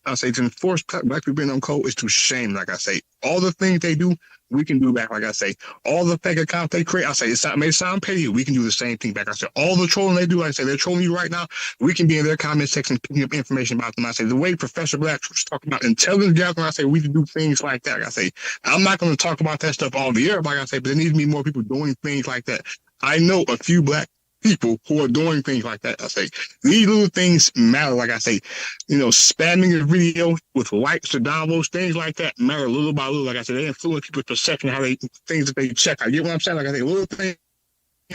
black people being on code is to shame. Like I say, all the things they do, we can do back. Like I say, all the fake accounts they create, I say it may sound petty, we can do the same thing back. I say all the trolling they do, like I say they're trolling you right now. We can be in their comment section picking up information about them. I say the way Professor Black was talking about intelligence gathering, I say we can do things like that. Like I say I'm not going to talk about that stuff all the year, like I say, but there needs to be more people doing things like that. I know a few black people who are doing things like that. I say these little things matter. Like I say, spamming a video with likes or downloads, things like that matter little by little. Like I said, they influence people's perception, how things that they check. I get what I'm saying. Like I say, little things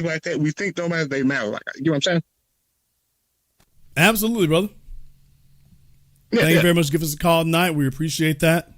like that we think don't matter, they matter. Like you know what I'm saying? Absolutely, brother. Thank you very much for giving us a call tonight. We appreciate that.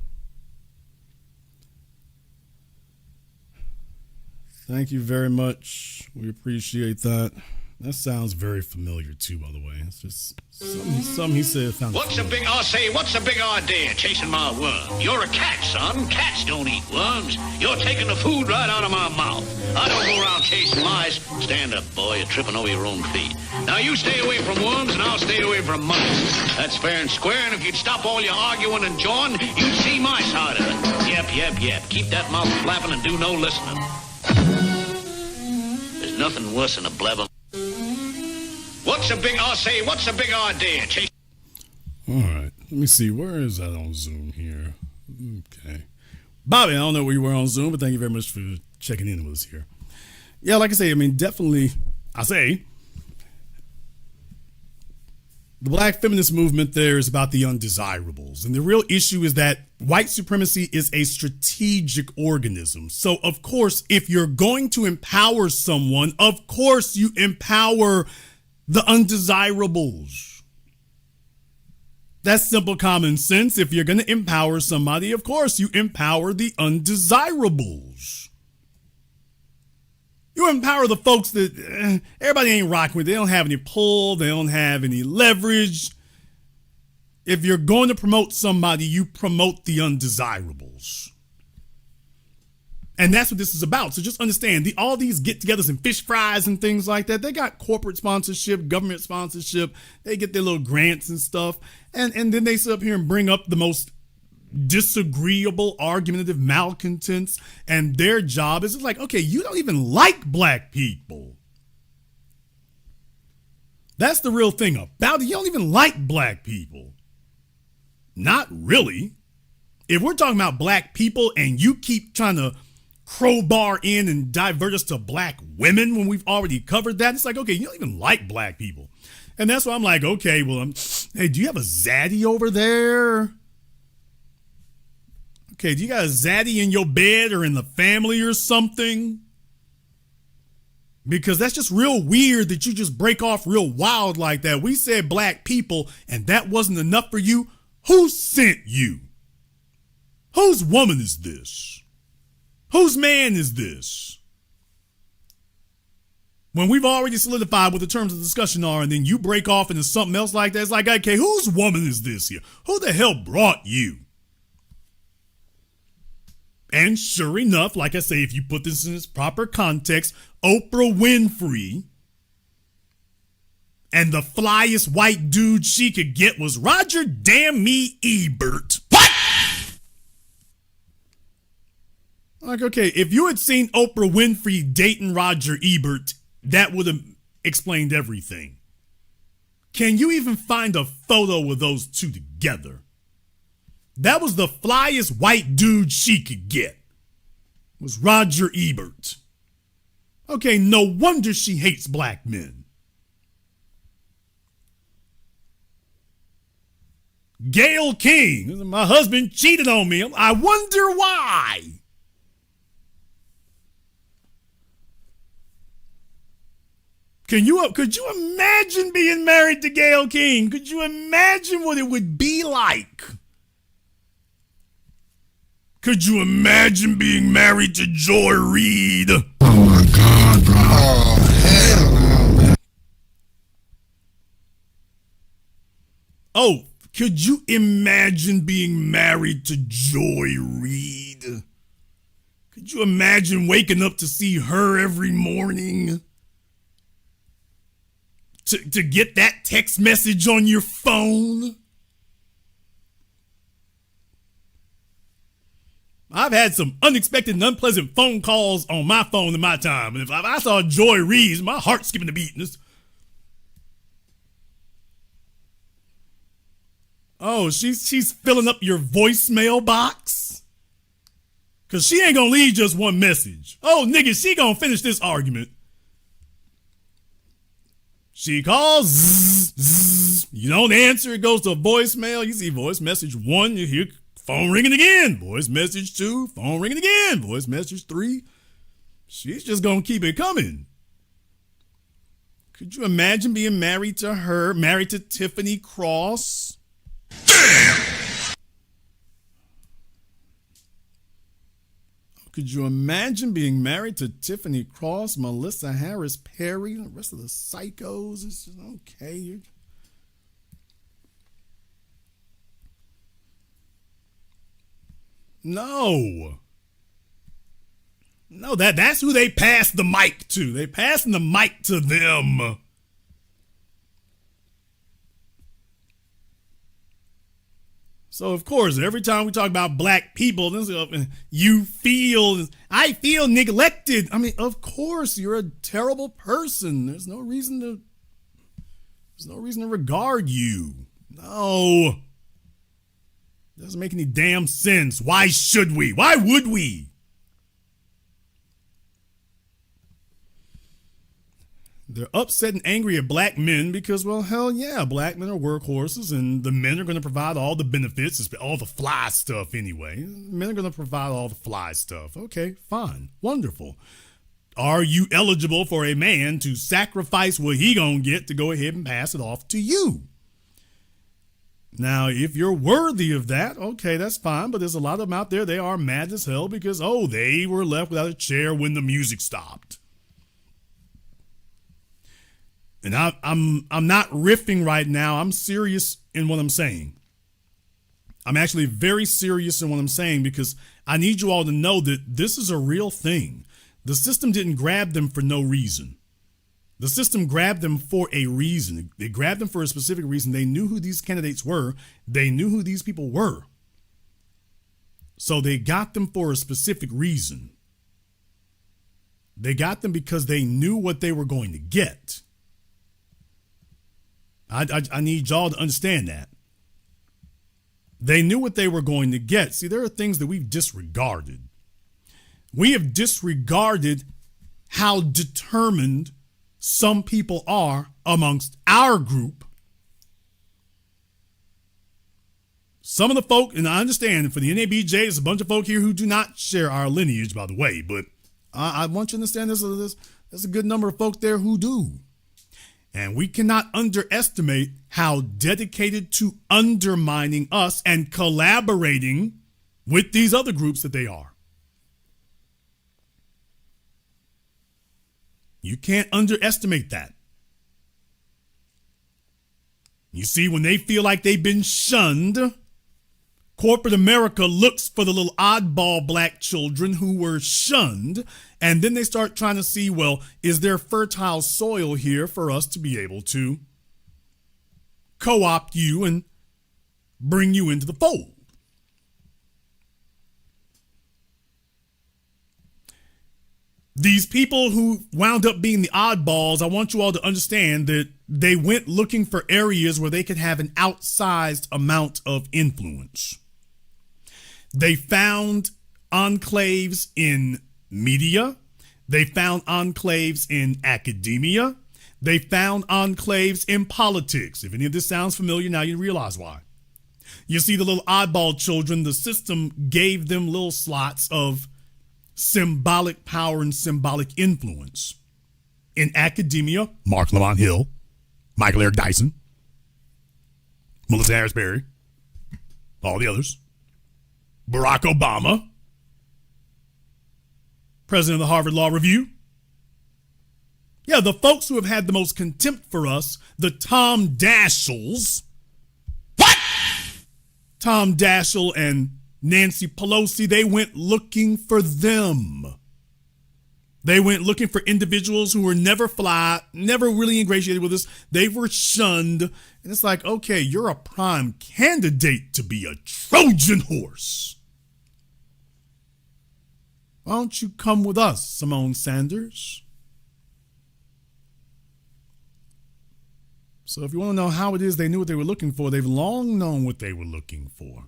Thank you very much. We appreciate that. That sounds very familiar too, by the way. It's just something he said. What's a big idea chasing my worm? You're a cat, son. Cats don't eat worms. You're taking the food right out of my mouth. I don't go around chasing mice. Stand up, boy. You're tripping over your own feet. Now you stay away from worms and I'll stay away from mice. That's fair and square, and if you'd stop all your arguing and jawing, you'd see my side of it. Yep. Keep that mouth flapping and do no listening. There's nothing worse than a blabber. what's the big idea? All right, let me see. Where is that on Zoom here? Okay. Bobby, I don't know where you were on Zoom, but thank you very much for checking in with us here. Yeah, like I say, I mean, definitely, the black feminist movement there is about the undesirables. And the real issue is that white supremacy is a strategic organism. So, of course, if you're going to empower someone, of course you empower the undesirables. That's simple common sense. If you're going to empower somebody, of course you empower the undesirables. You empower the folks that everybody ain't rocking with. They don't have any pull. They don't have any leverage. If you're going to promote somebody, you promote the undesirables. And that's what this is about. So just understand, all these get-togethers and fish fries and things like that, they got corporate sponsorship, government sponsorship. They get their little grants and stuff. And then they sit up here and bring up the most disagreeable, argumentative malcontents, and their job is like, okay, you don't even like black people. That's the real thing about it. You don't even like black people. Not really. If we're talking about black people and you keep trying to crowbar in and divert us to black women when we've already covered that, it's like, okay, you don't even like black people. And that's why I'm like, okay, well, hey, do you have a zaddy over there? Okay, do you got a zaddy in your bed or in the family or something? Because that's just real weird that you just break off real wild like that. We said black people and that wasn't enough for you. Who sent you? Whose woman is this? Whose man is this? When we've already solidified what the terms of discussion are and then you break off into something else like that, it's like, okay, whose woman is this here? Who the hell brought you? And sure enough, like I say, if you put this in its proper context, Oprah Winfrey and the flyest white dude she could get was Roger Damn Me Ebert. What? Like, okay, if you had seen Oprah Winfrey dating Roger Ebert, that would have explained everything. Can you even find a photo of those two together? That was the flyest white dude she could get. Was Roger Ebert. Okay, no wonder she hates black men. Gayle King. My husband cheated on me. I wonder why. Could you imagine being married to Gayle King? Could you imagine what it would be like? Could you imagine being married to Joy Reid? Oh my God, bro. Oh, hell no. Oh, could you imagine being married to Joy Reid? Could you imagine waking up to see her every morning? To get that text message on your phone? I've had some unexpected and unpleasant phone calls on my phone in my time. And if I saw Joy Reid, my heart's skipping a beat. Oh, she's filling up your voicemail box? Because she ain't going to leave just one message. Oh, nigga, she going to finish this argument. She calls, zzz, zzz. You don't answer, it goes to a voicemail. You see voice message 1, you hear phone ringing again. Voice message 2, phone ringing again. Voice message 3. She's just going to keep it coming. Could you imagine being married to her, married to Tiffany Cross? Damn! Could you imagine being married to Tiffany Cross, Melissa Harris Perry, the rest of the psychos? It's just okay. No, that's who they passed the mic to. They passing the mic to them. So, of course, every time we talk about black people, I feel neglected. I mean, of course, you're a terrible person. There's no reason to There's no reason to regard you. No. Doesn't make any damn sense. Why should we? Why would we? They're upset and angry at black men because, well, hell yeah, black men are workhorses and the men are going to provide all the benefits, all the fly stuff anyway. Men are going to provide all the fly stuff. Okay, fine. Wonderful. Are you eligible for a man to sacrifice what he going to get to go ahead and pass it off to you? Now, if you're worthy of that, okay, that's fine. But there's a lot of them out there, they are mad as hell because, oh, they were left without a chair when the music stopped. And I'm not riffing right now. I'm serious in what I'm saying. I'm actually very serious in what I'm saying because I need you all to know that this is a real thing. The system didn't grab them for no reason. The system grabbed them for a reason. They grabbed them for a specific reason. They knew who these candidates were. They knew who these people were. So they got them for a specific reason. They got them because they knew what they were going to get. I need y'all to understand that. They knew what they were going to get. See, there are things that we've disregarded. We have disregarded how determined some people are amongst our group. Some of the folk, and I understand for the NABJ, there's a bunch of folk here who do not share our lineage, by the way, but I want you to understand there's a good number of folk there who do. And we cannot underestimate how dedicated to undermining us and collaborating with these other groups that they are. You can't underestimate that. You see, when they feel like they've been shunned, corporate America looks for the little oddball black children who were shunned, and then they start trying to see, well, is there fertile soil here for us to be able to co-opt you and bring you into the fold? These people who wound up being the oddballs, I want you all to understand that they went looking for areas where they could have an outsized amount of influence. They found enclaves in media. They found enclaves in academia. They found enclaves in politics. If any of this sounds familiar, now you realize why. You see, the little oddball children, the system gave them little slots of symbolic power and symbolic influence. In academia, Mark Lamont Hill, Michael Eric Dyson, Melissa Harris Perry, all the others, Barack Obama, president of the Harvard Law Review. Yeah, the folks who have had the most contempt for us, the Tom Dashels. What? Tom Daschle and Nancy Pelosi, they went looking for them. They went looking for individuals who were never fly, never really ingratiated with us. They were shunned. And it's like, okay, you're a prime candidate to be a Trojan horse. Why don't you come with us, Simone Sanders? So if you want to know how it is they knew what they were looking for, they've long known what they were looking for.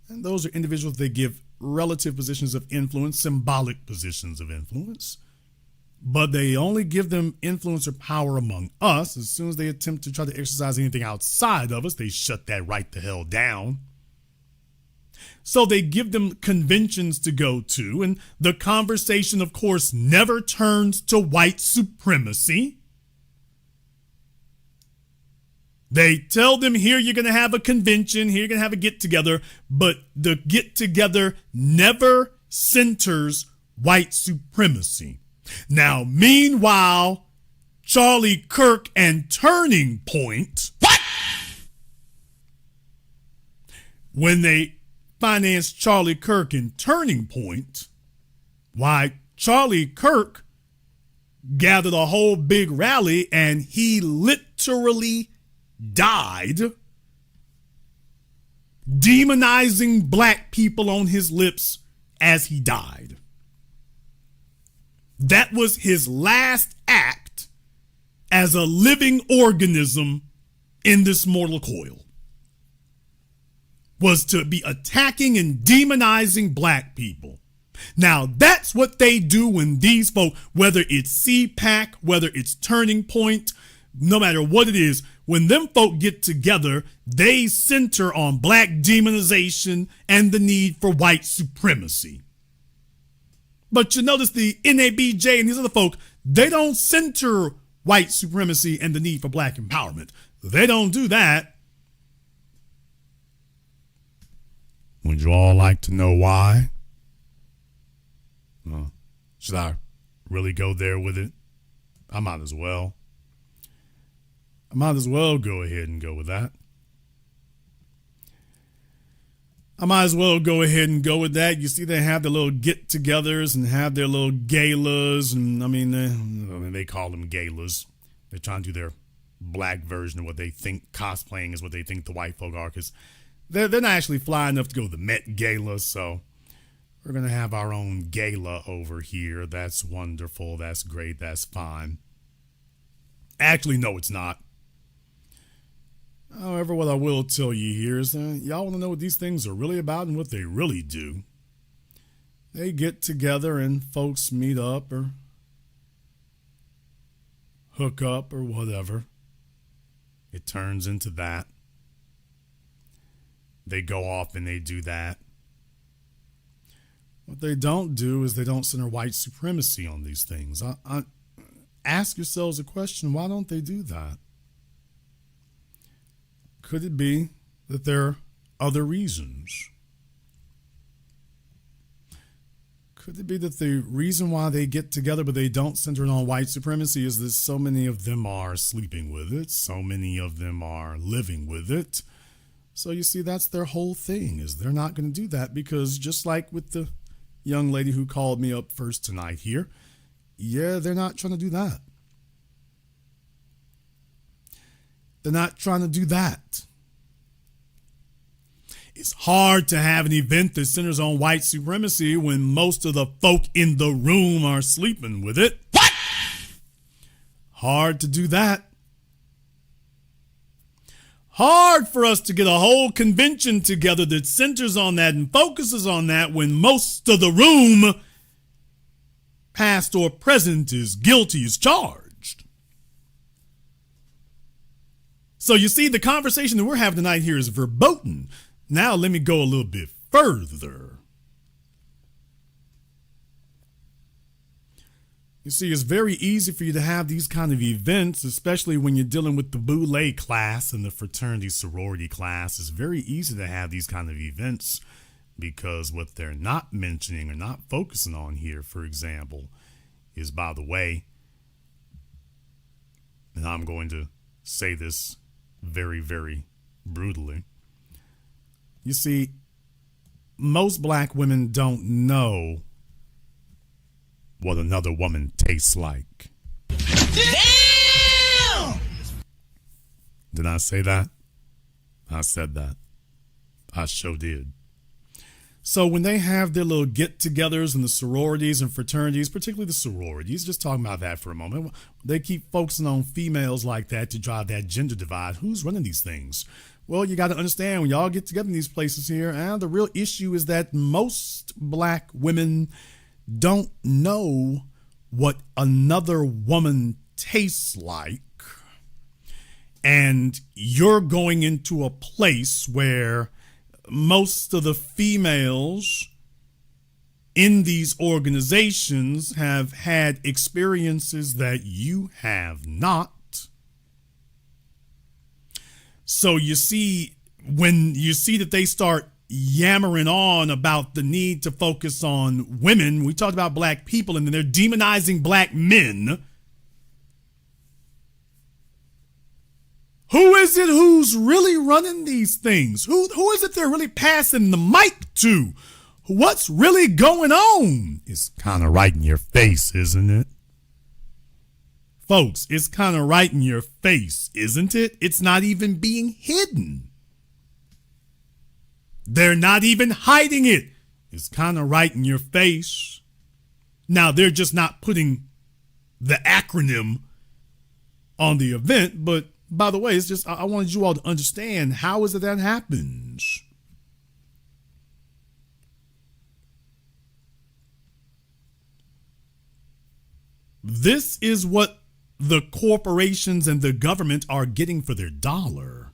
And those are individuals they give relative positions of influence, symbolic positions of influence. But they only give them influence or power among us. As soon as they attempt to try to exercise anything outside of us, they shut that right the hell down. So they give them conventions to go to, and the conversation, of course, never turns to white supremacy. They tell them, here you're going to have a convention, here you're going to have a get-together, but the get-together never centers white supremacy. Now, meanwhile, Charlie Kirk and Turning Point, what? When they financed Charlie Kirk and Turning Point, why, Charlie Kirk gathered a whole big rally and he literally died, demonizing black people on his lips as he died. That was his last act as a living organism in this mortal coil was to be attacking and demonizing black people. Now, that's what they do when these folk, whether it's CPAC, whether it's Turning Point, no matter what it is, when them folk get together, they center on black demonization and the need for white supremacy. But you notice the NABJ and these other folk, they don't center white supremacy and the need for black empowerment. They don't do that. Would you all like to know why? Should I really go there with it? I might as well. I might as well go ahead and go with that. I might as well go ahead and go with that. You see, they have their little get-togethers and have their little galas, and I mean, they call them galas. They're trying to do their black version of what they think cosplaying is what they think the white folk are, because they're not actually fly enough to go to the Met Gala, so we're going to have our own gala over here. That's wonderful. That's great. That's fine. Actually, no, it's not. However, what I will tell you here is y'all want to know what these things are really about and what they really do. They get together and folks meet up or hook up or whatever. It turns into that. They go off and they do that. What they don't do is they don't center white supremacy on these things. Ask yourselves a question, why don't they do that? Could it be that there are other reasons? Could it be that the reason why they get together but they don't center it on white supremacy is that so many of them are sleeping with it, so many of them are living with it? So you see, that's their whole thing, is they're not going to do that, because just like with the young lady who called me up first tonight here, yeah, they're not trying to do that. They're not trying to do that. It's hard to have an event that centers on white supremacy when most of the folk in the room are sleeping with it. What? Hard to do that. Hard for us to get a whole convention together that centers on that and focuses on that when most of the room, past or present, is guilty as charged. So you see, the conversation that we're having tonight here is verboten. Now let me go a little bit further. You see, it's very easy for you to have these kind of events, especially when you're dealing with the boule class and the fraternity sorority class. It's very easy to have these kind of events because what they're not mentioning or not focusing on here, for example, is, by the way, and I'm going to say this very, very brutally. You see, most black women don't know what another woman tastes like. Damn! Did I say that? I said that. I sure did. So when they have their little get-togethers in the sororities and fraternities, particularly the sororities, just talking about that for a moment, they keep focusing on females like that to drive that gender divide. Who's running these things? Well, you got to understand, when y'all get together in these places here, and the real issue is that most black women don't know what another woman tastes like. And you're going into a place where most of the females in these organizations have had experiences that you have not. So you see, when you see that they start yammering on about the need to focus on women, we talked about black people, and then they're demonizing black men. Who is it who's really running these things? Who is it they're really passing the mic to? What's really going on? It's kind of right in your face, isn't it? Folks, it's kind of right in your face, isn't it? It's not even being hidden. They're not even hiding it. It's kind of right in your face. Now, they're just not putting the acronym on the event, but By the way, it's just I wanted you all to understand how is it that happens. This is what the corporations and the government are getting for their dollar.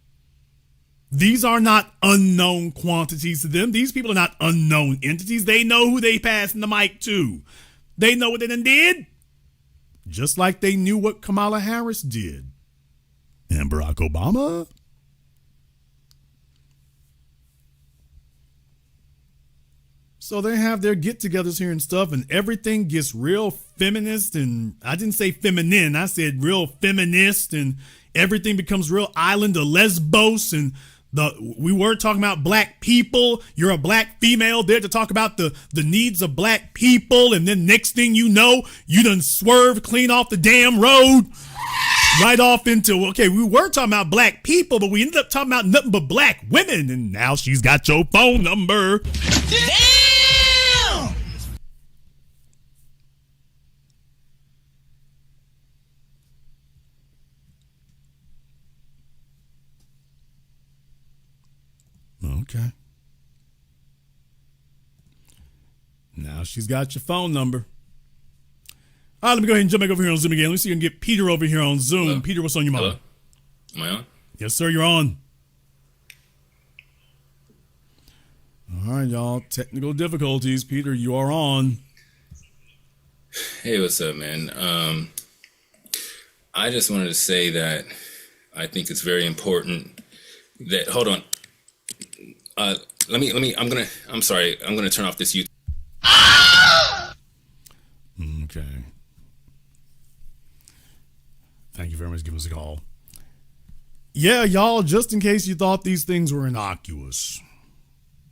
These are not unknown quantities to them. These people are not unknown entities. They know who they passing the mic to. They know what they done did. Just like they knew what Kamala Harris did. And Barack Obama. So they have their get-togethers here and stuff, and everything gets real feminist, and I didn't say feminine, I said real feminist, and everything becomes real island of Lesbos, and we were talking about black people. You're a black female there to talk about the needs of black people, and then next thing you know, you done swerved clean off the damn road, right off into, okay, we were talking about black people, but we ended up talking about nothing but black women, and now she's got your phone number. Damn! Okay. Now she's got your phone number. All right, let me go ahead and jump back over here on Zoom again. Let me see if I can get Peter over here on Zoom. Hello? Peter, what's on your mind? Hello? Am I on? Yes, sir, you're on. All right, y'all. Technical difficulties. Peter, you are on. Hey, what's up, man? I just wanted to say that I think it's very important that, hold on. I'm sorry. I'm going to turn off this YouTube. Okay. Thank you very much for giving us a call. Yeah, y'all, just in case you thought these things were innocuous.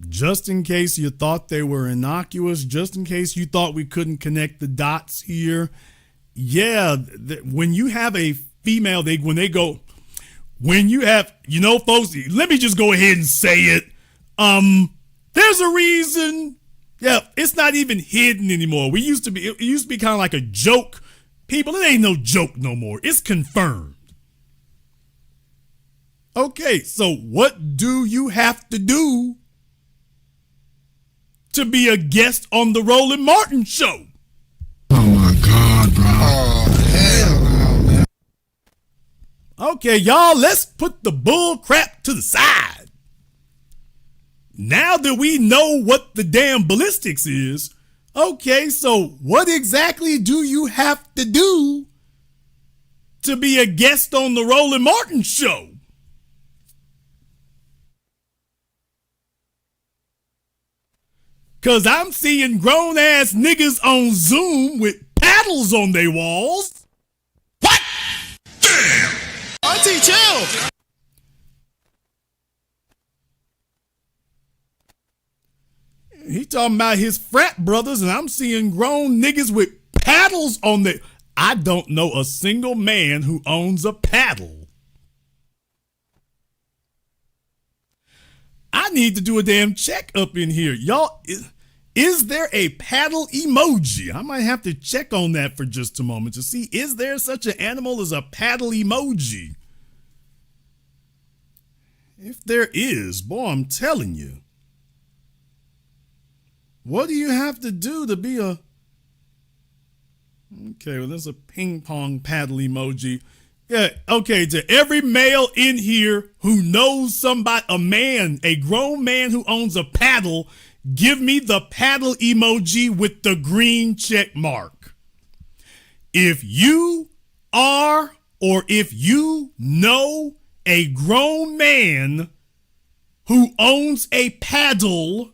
Just in case you thought they were innocuous. Just in case you thought we couldn't connect the dots here. Yeah, when you have a female, when you have, folks, let me just go ahead and say it. There's a reason. Yeah, it's not even hidden anymore. It used to be kind of like a joke. People, it ain't no joke no more. It's confirmed. Okay, so what do you have to do to be a guest on the Roland Martin Show? Oh my God, bro. Oh, hell no, man. Okay, y'all, let's put the bull crap to the side. Now that we know what the damn ballistics is, okay, so what exactly do you have to do to be a guest on the Roland Martin Show? Cause I'm seeing grown ass niggas on Zoom with paddles on their walls. What? Damn! Auntie, chill! He talking about his frat brothers, and I'm seeing grown niggas with paddles on their... I don't know a single man who owns a paddle. I need to do a damn check up in here. Y'all, is there a paddle emoji? I might have to check on that for just a moment to see, is there such an animal as a paddle emoji? If there is, boy, I'm telling you. What do you have to do to be a... Okay, well, there's a ping pong paddle emoji. Yeah, okay, to every male in here who knows somebody, a grown man who owns a paddle, give me the paddle emoji with the green check mark. If you are, or if you know a grown man who owns a paddle,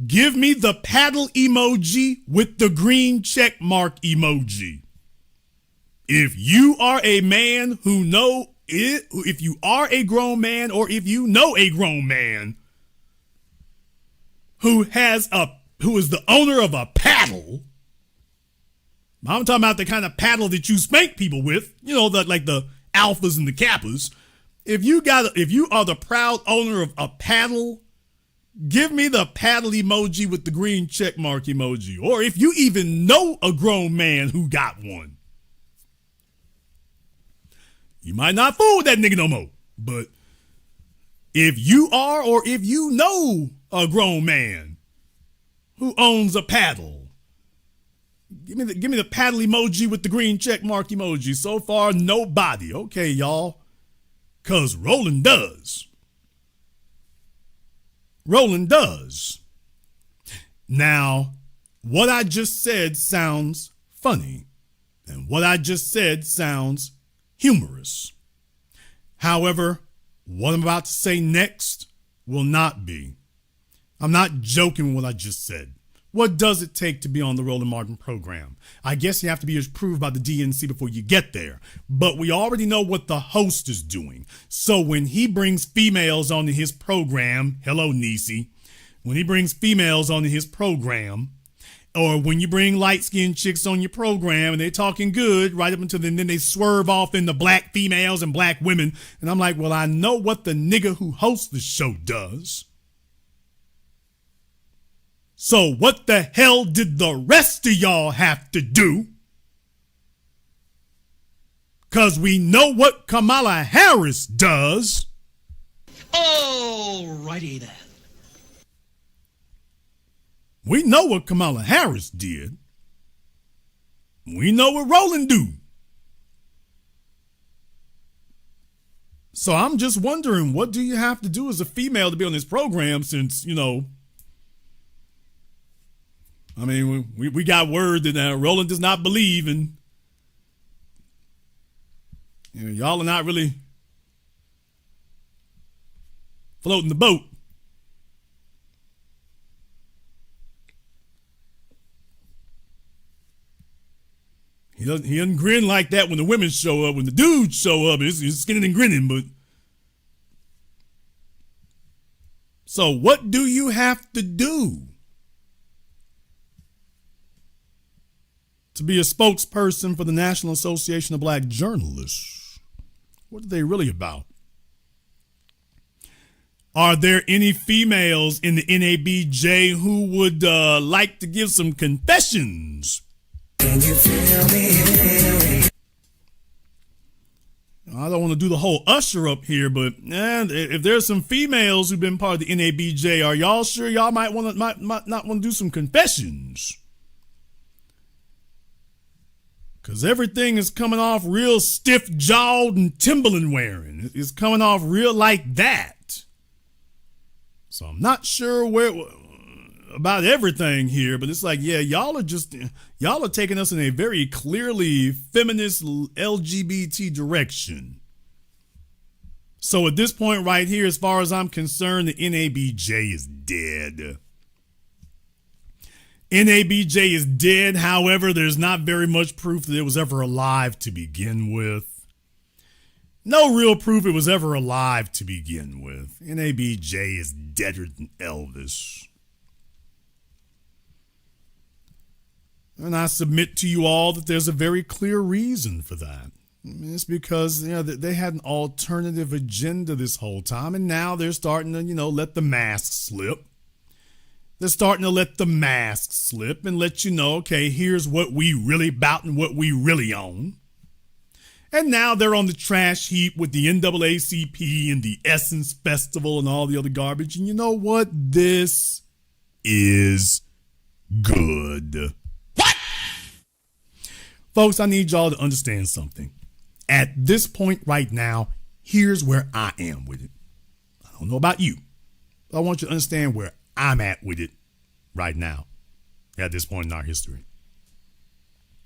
give me the paddle emoji with the green check mark emoji. If you are a man who know it, if you are a grown man, or if you know a grown man who is the owner of a paddle, I'm talking about the kind of paddle that you spank people with, like the alphas and the kappas. If you are the proud owner of a paddle, give me the paddle emoji with the green check mark emoji. Or if you even know a grown man who got one, You might not fool with that nigga no more. But if you are, or if you know a grown man who owns a paddle, give me the paddle emoji with the green check mark emoji. So far, nobody. Okay, y'all. Cause Roland does. Roland does. Now, what I just said sounds funny. And what I just said sounds humorous. However, what I'm about to say next will not be. I'm not joking with what I just said. What does it take to be on the Roland Martin program? I guess you have to be approved by the DNC before you get there. But we already know what the host is doing. So when he brings females onto his program, hello, Niecy, when he brings females onto his program, or when you bring light-skinned chicks on your program and they're talking good right up until then they swerve off into black females and black women. And I'm like, well, I know what the nigga who hosts the show does. So what the hell did the rest of y'all have to do? Because we know what Kamala Harris does. Alrighty then. We know what Kamala Harris did. We know what Roland do. So I'm just wondering, what do you have to do as a female to be on this program since, you know, I mean, we got word that Roland does not believe in, you know, y'all are not really floating the boat. He doesn't grin like that when the women show up. When the dudes show up, he's skinning and grinning. But so what do you have to do to be a spokesperson for the National Association of Black Journalists? What are they really about? Are there any females in the NABJ who would like to give some confessions? Can you feel me? I don't want to do the whole usher up here, but if there's some females who've been part of the NABJ, are y'all sure y'all might not want to do some confessions? Because everything is coming off real stiff-jawed and Timberland wearing. It's coming off real like that. So I'm not sure about everything here, but it's like, yeah, y'all are taking us in a very clearly feminist LGBT direction. So at this point right here, as far as I'm concerned, the NABJ is dead. NABJ is dead. However, there's not very much proof that it was ever alive to begin with. No real proof it was ever alive to begin with. NABJ is deader than Elvis. And I submit to you all that there's a very clear reason for that. It's because, you know, they had an alternative agenda this whole time, and now they're starting to, you know, let the mask slip. They're starting to let the mask slip and let you know, okay, here's what we really about and what we really own. And now they're on the trash heap with the NAACP and the Essence Festival and all the other garbage. And you know what? This is good. What? Folks, I need y'all to understand something. At this point right now, here's where I am with it. I don't know about you, but I want you to understand where I'm at with it right now at this point in our history.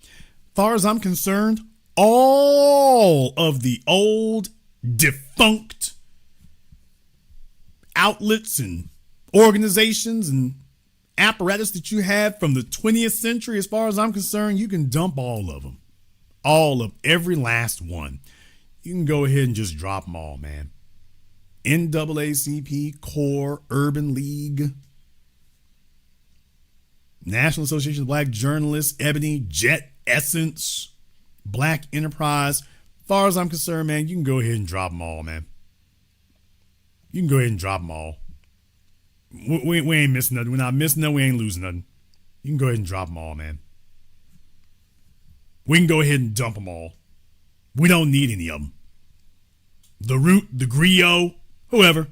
As far as I'm concerned, all of the old defunct outlets and organizations and apparatus that you have from the 20th century, as far as I'm concerned, you can dump all of them. All of every last one. You can go ahead and just drop them all, man. NAACP, CORE, Urban League, National Association of Black Journalists, Ebony, Jet, Essence, Black Enterprise. As far as I'm concerned, man, you can go ahead and drop them all, man. You can go ahead and drop them all. We ain't missing nothing. We're not missing nothing. We ain't losing nothing. You can go ahead and drop them all, man. We can go ahead and dump them all. We don't need any of them. the Root, the Griot, whoever.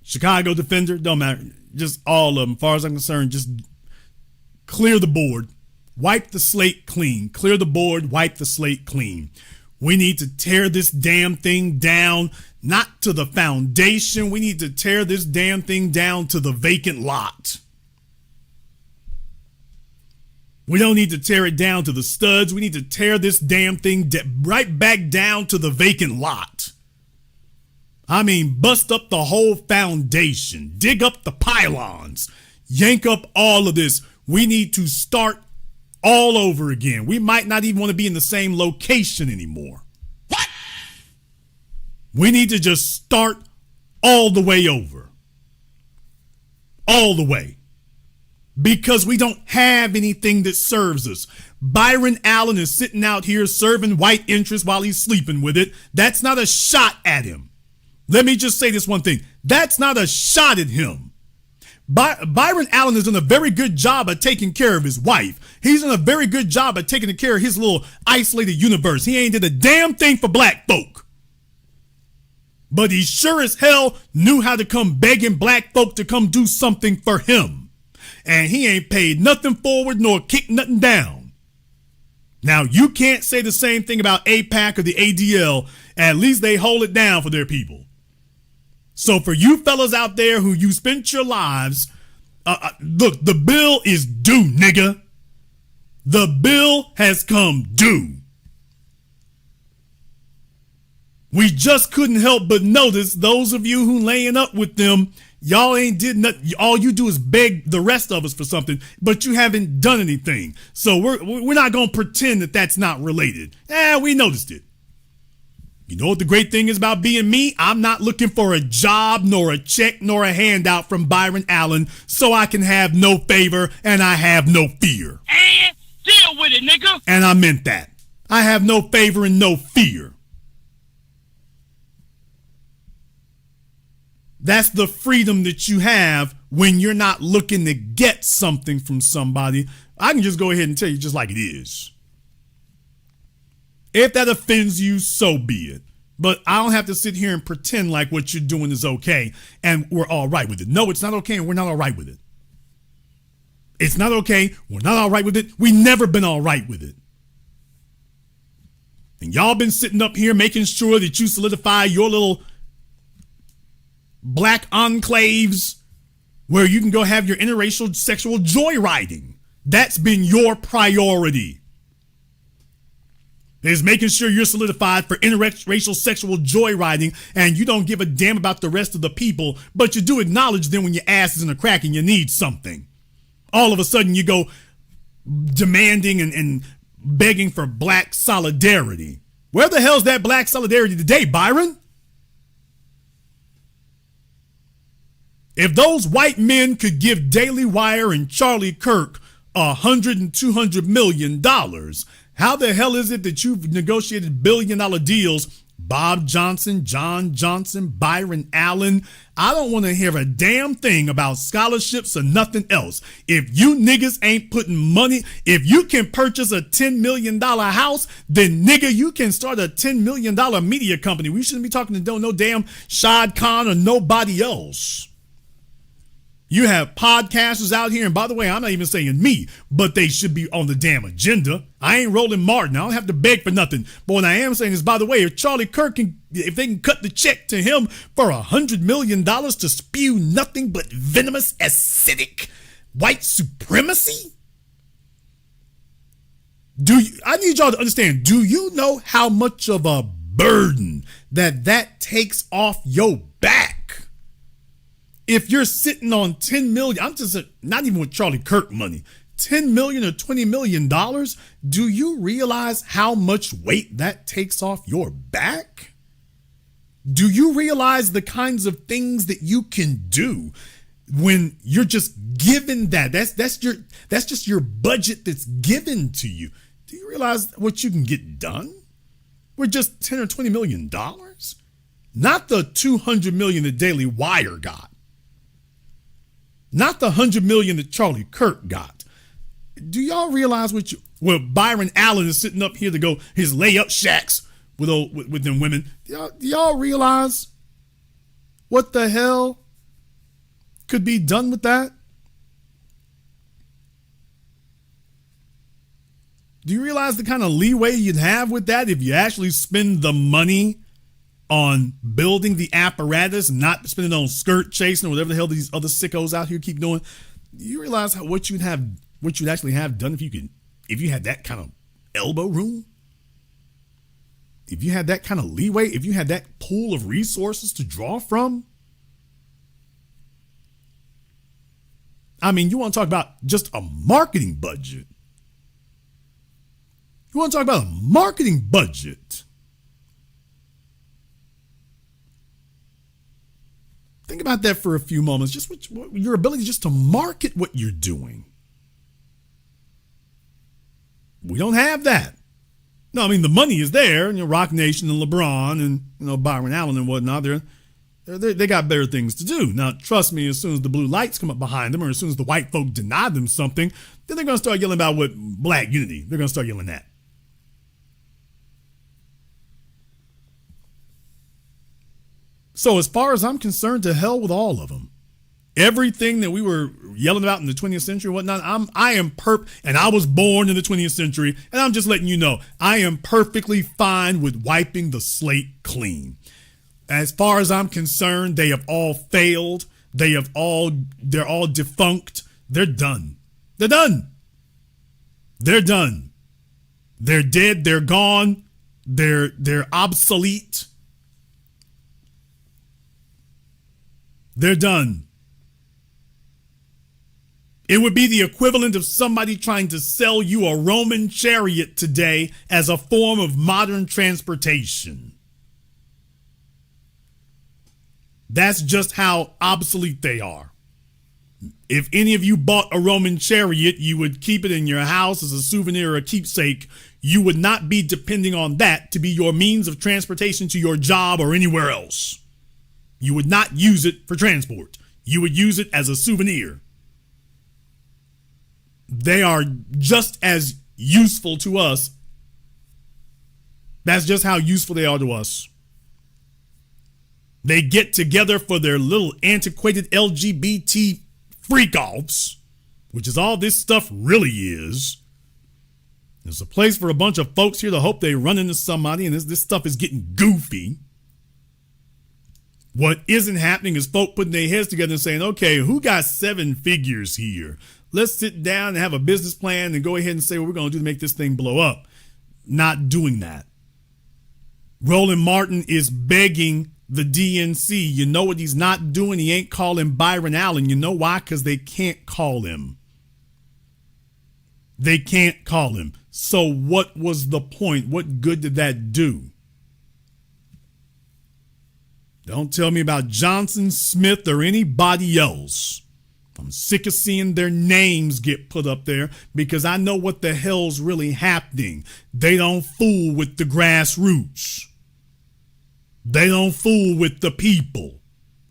Chicago Defender, don't matter. Just all of them, as far as I'm concerned, just clear the board. Wipe the slate clean. Clear the board, wipe the slate clean. We need to tear this damn thing down, not to the foundation. We need to tear this damn thing down to the vacant lot. We don't need to tear it down to the studs. We need to tear this damn thing right back down to the vacant lot. I mean, bust up the whole foundation. Dig up the pylons. Yank up all of this. We need to start all over again. We might not even want to be in the same location anymore. What? We need to just start all the way over. All the way. Because we don't have anything that serves us. Byron Allen is sitting out here serving white interests while he's sleeping with it. That's not a shot at him. Let me just say this one thing. That's not a shot at him. Byron Allen has done a very good job at taking care of his wife. He's done a very good job at taking care of his little isolated universe. He ain't did a damn thing for black folk. But he sure as hell knew how to come begging black folk to come do something for him. And he ain't paid nothing forward nor kicked nothing down. Now, you can't say the same thing about AIPAC or the ADL. At least they hold it down for their people. So for you fellas out there who you spent your lives, look, the bill is due, nigga. The bill has come due. We just couldn't help but notice those of you who laying up with them, y'all ain't did nothing. All you do is beg the rest of us for something, but you haven't done anything. So we're not going to pretend that that's not related. We noticed it. You know what the great thing is about being me? I'm not looking for a job, nor a check, nor a handout from Byron Allen, so I can have no favor and I have no fear. And deal with it, nigga. And I meant that. I have no favor and no fear. That's the freedom that you have when you're not looking to get something from somebody. I can just go ahead and tell you just like it is. If that offends you, so be it. But I don't have to sit here and pretend like what you're doing is okay and we're all right with it. No, it's not okay and we're not all right with it. It's not okay. We're not all right with it. We've never been all right with it. And y'all been sitting up here making sure that you solidify your little black enclaves where you can go have your interracial sexual joyriding. That's been your priority. Is making sure you're solidified for interracial sexual joyriding and you don't give a damn about the rest of the people, but you do acknowledge them when your ass is in a crack and you need something. All of a sudden you go demanding and begging for black solidarity. Where the hell's that black solidarity today, Byron? If those white men could give Daily Wire and Charlie Kirk $100 and $200 million, how the hell is it that you've negotiated billion-dollar deals? Bob Johnson, John Johnson, Byron Allen. I don't want to hear a damn thing about scholarships or nothing else. If you niggas ain't putting money, if you can purchase a $10 million house, then nigga, you can start a $10 million media company. We shouldn't be talking to no damn Shad Khan or nobody else. You have podcasters out here, and by the way, I'm not even saying me, but they should be on the damn agenda. I ain't Roland Martin. I don't have to beg for nothing. But what I am saying is, by the way, if Charlie Kirk if they can cut the check to him for $100 million to spew nothing but venomous, acidic white supremacy, I need y'all to understand, do you know how much of a burden that takes off your back? If you're sitting on $10 million, I'm just not even with Charlie Kirk money, $10 million or $20 million, do you realize how much weight that takes off your back? Do you realize the kinds of things that you can do when you're just given that? That's just your budget that's given to you. Do you realize what you can get done with just $10 or $20 million? Not the $200 million that Daily Wire got. Not the $100 million that Charlie Kirk got. Do y'all realize what Byron Allen is sitting up here to go his layup shacks with them women. Do y'all realize what the hell could be done with that? Do you realize the kind of leeway you'd have with that if you actually spend the money on building the apparatus and not spending it on skirt chasing or whatever the hell these other sickos out here keep doing? Do you realize what you'd actually have done if you had that kind of elbow room? If you had that kind of leeway, if you had that pool of resources to draw from? I mean, you want to talk about just a marketing budget. You want to talk about a marketing budget. Think about that for a few moments. Just your ability just to market what you're doing. We don't have that. No, I mean, the money is there. Rock Nation and LeBron and Byron Allen and whatnot. They got better things to do. Now, trust me, as soon as the blue lights come up behind them or as soon as the white folk deny them something, then they're going to start yelling about what black unity. They're going to start yelling that. So as far as I'm concerned, to hell with all of them. Everything that we were yelling about in the 20th century and whatnot, and I was born in the 20th century, and I'm just letting you know, I am perfectly fine with wiping the slate clean. As far as I'm concerned, they have all failed. They're all defunct. They're done. They're done. They're done. They're dead. They're gone. They're obsolete. They're done. It would be the equivalent of somebody trying to sell you a Roman chariot today as a form of modern transportation. That's just how obsolete they are. If any of you bought a Roman chariot, you would keep it in your house as a souvenir or a keepsake. You would not be depending on that to be your means of transportation to your job or anywhere else. You would not use it for transport. You would use it as a souvenir. They are just as useful to us. That's just how useful they are to us. They get together for their little antiquated LGBT freak-offs, which is all this stuff really is. There's a place for a bunch of folks here to hope they run into somebody, and this stuff is getting goofy. What isn't happening is folk putting their heads together and saying, okay, who got 7 figures here? Let's sit down and have a business plan and go ahead and say what we're going to do to make this thing blow up. Not doing that. Roland Martin is begging the DNC. You know what he's not doing? He ain't calling Byron Allen. You know why? Because they can't call him. They can't call him. So what was the point? What good did that do? Don't tell me about Johnson, Smith, or anybody else. I'm sick of seeing their names get put up there because I know what the hell's really happening. They don't fool with the grassroots. They don't fool with the people.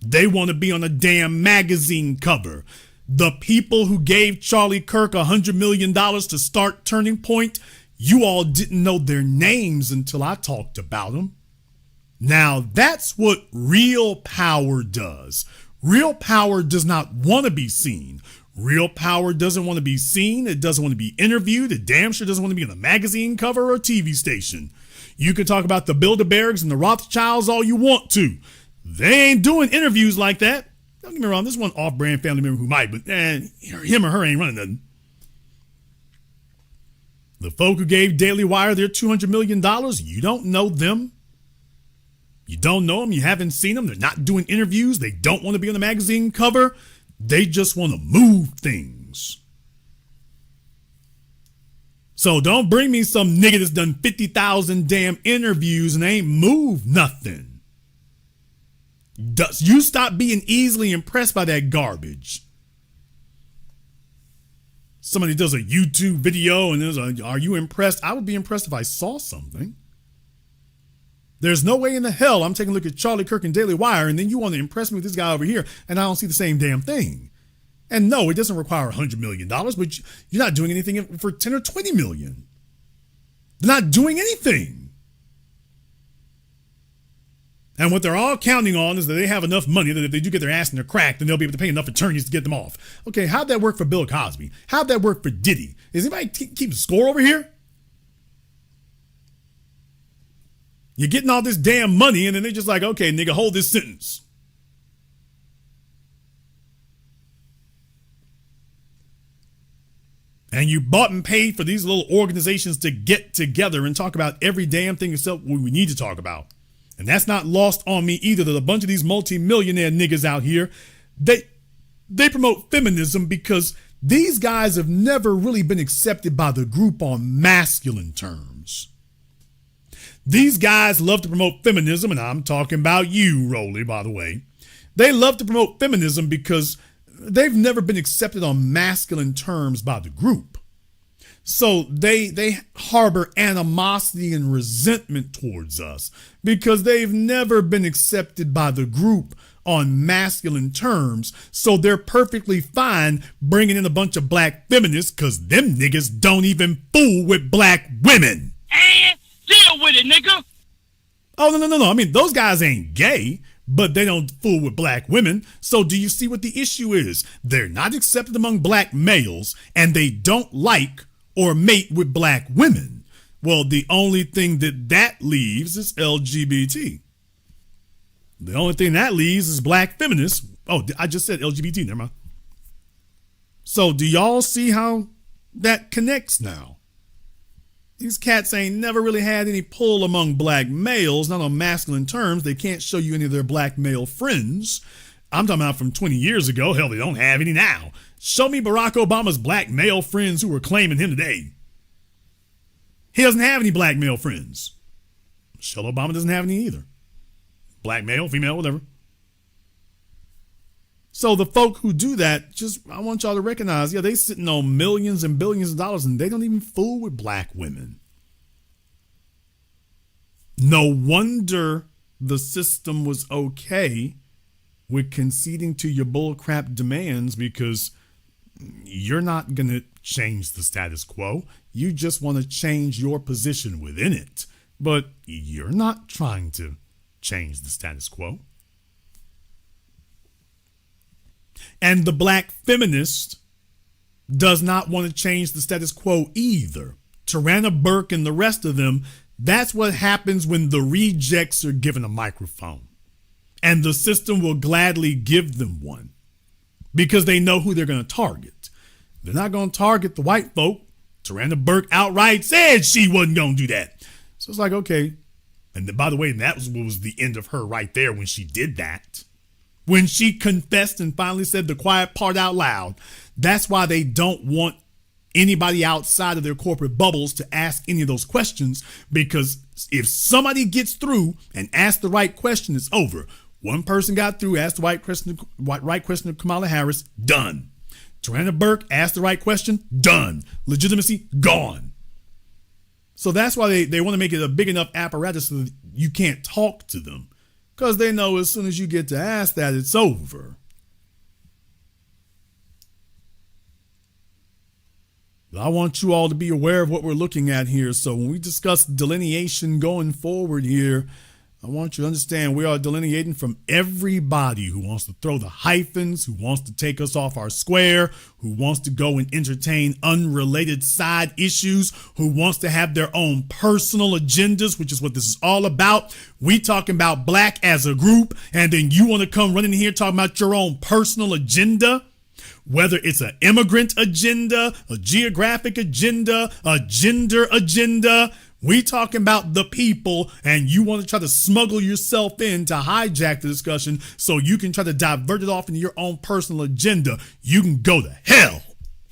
They want to be on a damn magazine cover. The people who gave Charlie Kirk $100 million to start Turning Point, you all didn't know their names until I talked about them. Now, that's what real power does. Real power does not want to be seen. Real power doesn't want to be seen. It doesn't want to be interviewed. It damn sure doesn't want to be on a magazine cover or a TV station. You can talk about the Bilderbergs and the Rothschilds all you want to. They ain't doing interviews like that. Don't get me wrong, this one off-brand family member who might, but him or her ain't running nothing. The folk who gave Daily Wire their $200 million, you don't know them. You don't know them. You haven't seen them. They're not doing interviews. They don't want to be on the magazine cover. They just want to move things. So don't bring me some nigga that's done 50,000 damn interviews and ain't moved nothing. You stop being easily impressed by that garbage. Somebody does a YouTube video and there's are you impressed? I would be impressed if I saw something. There's no way in the hell I'm taking a look at Charlie Kirk and Daily Wire and then you want to impress me with this guy over here and I don't see the same damn thing. And no, it doesn't require $100 million, but you're not doing anything for 10 or 20 million. They're not doing anything. And what they're all counting on is that they have enough money that if they do get their ass in their crack, then they'll be able to pay enough attorneys to get them off. Okay, how'd that work for Bill Cosby? How'd that work for Diddy? Is anybody keeping score over here? You're getting all this damn money, and then they're just like, okay, nigga, hold this sentence. And you bought and paid for these little organizations to get together and talk about every damn thing except what we need to talk about. And that's not lost on me either. That a bunch of these multi-millionaire niggas out here, they promote feminism because these guys have never really been accepted by the group on masculine terms. These guys love to promote feminism, and I'm talking about you, Rolly, by the way. They love to promote feminism because they've never been accepted on masculine terms by the group. So they harbor animosity and resentment towards us because they've never been accepted by the group on masculine terms. So they're perfectly fine bringing in a bunch of black feminists because them niggas don't even fool with black women. And deal with it, nigga. Oh, no. I mean, those guys ain't gay, but they don't fool with black women. So do you see what the issue is? They're not accepted among black males, and they don't like or mate with black women. Well, the only thing that leaves is LGBT. The only thing that leaves is black feminists. Oh, I just said LGBT, never mind. So do y'all see how that connects now? These cats ain't never really had any pull among black males, not on masculine terms. They can't show you any of their black male friends. I'm talking about from 20 years ago. Hell, they don't have any now. Show me Barack Obama's black male friends who are claiming him today. He doesn't have any black male friends. Michelle Obama doesn't have any either. Black male, female, whatever. So the folk who do that, I want y'all to recognize, they sitting on millions and billions of dollars and they don't even fool with black women. No wonder the system was okay with conceding to your bullcrap demands because you're not going to change the status quo. You just want to change your position within it. But you're not trying to change the status quo. And the black feminist does not want to change the status quo either. Tarana Burke and the rest of them, that's what happens when the rejects are given a microphone. And the system will gladly give them one because they know who they're going to target. They're not going to target the white folk. Tarana Burke outright said she wasn't going to do that. So it's like, okay. And by the way, that was the end of her right there when she did that. When she confessed and finally said the quiet part out loud. That's why they don't want anybody outside of their corporate bubbles to ask any of those questions, because if somebody gets through and asks the right question, it's over. One person got through, asked the right question of Kamala Harris, done. Tarana Burke asked the right question, done. Legitimacy, gone. So that's why they want to make it a big enough apparatus so that you can't talk to them. Because they know as soon as you get to ask that, it's over. I want you all to be aware of what we're looking at here. So when we discuss delineation going forward here, I want you to understand we are delineating from everybody who wants to throw the hyphens, who wants to take us off our square, who wants to go and entertain unrelated side issues, who wants to have their own personal agendas, which is what this is all about. We talking about black as a group, and then you want to come running here talking about your own personal agenda? Whether it's an immigrant agenda, a geographic agenda, a gender agenda, we talking about the people, and you want to try to smuggle yourself in to hijack the discussion so you can try to divert it off into your own personal agenda. You can go to hell.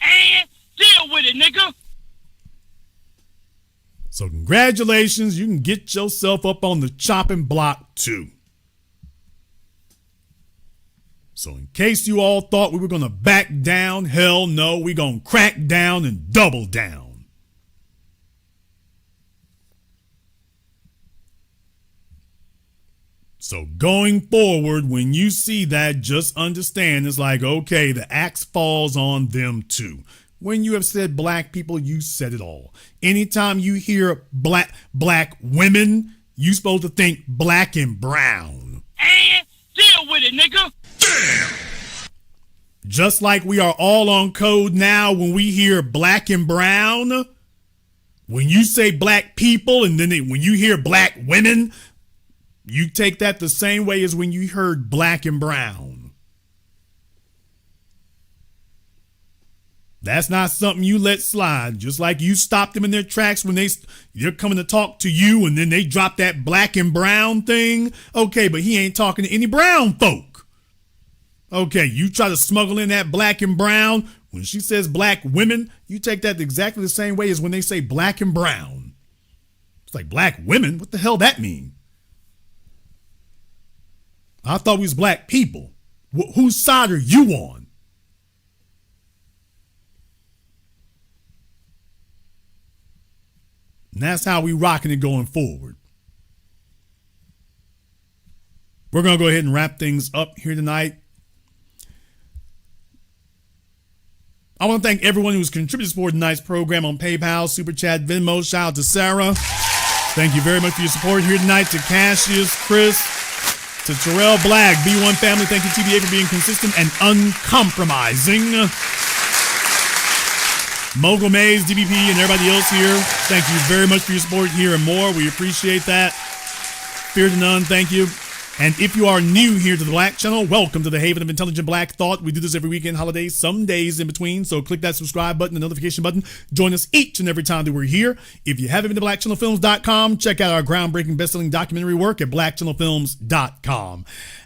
And deal with it, nigga. So congratulations, you can get yourself up on the chopping block too. So in case you all thought we were going to back down, hell no, we're going to crack down and double down. So going forward, when you see that, just understand it's like, okay, the axe falls on them too. When you have said black people, you said it all. Anytime you hear black women, You supposed to think black and brown. And deal with it, nigga. Just like we are all on code now when we hear black and brown. When you say black people and then when you hear black women, you take that the same way as when you heard black and brown. That's not something you let slide. Just like you stopped them in their tracks when they're coming to talk to you and then they drop that black and brown thing. Okay, but he ain't talking to any brown folk. Okay, you try to smuggle in that black and brown. When she says black women, you take that exactly the same way as when they say black and brown. It's like black women? What the hell that mean? I thought we was black people. Whose side are you on? And that's how we rocking it going forward. We're going to go ahead and wrap things up here tonight. I want to thank everyone who's contributed to tonight's program on PayPal, Super Chat, Venmo. Shout out to Sarah. Thank you very much for your support here tonight. To Cassius, Chris, to Terrell Black, B1 family. Thank you, TBA, for being consistent and uncompromising. Mogul Mays, DBP, and everybody else here, thank you very much for your support here and more. We appreciate that. Fear to none, thank you. And if you are new here to the Black Channel, welcome to the Haven of Intelligent Black Thought. We do this every weekend, holidays, some days in between. So click that subscribe button, the notification button. Join us each and every time that we're here. If you haven't been to blackchannelfilms.com, check out our groundbreaking best-selling documentary work at blackchannelfilms.com.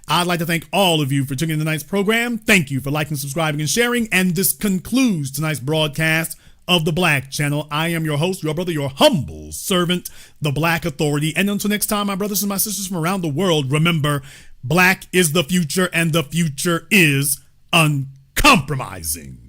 I'd like to thank all of you for tuning in tonight's program. Thank you for liking, subscribing, and sharing. And this concludes tonight's broadcast of the Black Channel. I am your host, your brother, your humble servant, the Black Authority. And until next time, my brothers and my sisters from around the world, remember, black is the future and the future is uncompromising.